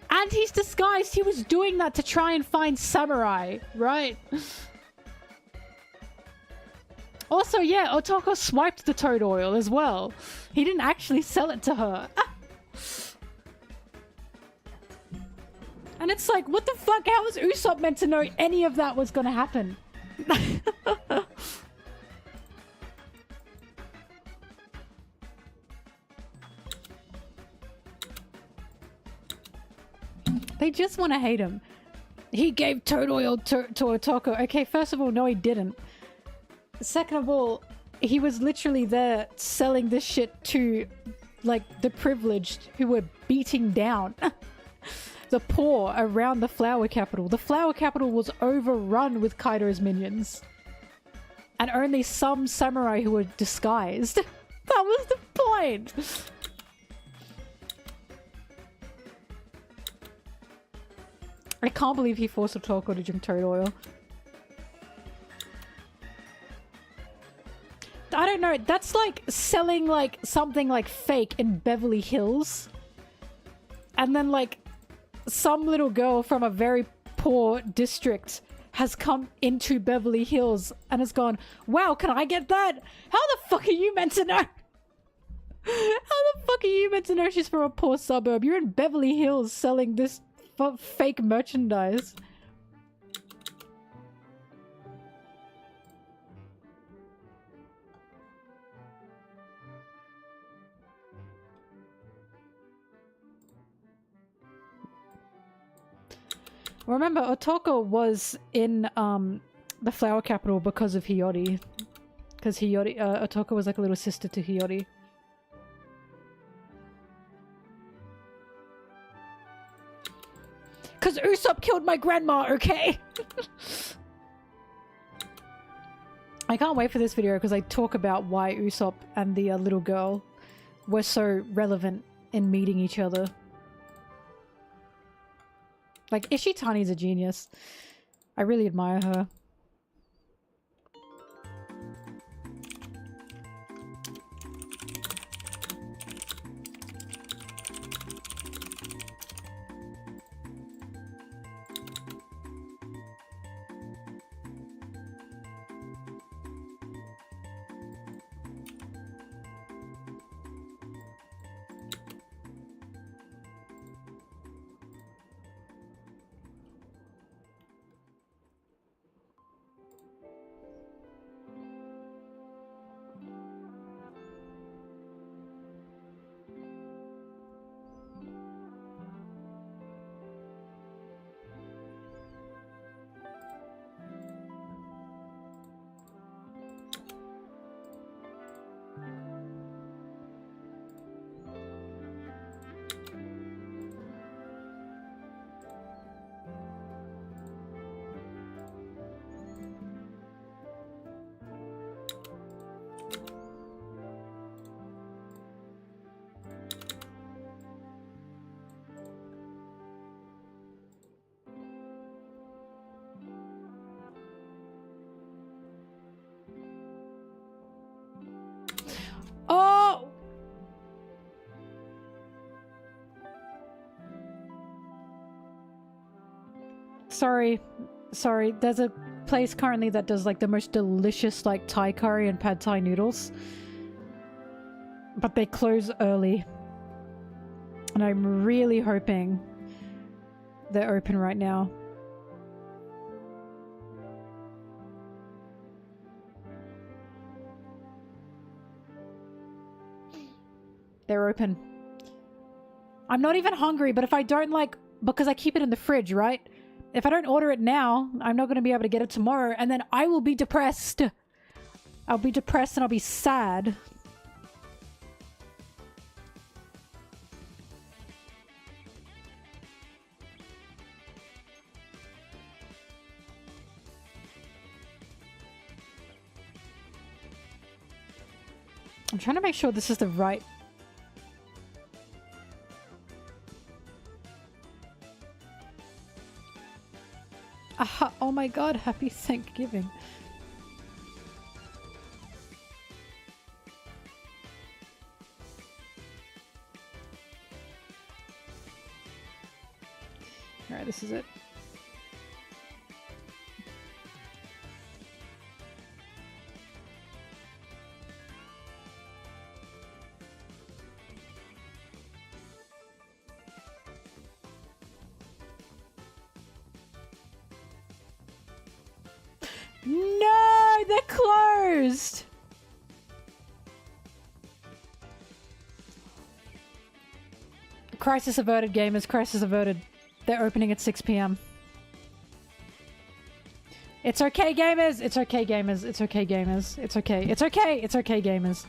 And he's disguised. He was doing that to try and find samurai, right? Also, yeah, Otoko swiped the toad oil as well. He didn't actually sell it to her. And it's like, what the fuck? How was Usopp meant to know any of that was gonna happen? They just want to hate him. He gave toad oil to Otoko. Okay, first of all, no he didn't. Second of all, he was literally there selling this shit to, like, the privileged who were beating down the poor around the flower capital. The flower capital was overrun with Kaido's minions. And only some samurai who were disguised. That was the point! I can't believe he forced Otoko to drink toad oil. I don't know, that's like selling like something like fake in Beverly Hills. And then like some little girl from a very poor district has come into Beverly Hills and has gone, wow, can I get that? How the fuck are you meant to know? How the fuck are you meant to know she's from a poor suburb? You're in Beverly Hills selling this fake merchandise. Remember, Otoko was in the flower capital because of Hiyori. Because Hiyori, Otoko was like a little sister to Hiyori. Because Usopp killed my grandma, okay? I can't wait for this video because I talk about why Usopp and the little girl were so relevant in meeting each other. Like, Ishitani's a genius. I really admire her. Oh! Sorry. There's a place currently that does like the most delicious like Thai curry and pad Thai noodles. But they close early. And I'm really hoping they're open right now. They're open. I'm not even hungry, but if I don't like... Because I keep it in the fridge, right? If I don't order it now, I'm not going to be able to get it tomorrow, and then I will be depressed. I'll be depressed and I'll be sad. I'm trying to make sure this is the right... Aha, oh my god, happy Thanksgiving. Alright, this is it. No, they're closed. Crisis averted, gamers. Crisis averted. They're opening at 6 p.m. It's okay, gamers. It's okay, gamers. It's okay, gamers. It's okay. It's okay. It's okay, gamers.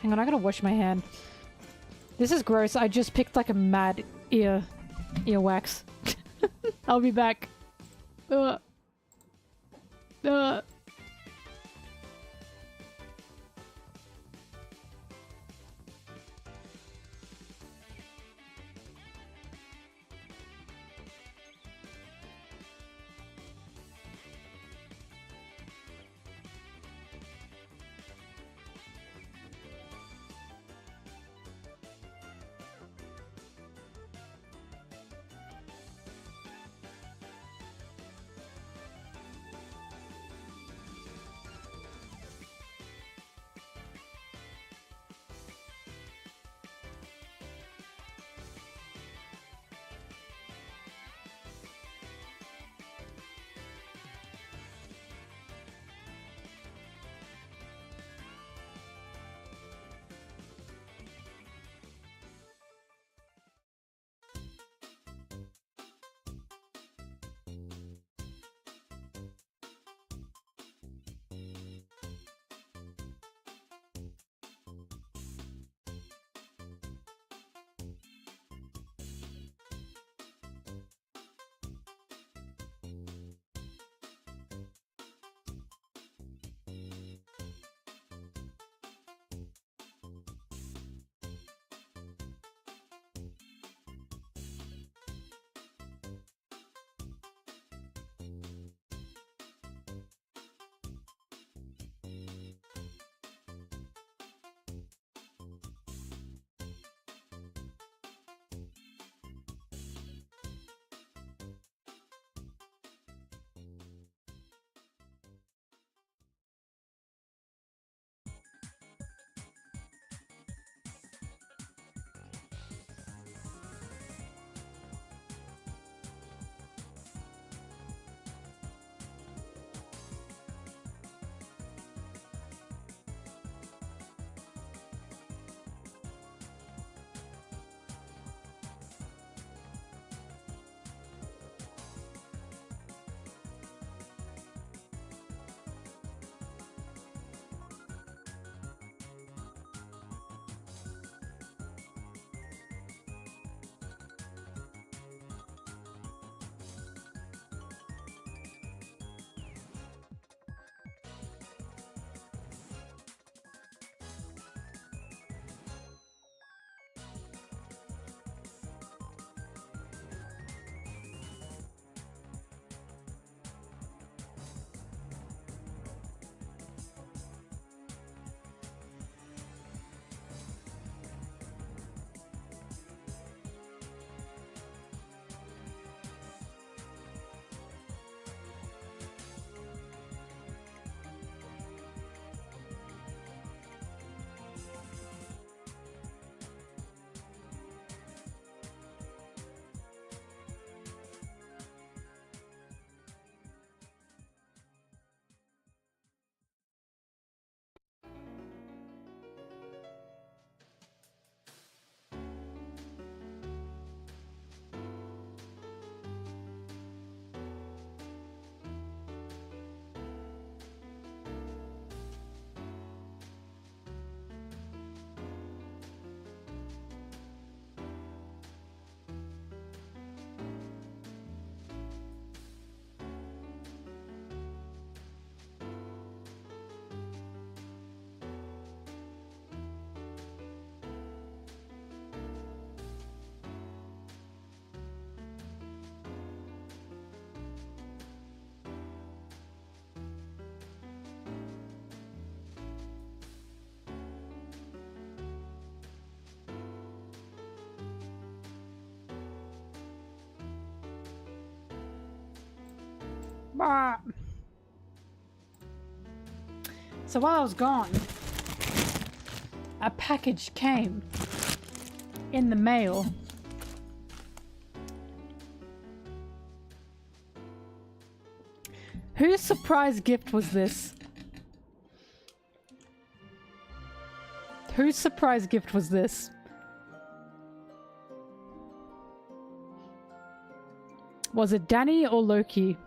Hang on, I gotta wash my hand. This is gross. I just picked like a mad earwax. I'll be back. Ah. So while I was gone, a package came in the mail. Whose surprise gift was this? Whose surprise gift was this? Was it Danny or Loki?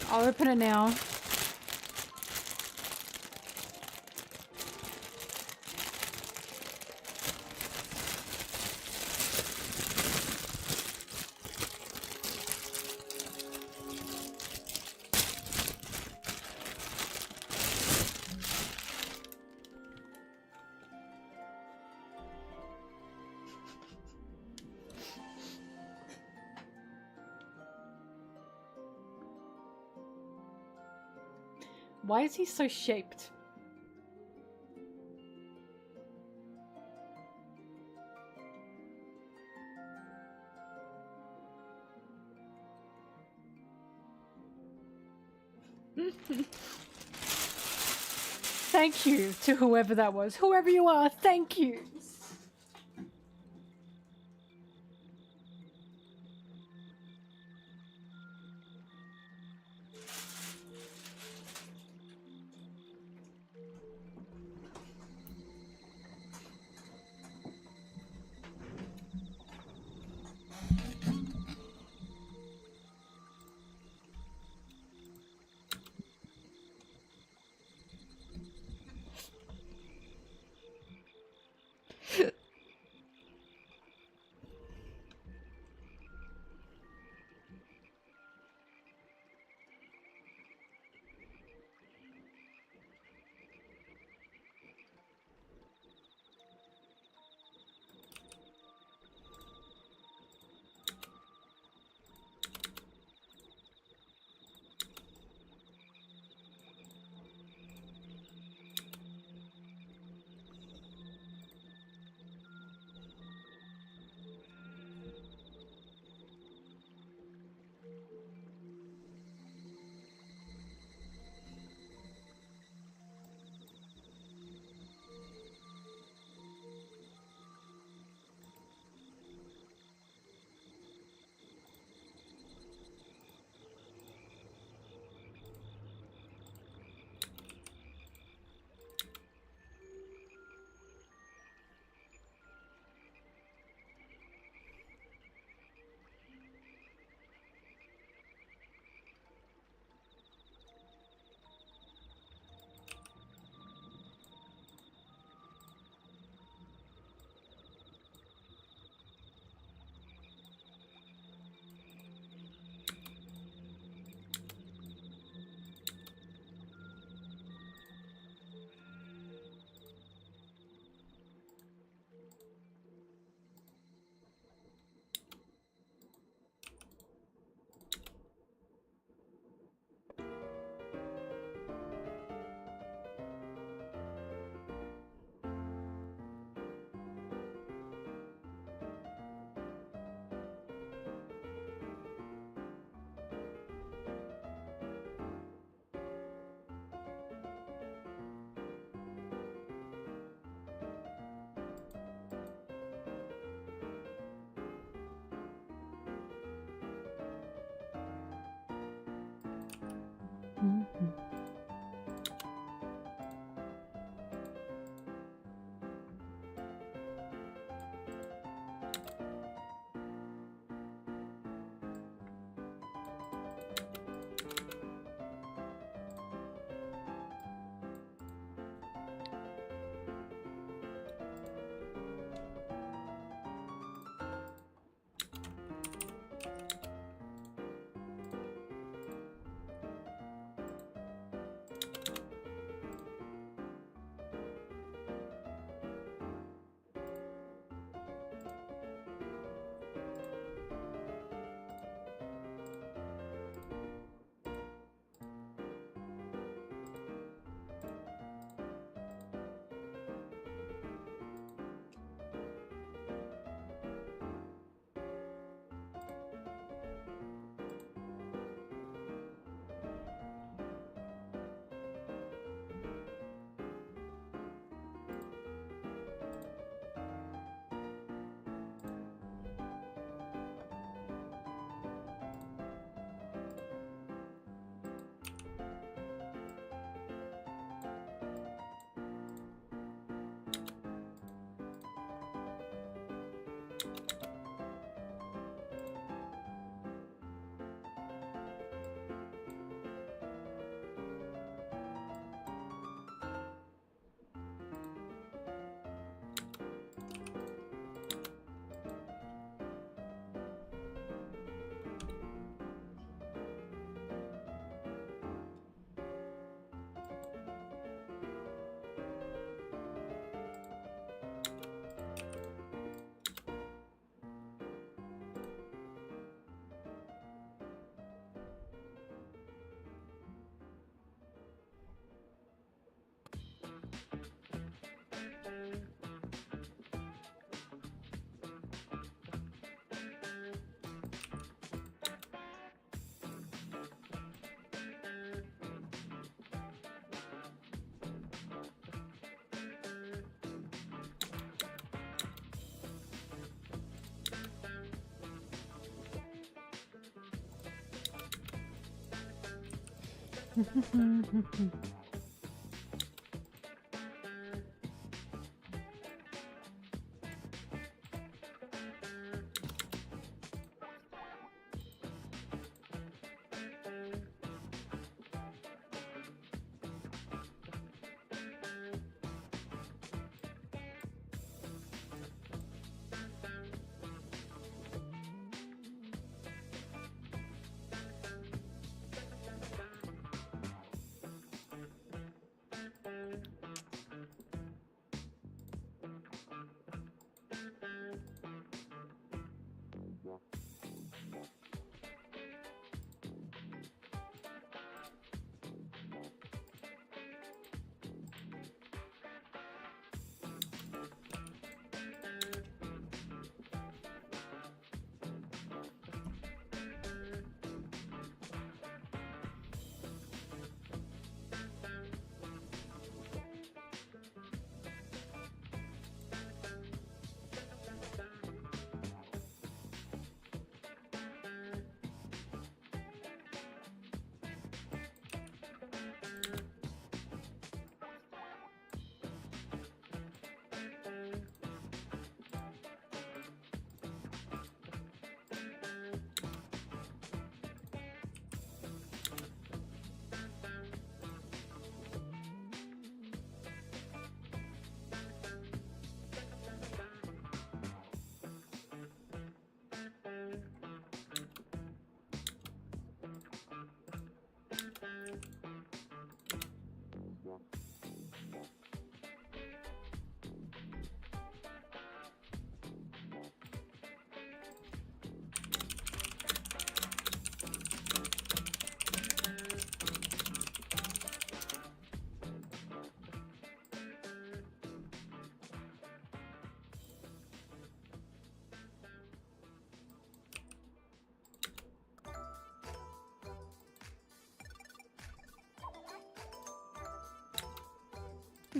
I'll open it now. Why is he so shaped? Thank you to whoever that was. Whoever you are, thank you.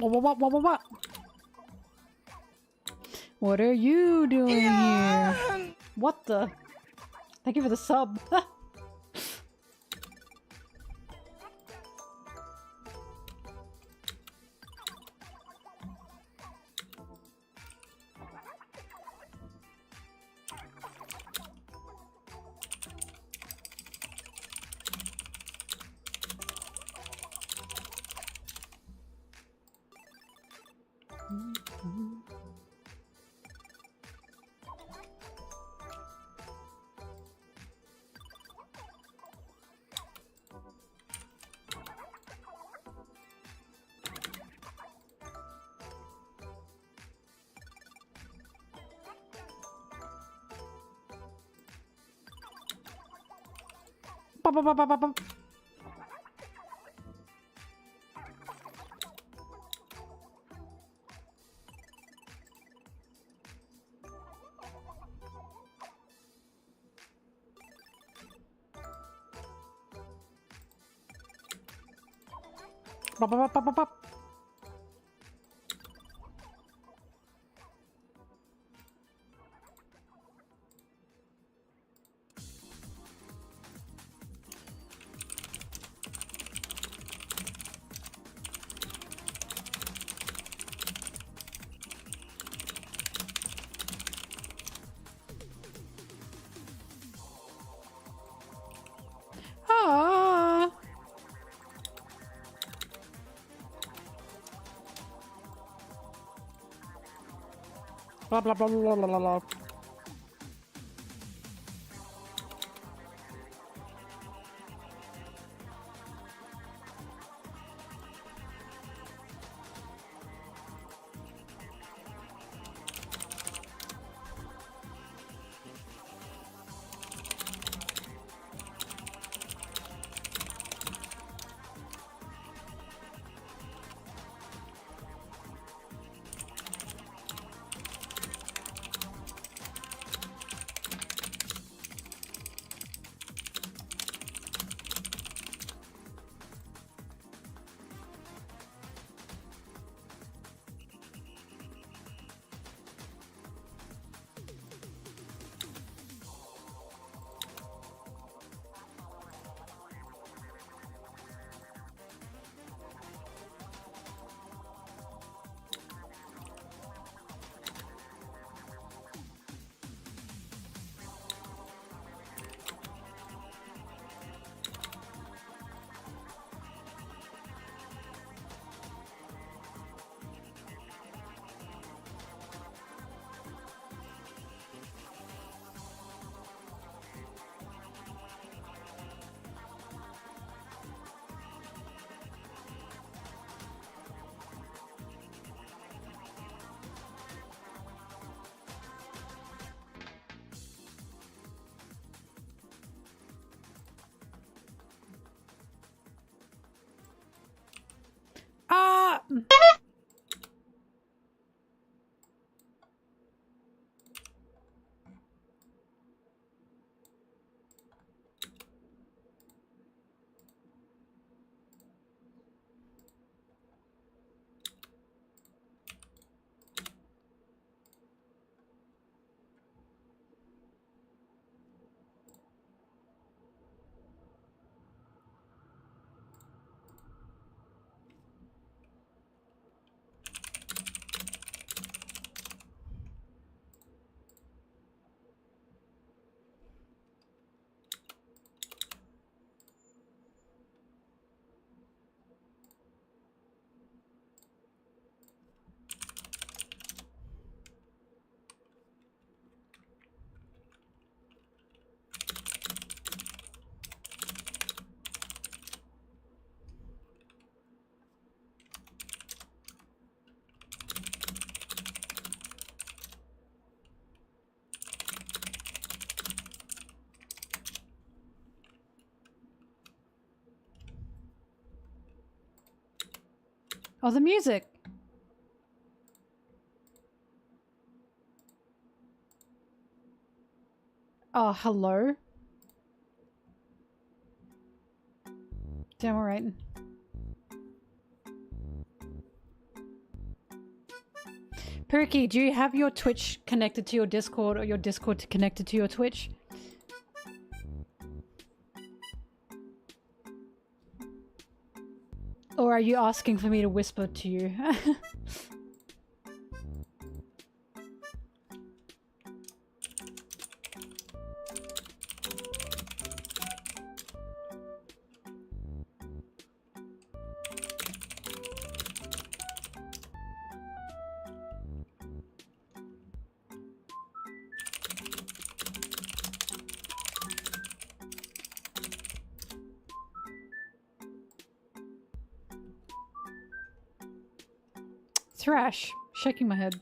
What? What are you doing here? What the? Thank you for the sub. Ah. Blah blah blah blah blah blah. Oh, the music. Oh, hello. Damn alright. Perky, do you have your Twitch connected to your Discord or your Discord connected to your Twitch? Or are you asking for me to whisper to you? Thrash, shaking my head.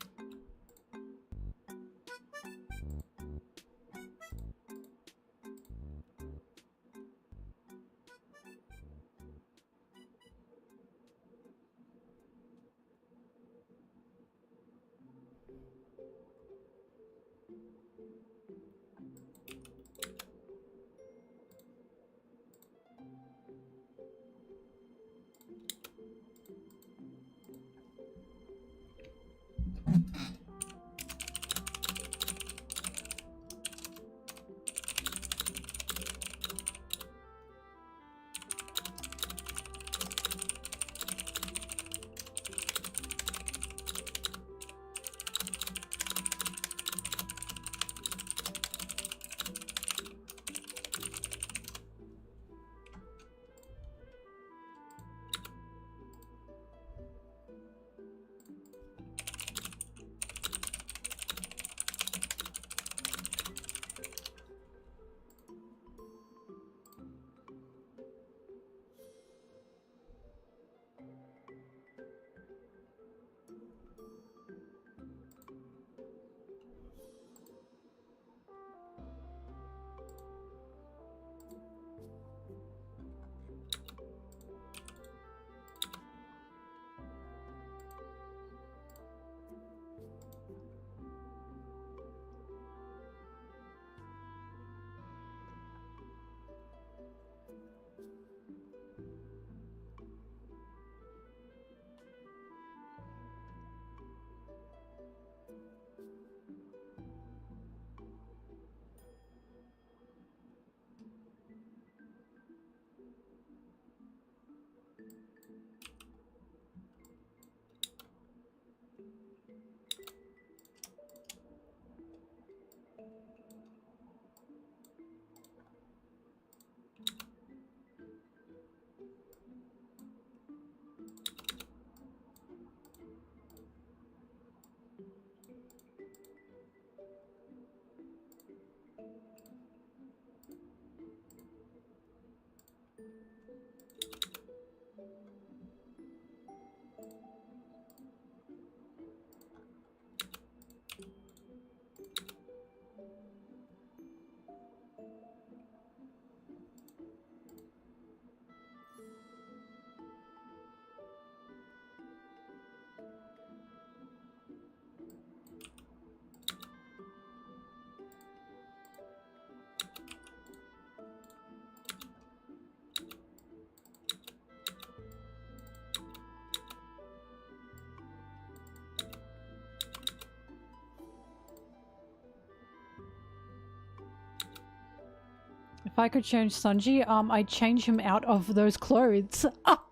If I could change Sanji, I'd change him out of those clothes. Ah!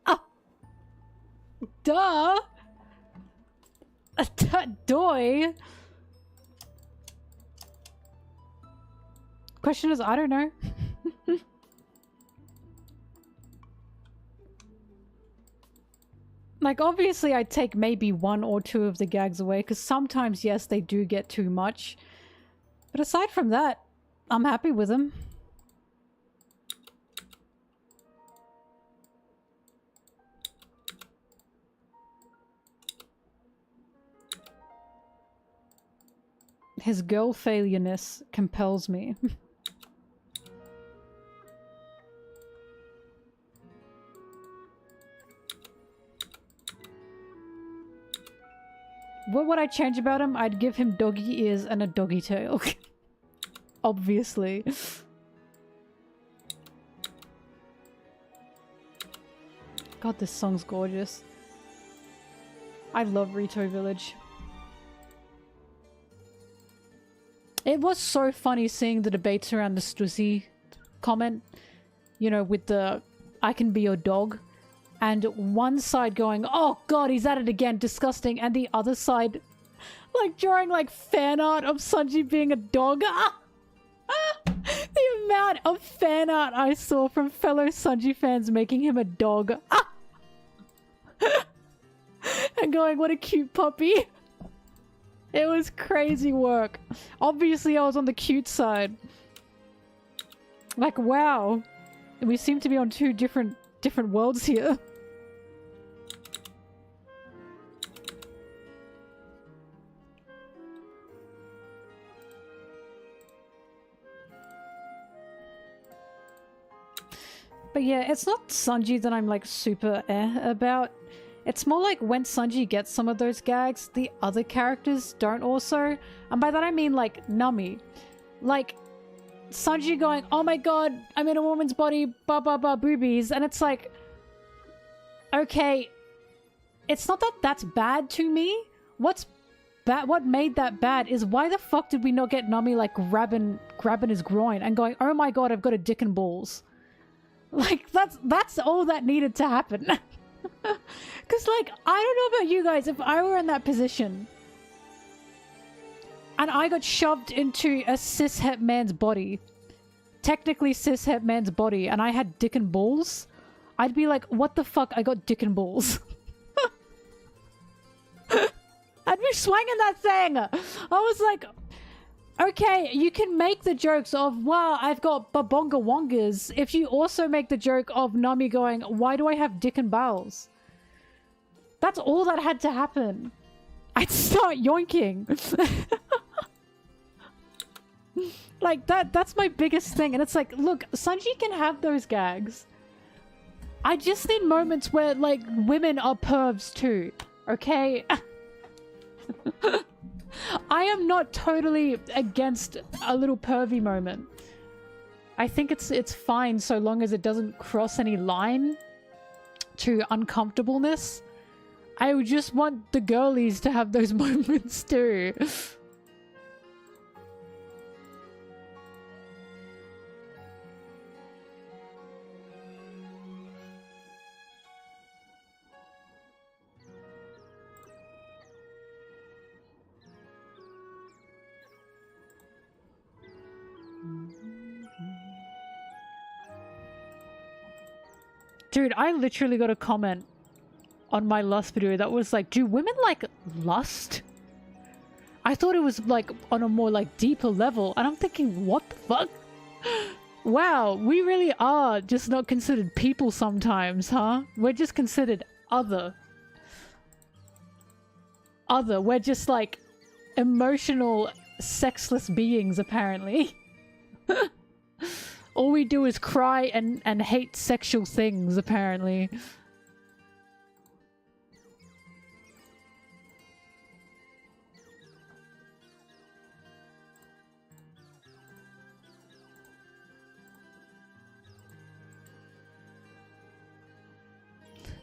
Ah! Duh! Doy! Question is, I don't know. Like, obviously I'd take maybe 1 or 2 of the gags away, because sometimes, yes, they do get too much. But aside from that, I'm happy with them. His girl failureness compels me. what would I change about him? I'd give him doggy ears and a doggy tail. Obviously. God, this song's gorgeous. I love Rito Village. It was so funny seeing the debates around the Stussy comment. You know, with the I can be your dog. And one side going, oh god, he's at it again, disgusting. And the other side, like, drawing, like, fan art of Sanji being a dog. The amount of fan art I saw from fellow Sanji fans making him a dog. And going, what a cute puppy. It was crazy work. Obviously, I was on the cute side. Like, wow. We seem to be on two different worlds here. But yeah, it's not Sanji that I'm like super about. It's more like when Sanji gets some of those gags, the other characters don't also. And by that I mean like Nami. Like Sanji going, oh my god, I'm in a woman's body, ba ba ba boobies. And it's like, okay, it's not that that's bad to me. What made that bad is why the fuck did we not get Nami like grabbing his groin and going, oh my god, I've got a dick and balls. Like, that's all that needed to happen. Because, like, I don't know about you guys, if I were in that position and I got shoved into a cishet man's body, technically cishet man's body, and I had dick and balls, I'd be like, what the fuck, I got dick and balls. I'd be swinging that thing. I was like, okay, you can make the jokes of, wow, I've got babonga wongas, if you also make the joke of Nami going, why do I have dick and balls? That's all that had to happen. I'd start yoinking. Like, that's my biggest thing. And it's like, look, Sanji can have those gags. I just need moments where, like, women are pervs too. Okay? I am not totally against a little pervy moment. I think it's fine so long as it doesn't cross any line to uncomfortableness. I would just want the girlies to have those moments too. Dude, I literally got a comment on my lust video that was like, do women like lust? I thought it was like on a more like deeper level, and I'm thinking, what the fuck? Wow, we really are just not considered people sometimes, huh? We're just considered other. We're just like emotional, sexless beings, apparently. All we do is cry and hate sexual things, apparently.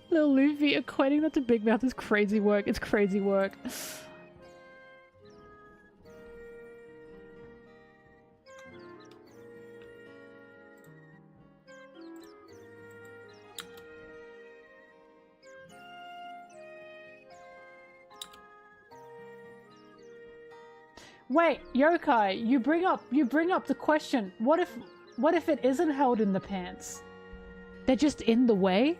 Little Luffy equating that to Big Mouth is crazy work. It's crazy work. Wait, Yokai, you bring up the question, what if it isn't held in the pants? They're just in the way?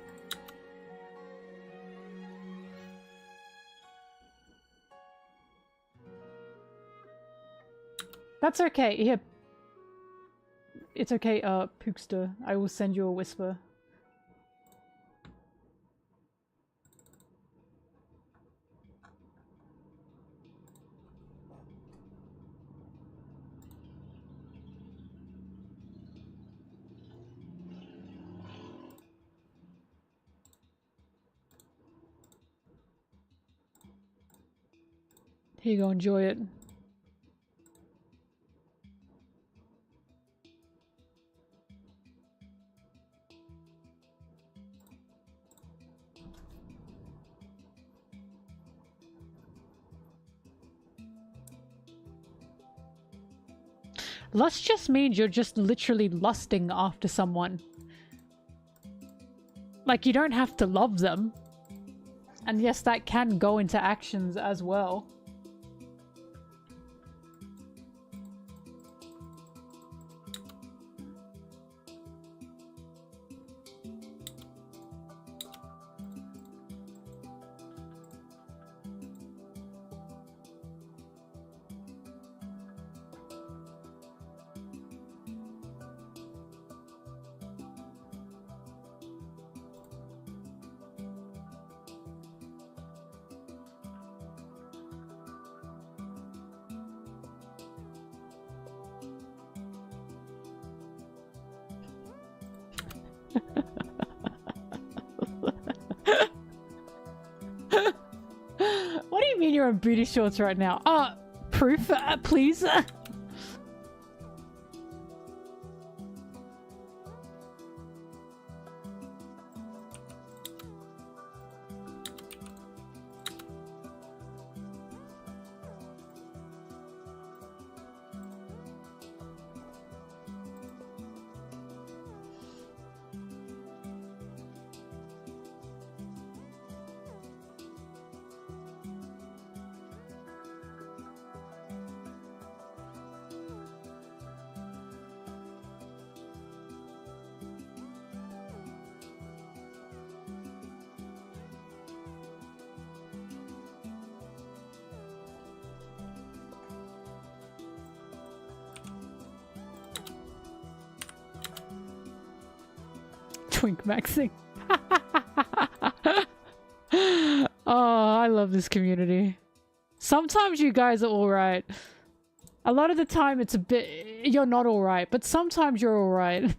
That's okay. Here. It's okay, Pookster. I will send you a whisper. Here you go, enjoy it. Lust just means you're just literally lusting after someone. Like, you don't have to love them. And yes, that can go into actions as well. What do you mean you're in booty shorts right now? Proof, please? Twink maxing. Oh, I love this community. Sometimes you guys are alright. A lot of the time it's a bit... You're not alright, but sometimes you're alright.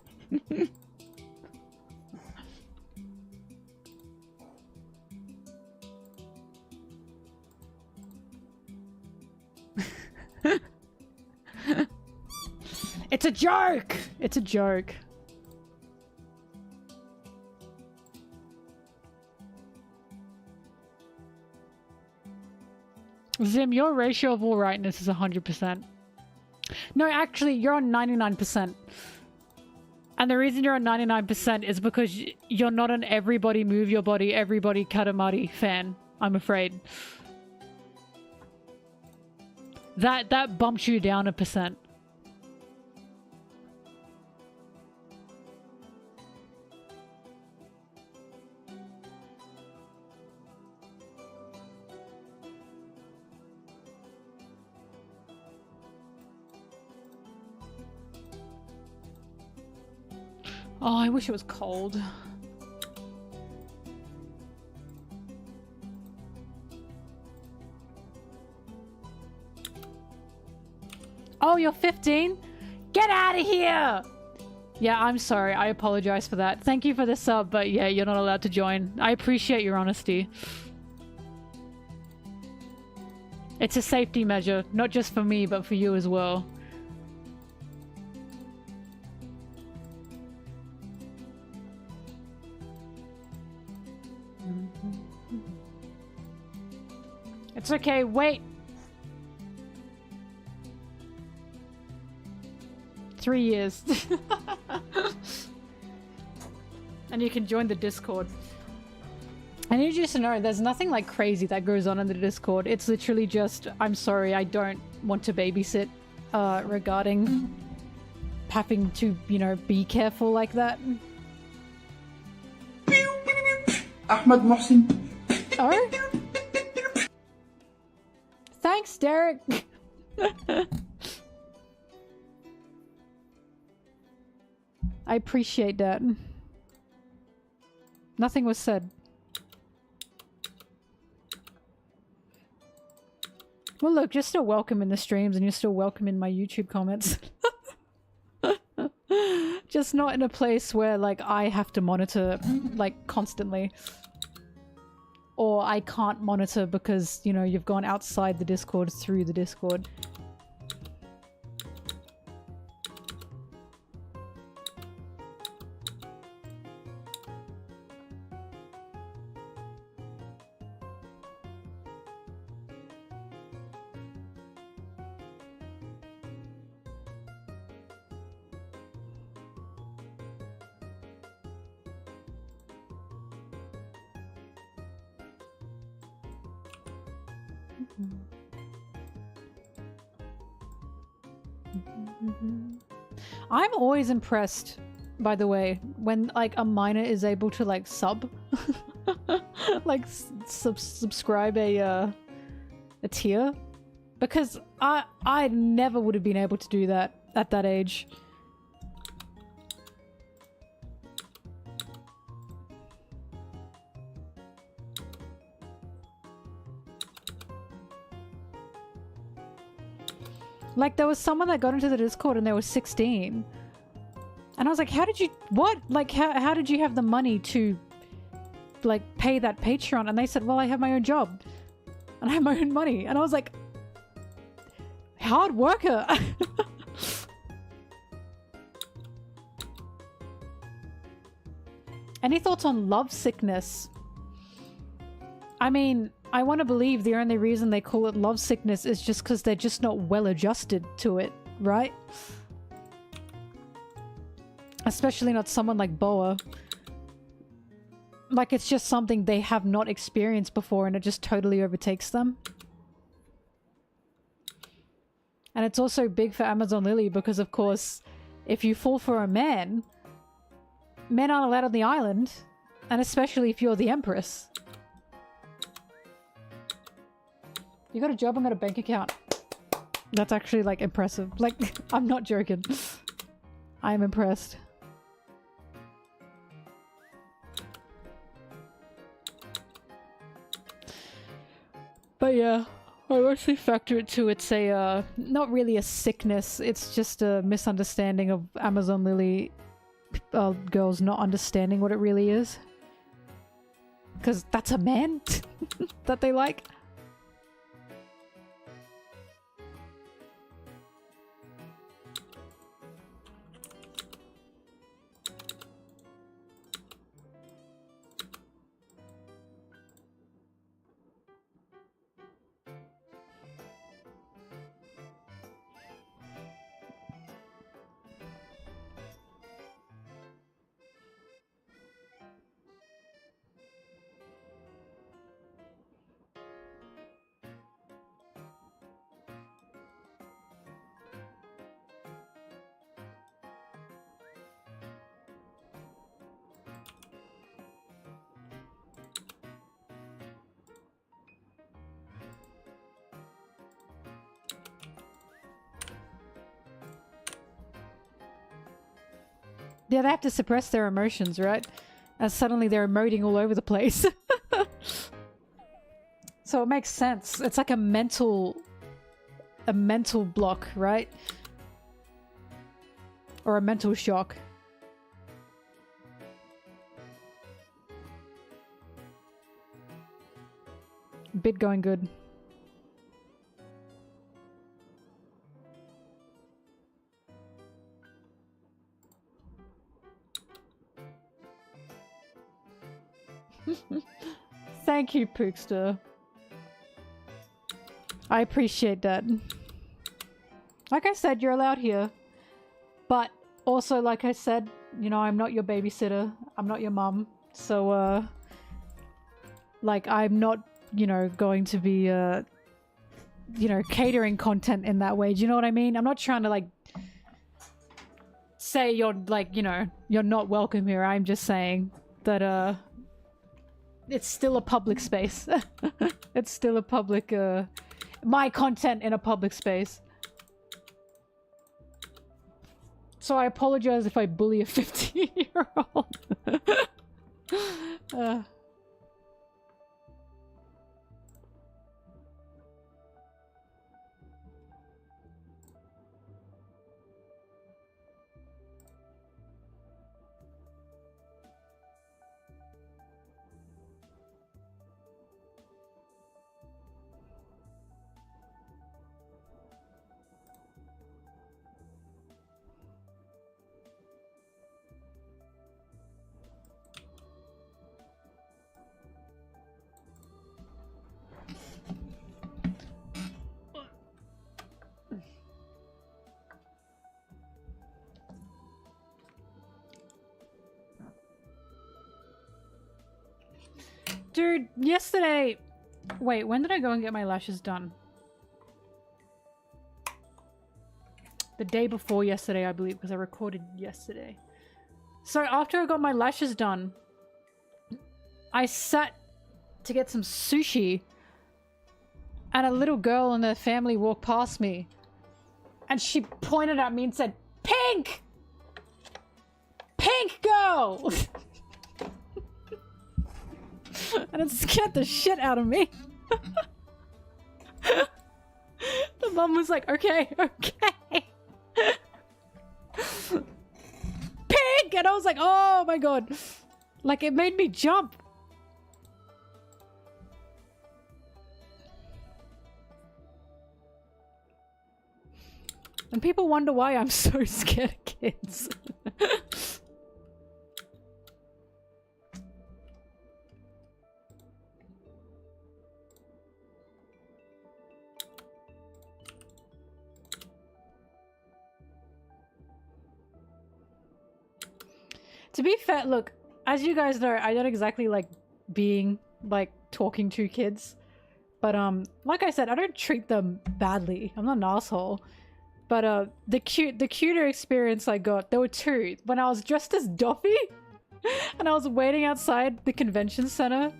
It's a joke! It's a joke. Zim, your ratio of alrightness is 100%. No, actually, you're on 99%. And the reason you're on 99% is because you're not an everybody move your body, everybody katamari fan, I'm afraid. That bumps you down 1%. Oh, I wish it was cold. Oh, you're 15? Get out of here! Yeah, I'm sorry. I apologize for that. Thank you for the sub, but yeah, you're not allowed to join. I appreciate your honesty. It's a safety measure, not just for me, but for you as well. It's okay, wait. 3 years. And you can join the Discord. I need you to know there's nothing like crazy that goes on in the Discord. It's literally just, I'm sorry, I don't want to babysit regarding having to, you know, be careful like that. Ahmed Mohsin. Oh? Thanks, Derek. I appreciate that. Nothing was said. Well, look, you're still welcome in the streams and you're still welcome in my YouTube comments. Just not in a place where, like, I have to monitor, like, constantly. or I can't monitor because, you know, you've gone outside the Discord through the Discord. I'm always impressed, by the way, when like a miner is able to like sub, like subscribe a tier, because I never would have been able to do that at that age. Like, there was someone that got into the Discord and they were 16. And I was like, how did you... What? Like, how did you have the money to, like, pay that Patreon? And they said, well, I have my own job. And I have my own money. And I was like... Hard worker! Any thoughts on love sickness? I mean... I want to believe the only reason they call it love sickness is just because they're just not well adjusted to it, right? Especially not someone like Boa. Like, it's just something they have not experienced before and it just totally overtakes them. And it's also big for Amazon Lily because, of course, if you fall for a man, men aren't allowed on the island, and especially if you're the Empress. You got a job and got a bank account. That's actually, like, impressive. Like, I'm not joking. I am impressed. But yeah, I mostly factor it to it's a, not really a sickness, it's just a misunderstanding of Amazon Lily girls not understanding what it really is. Because that's a man that they like. Yeah, they have to suppress their emotions, right? As suddenly they're emoting all over the place. So it makes sense. It's like a mental block, right? Or a mental shock. Bit going good. Thank you, Pookster. I appreciate that. Like I said, you're allowed here. But also, like I said, you know, I'm not your babysitter. I'm not your mum. So, like, I'm not, you know, going to be, you know, catering content in that way. Do you know what I mean? I'm not trying to, like, say you're, like, you know, you're not welcome here. I'm just saying that, it's still a public space. It's still a public, my content in a public space. So I apologize if I bully a 15-year-old. Dude, yesterday... Wait, when did I go and get my lashes done? The day before yesterday, I believe, because I recorded yesterday. So after I got my lashes done, I sat to get some sushi, and a little girl in the family walked past me, and she pointed at me and said, "Pink! Pink girl!" And it scared the shit out of me. The mum was like, okay, okay. Pink! And I was like, oh my god. Like, it made me jump. And people wonder why I'm so scared of kids. To be fair, look, as you guys know, I don't exactly like being, like, talking to kids. But, like I said, I don't treat them badly. I'm not an asshole. But, the cuter experience I got, there were two. When I was dressed as Doffy, and I was waiting outside the convention center,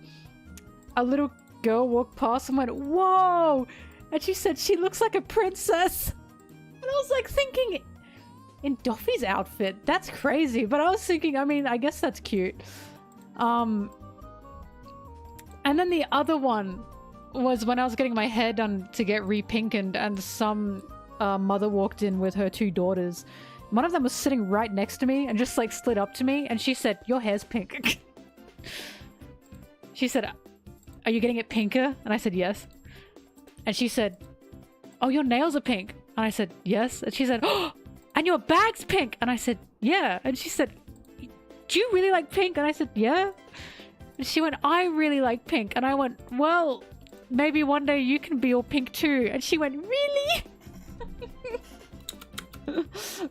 a little girl walked past and went, "Whoa!" And she said she looks like a princess. And I was, like, thinking... In Doffy's outfit? That's crazy. But I was thinking, I mean, I guess that's cute. And then the other one was when I was getting my hair done to get repinkened, and some mother walked in with her two daughters. One of them was sitting right next to me and just like slid up to me, and she said, "Your hair's pink." She said, "Are you getting it pinker?" And I said, "Yes." And she said, "Oh, your nails are pink." And I said, "Yes." And she said, "Oh, and your bag's pink." And I said, "Yeah." And she said, "Do you really like pink?" And I said, "Yeah." And she went, "I really like pink." And I went, "Well, maybe one day you can be all pink too." And she went, "Really?"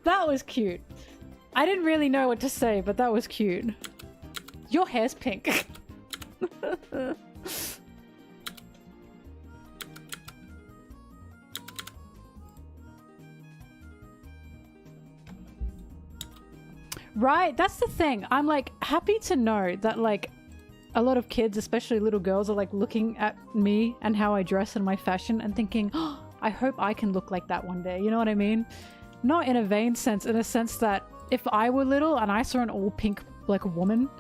That was cute. I didn't really know what to say, but that was cute. Your hair's pink. Right, that's the thing. I'm like happy to know that like a lot of kids, especially little girls, are like looking at me and how I dress and my fashion and thinking, "Oh, I hope I can look like that one day." You know what I mean? Not in a vain sense, in a sense that if I were little and I saw an all pink like woman,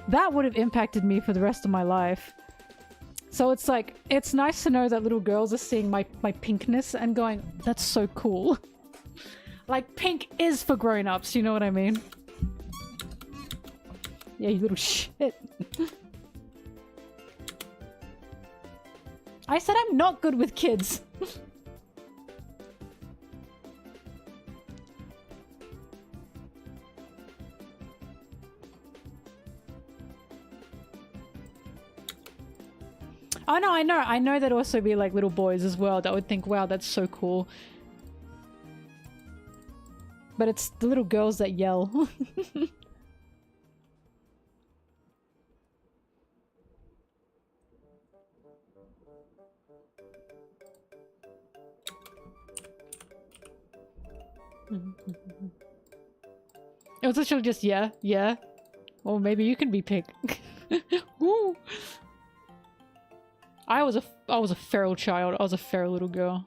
that would have impacted me for the rest of my life. So it's like, it's nice to know that little girls are seeing my pinkness and going, "That's so cool." Like, pink is for grown-ups, you know what I mean? Yeah, you little shit. I said I'm not good with kids. Oh no, I know. I know there'd also be like little boys as well that would think, "Wow, that's so cool." But it's the little girls that yell. It was literally just, yeah, yeah. Or maybe you can be pink. Woo. I was a feral child. I was a feral little girl.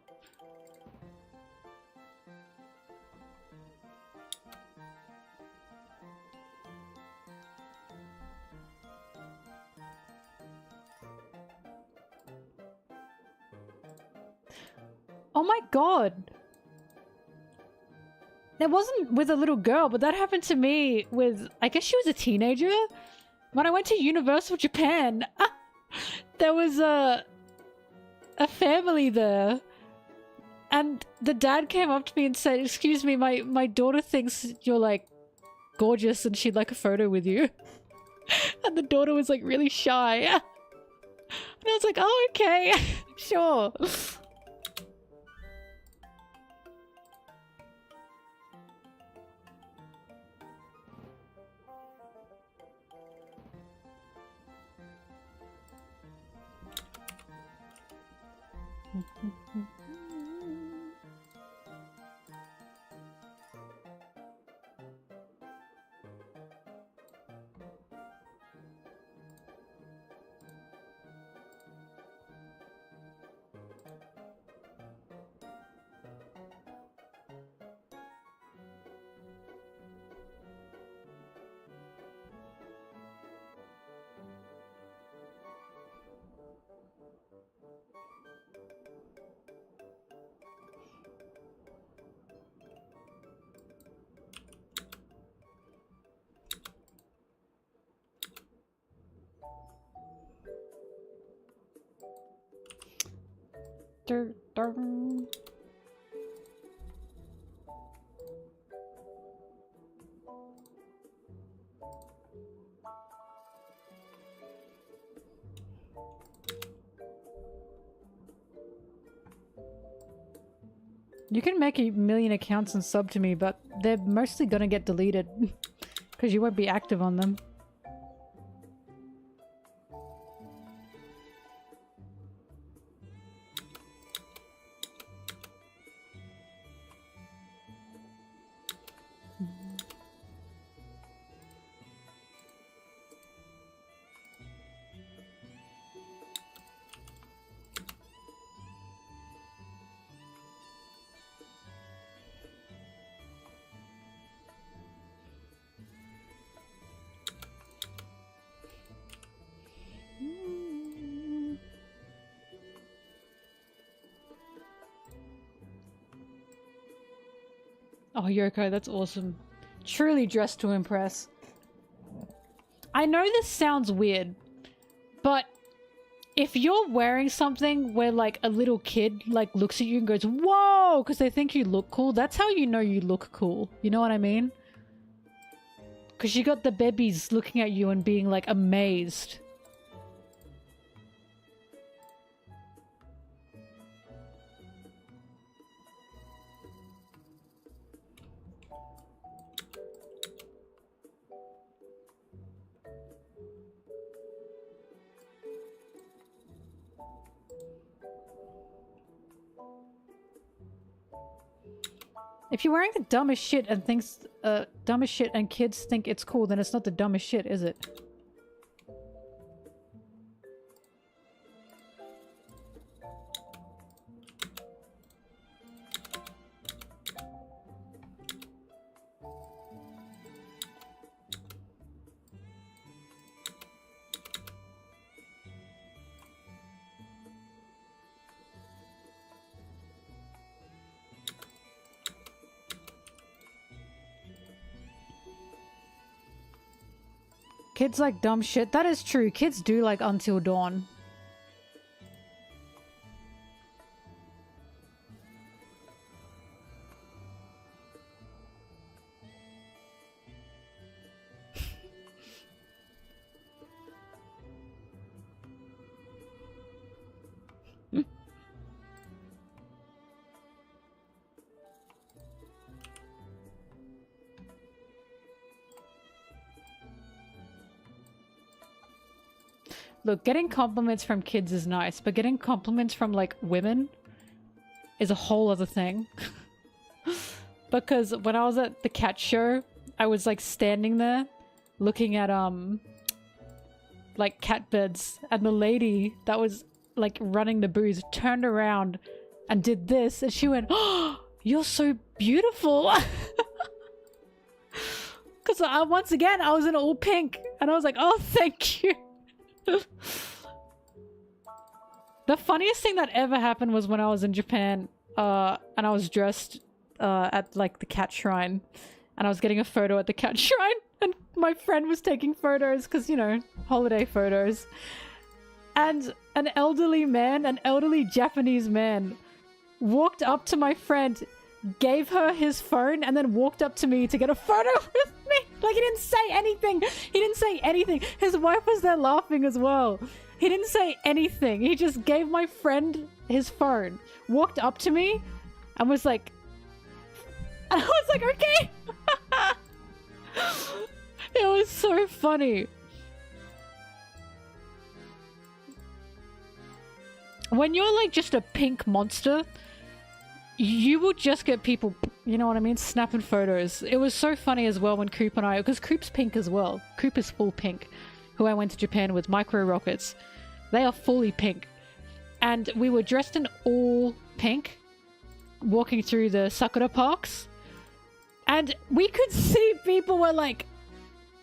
Oh my god. That wasn't with a little girl, but that happened to me with, I guess she was a teenager. When I went to Universal Japan, there was a family there. And the dad came up to me and said, "Excuse me, my daughter thinks you're like gorgeous and she'd like a photo with you." And the daughter was like really shy. And I was like, "Oh, okay, sure." You can make 1,000,000 accounts and sub to me, but they're mostly gonna get deleted because you won't be active on them. Oh, Yoko, that's awesome. Truly dressed to impress. I know this sounds weird, but if you're wearing something where like a little kid like looks at you and goes, "Whoa," because they think you look cool, that's how you know you look cool. You know what I mean? Because you got the babies looking at you and being like amazed. If you're wearing the dumbest shit and dumbest shit and kids think it's cool, then it's not the dumbest shit, is it? Kids like dumb shit. That is true. Kids do like Until Dawn. Look, getting compliments from kids is nice, but getting compliments from, like, women is a whole other thing. Because when I was at the cat show, I was, like, standing there looking at, like, cat beds, and the lady that was, like, running the booth turned around and did this, and she went, "Oh, you're so beautiful!" Because once again, I was in all pink, and I was like, "Oh, thank you." The funniest thing that ever happened was when I was in Japan, and I was dressed at like the cat shrine, and I was getting a photo at the cat shrine, and my friend was taking photos because, you know, holiday photos, and an elderly Japanese man walked up to my friend, gave her his phone, and then walked up to me to get a photo with me. Like, he didn't say anything. He didn't say anything. His wife was there laughing as well. He didn't say anything. He just gave my friend his phone, walked up to me, and was like... And I was like, okay! It was so funny. when you're like just a pink monster, you will just get people, you know what I mean, snapping photos. It was so funny as well when Coop and I, because Coop's pink as well. Coop is full pink, who I went to Japan with, micro rockets. They are fully pink. And we were dressed in all pink, walking through the Sakura parks. And we could see people were like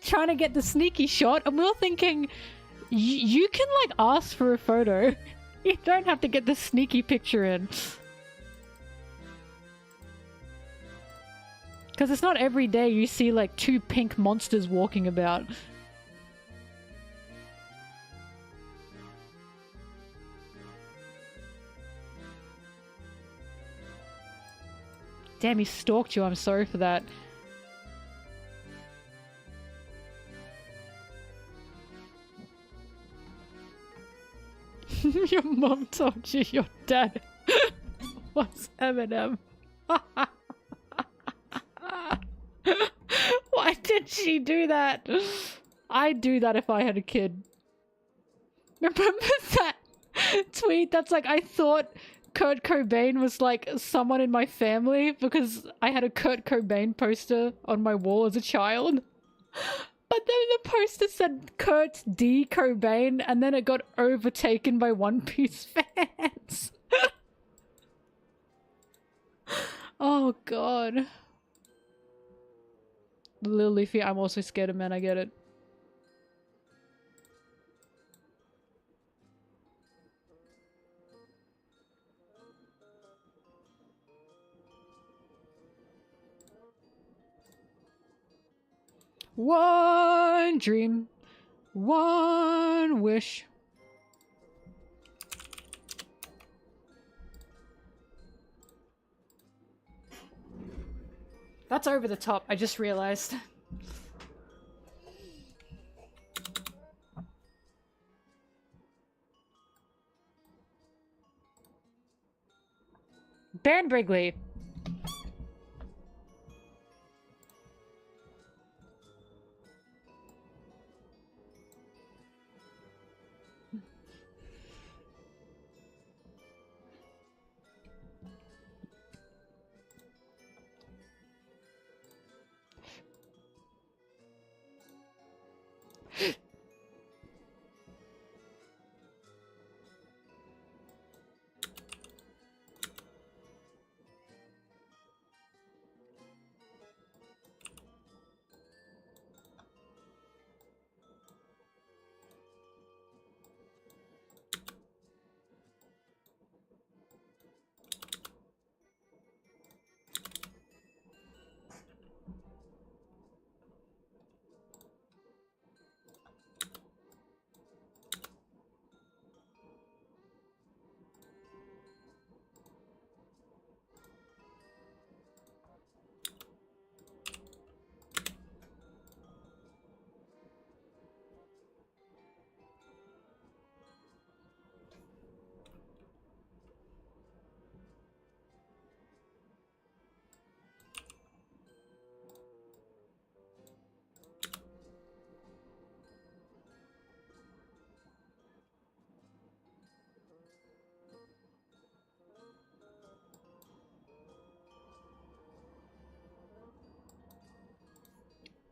trying to get the sneaky shot, and we were thinking, you can like ask for a photo. You don't have to get the sneaky picture in. Because it's not every day you see like two pink monsters walking about. Damn, he stalked you. I'm sorry for that. Your mom told you your dad was Eminem. Why did she do that? I'd do that if I had a kid. Remember that tweet that's like, I thought Kurt Cobain was like someone in my family because I had a Kurt Cobain poster on my wall as a child. But then the poster said Kurt D. Cobain, and then it got overtaken by One Piece fans. Oh god. Lil Leafy, I'm also scared of men, I get it. One dream, one wish. That's over the top, I just realized. Baron Brigley.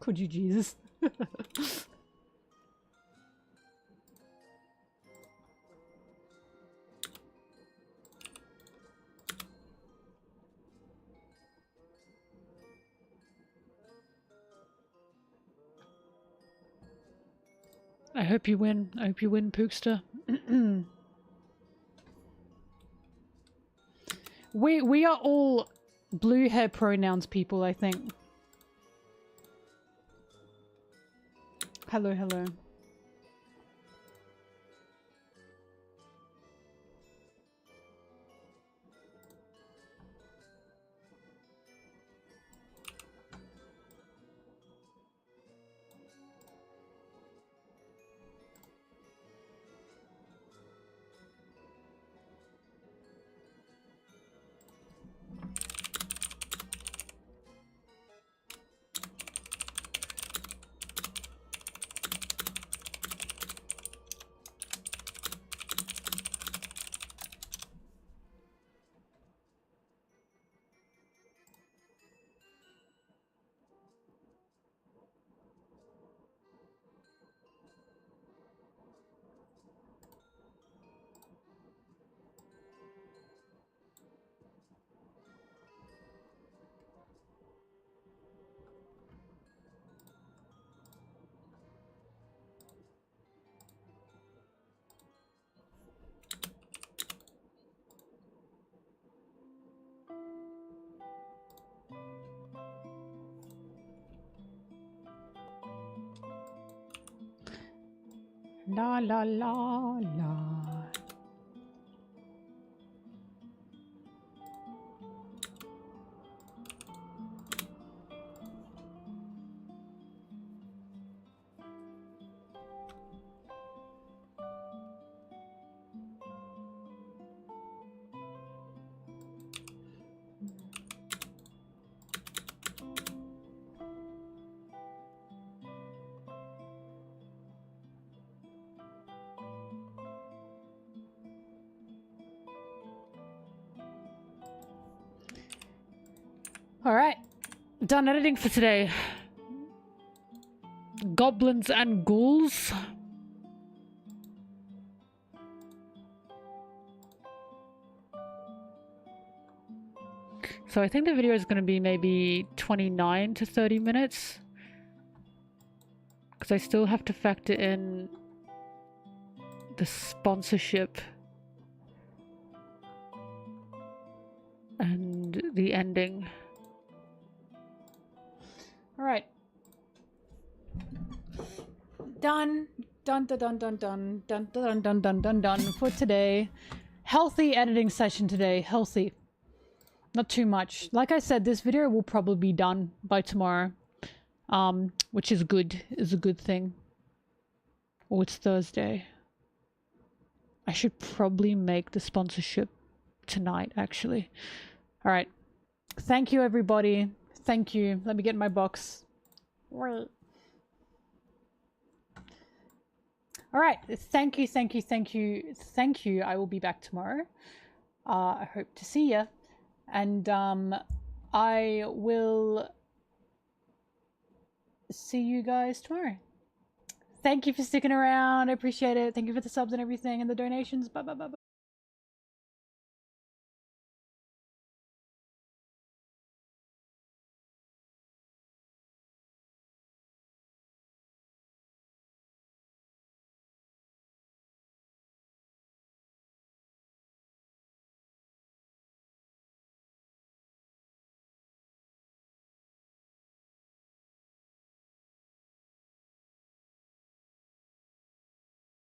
Could you, Jesus? I hope you win. I hope you win, Pookster. We are all blue hair pronouns people, I think. Hello, hello. La la la la. Alright, done editing for today. Goblins and ghouls. So I think the video is going to be maybe 29 to 30 minutes. Because I still have to factor in the sponsorship and the ending. All right. Done. Done, done, done, done, done, done, done, done, done, done, done for today. Healthy editing session today. Healthy. Not too much. Like I said, this video will probably be done by tomorrow. Which is good. Is a good thing. Oh, it's Thursday. I should probably make the sponsorship tonight, actually. All right. Thank you, everybody. Thank you. Let me get my box. Wait. All right. Thank you, thank you, thank you, thank you. I will be back tomorrow. I hope to see you. And I will see you guys tomorrow. Thank you for sticking around. I appreciate it. Thank you for the subs and everything and the donations. Bye, bye, bye, bye.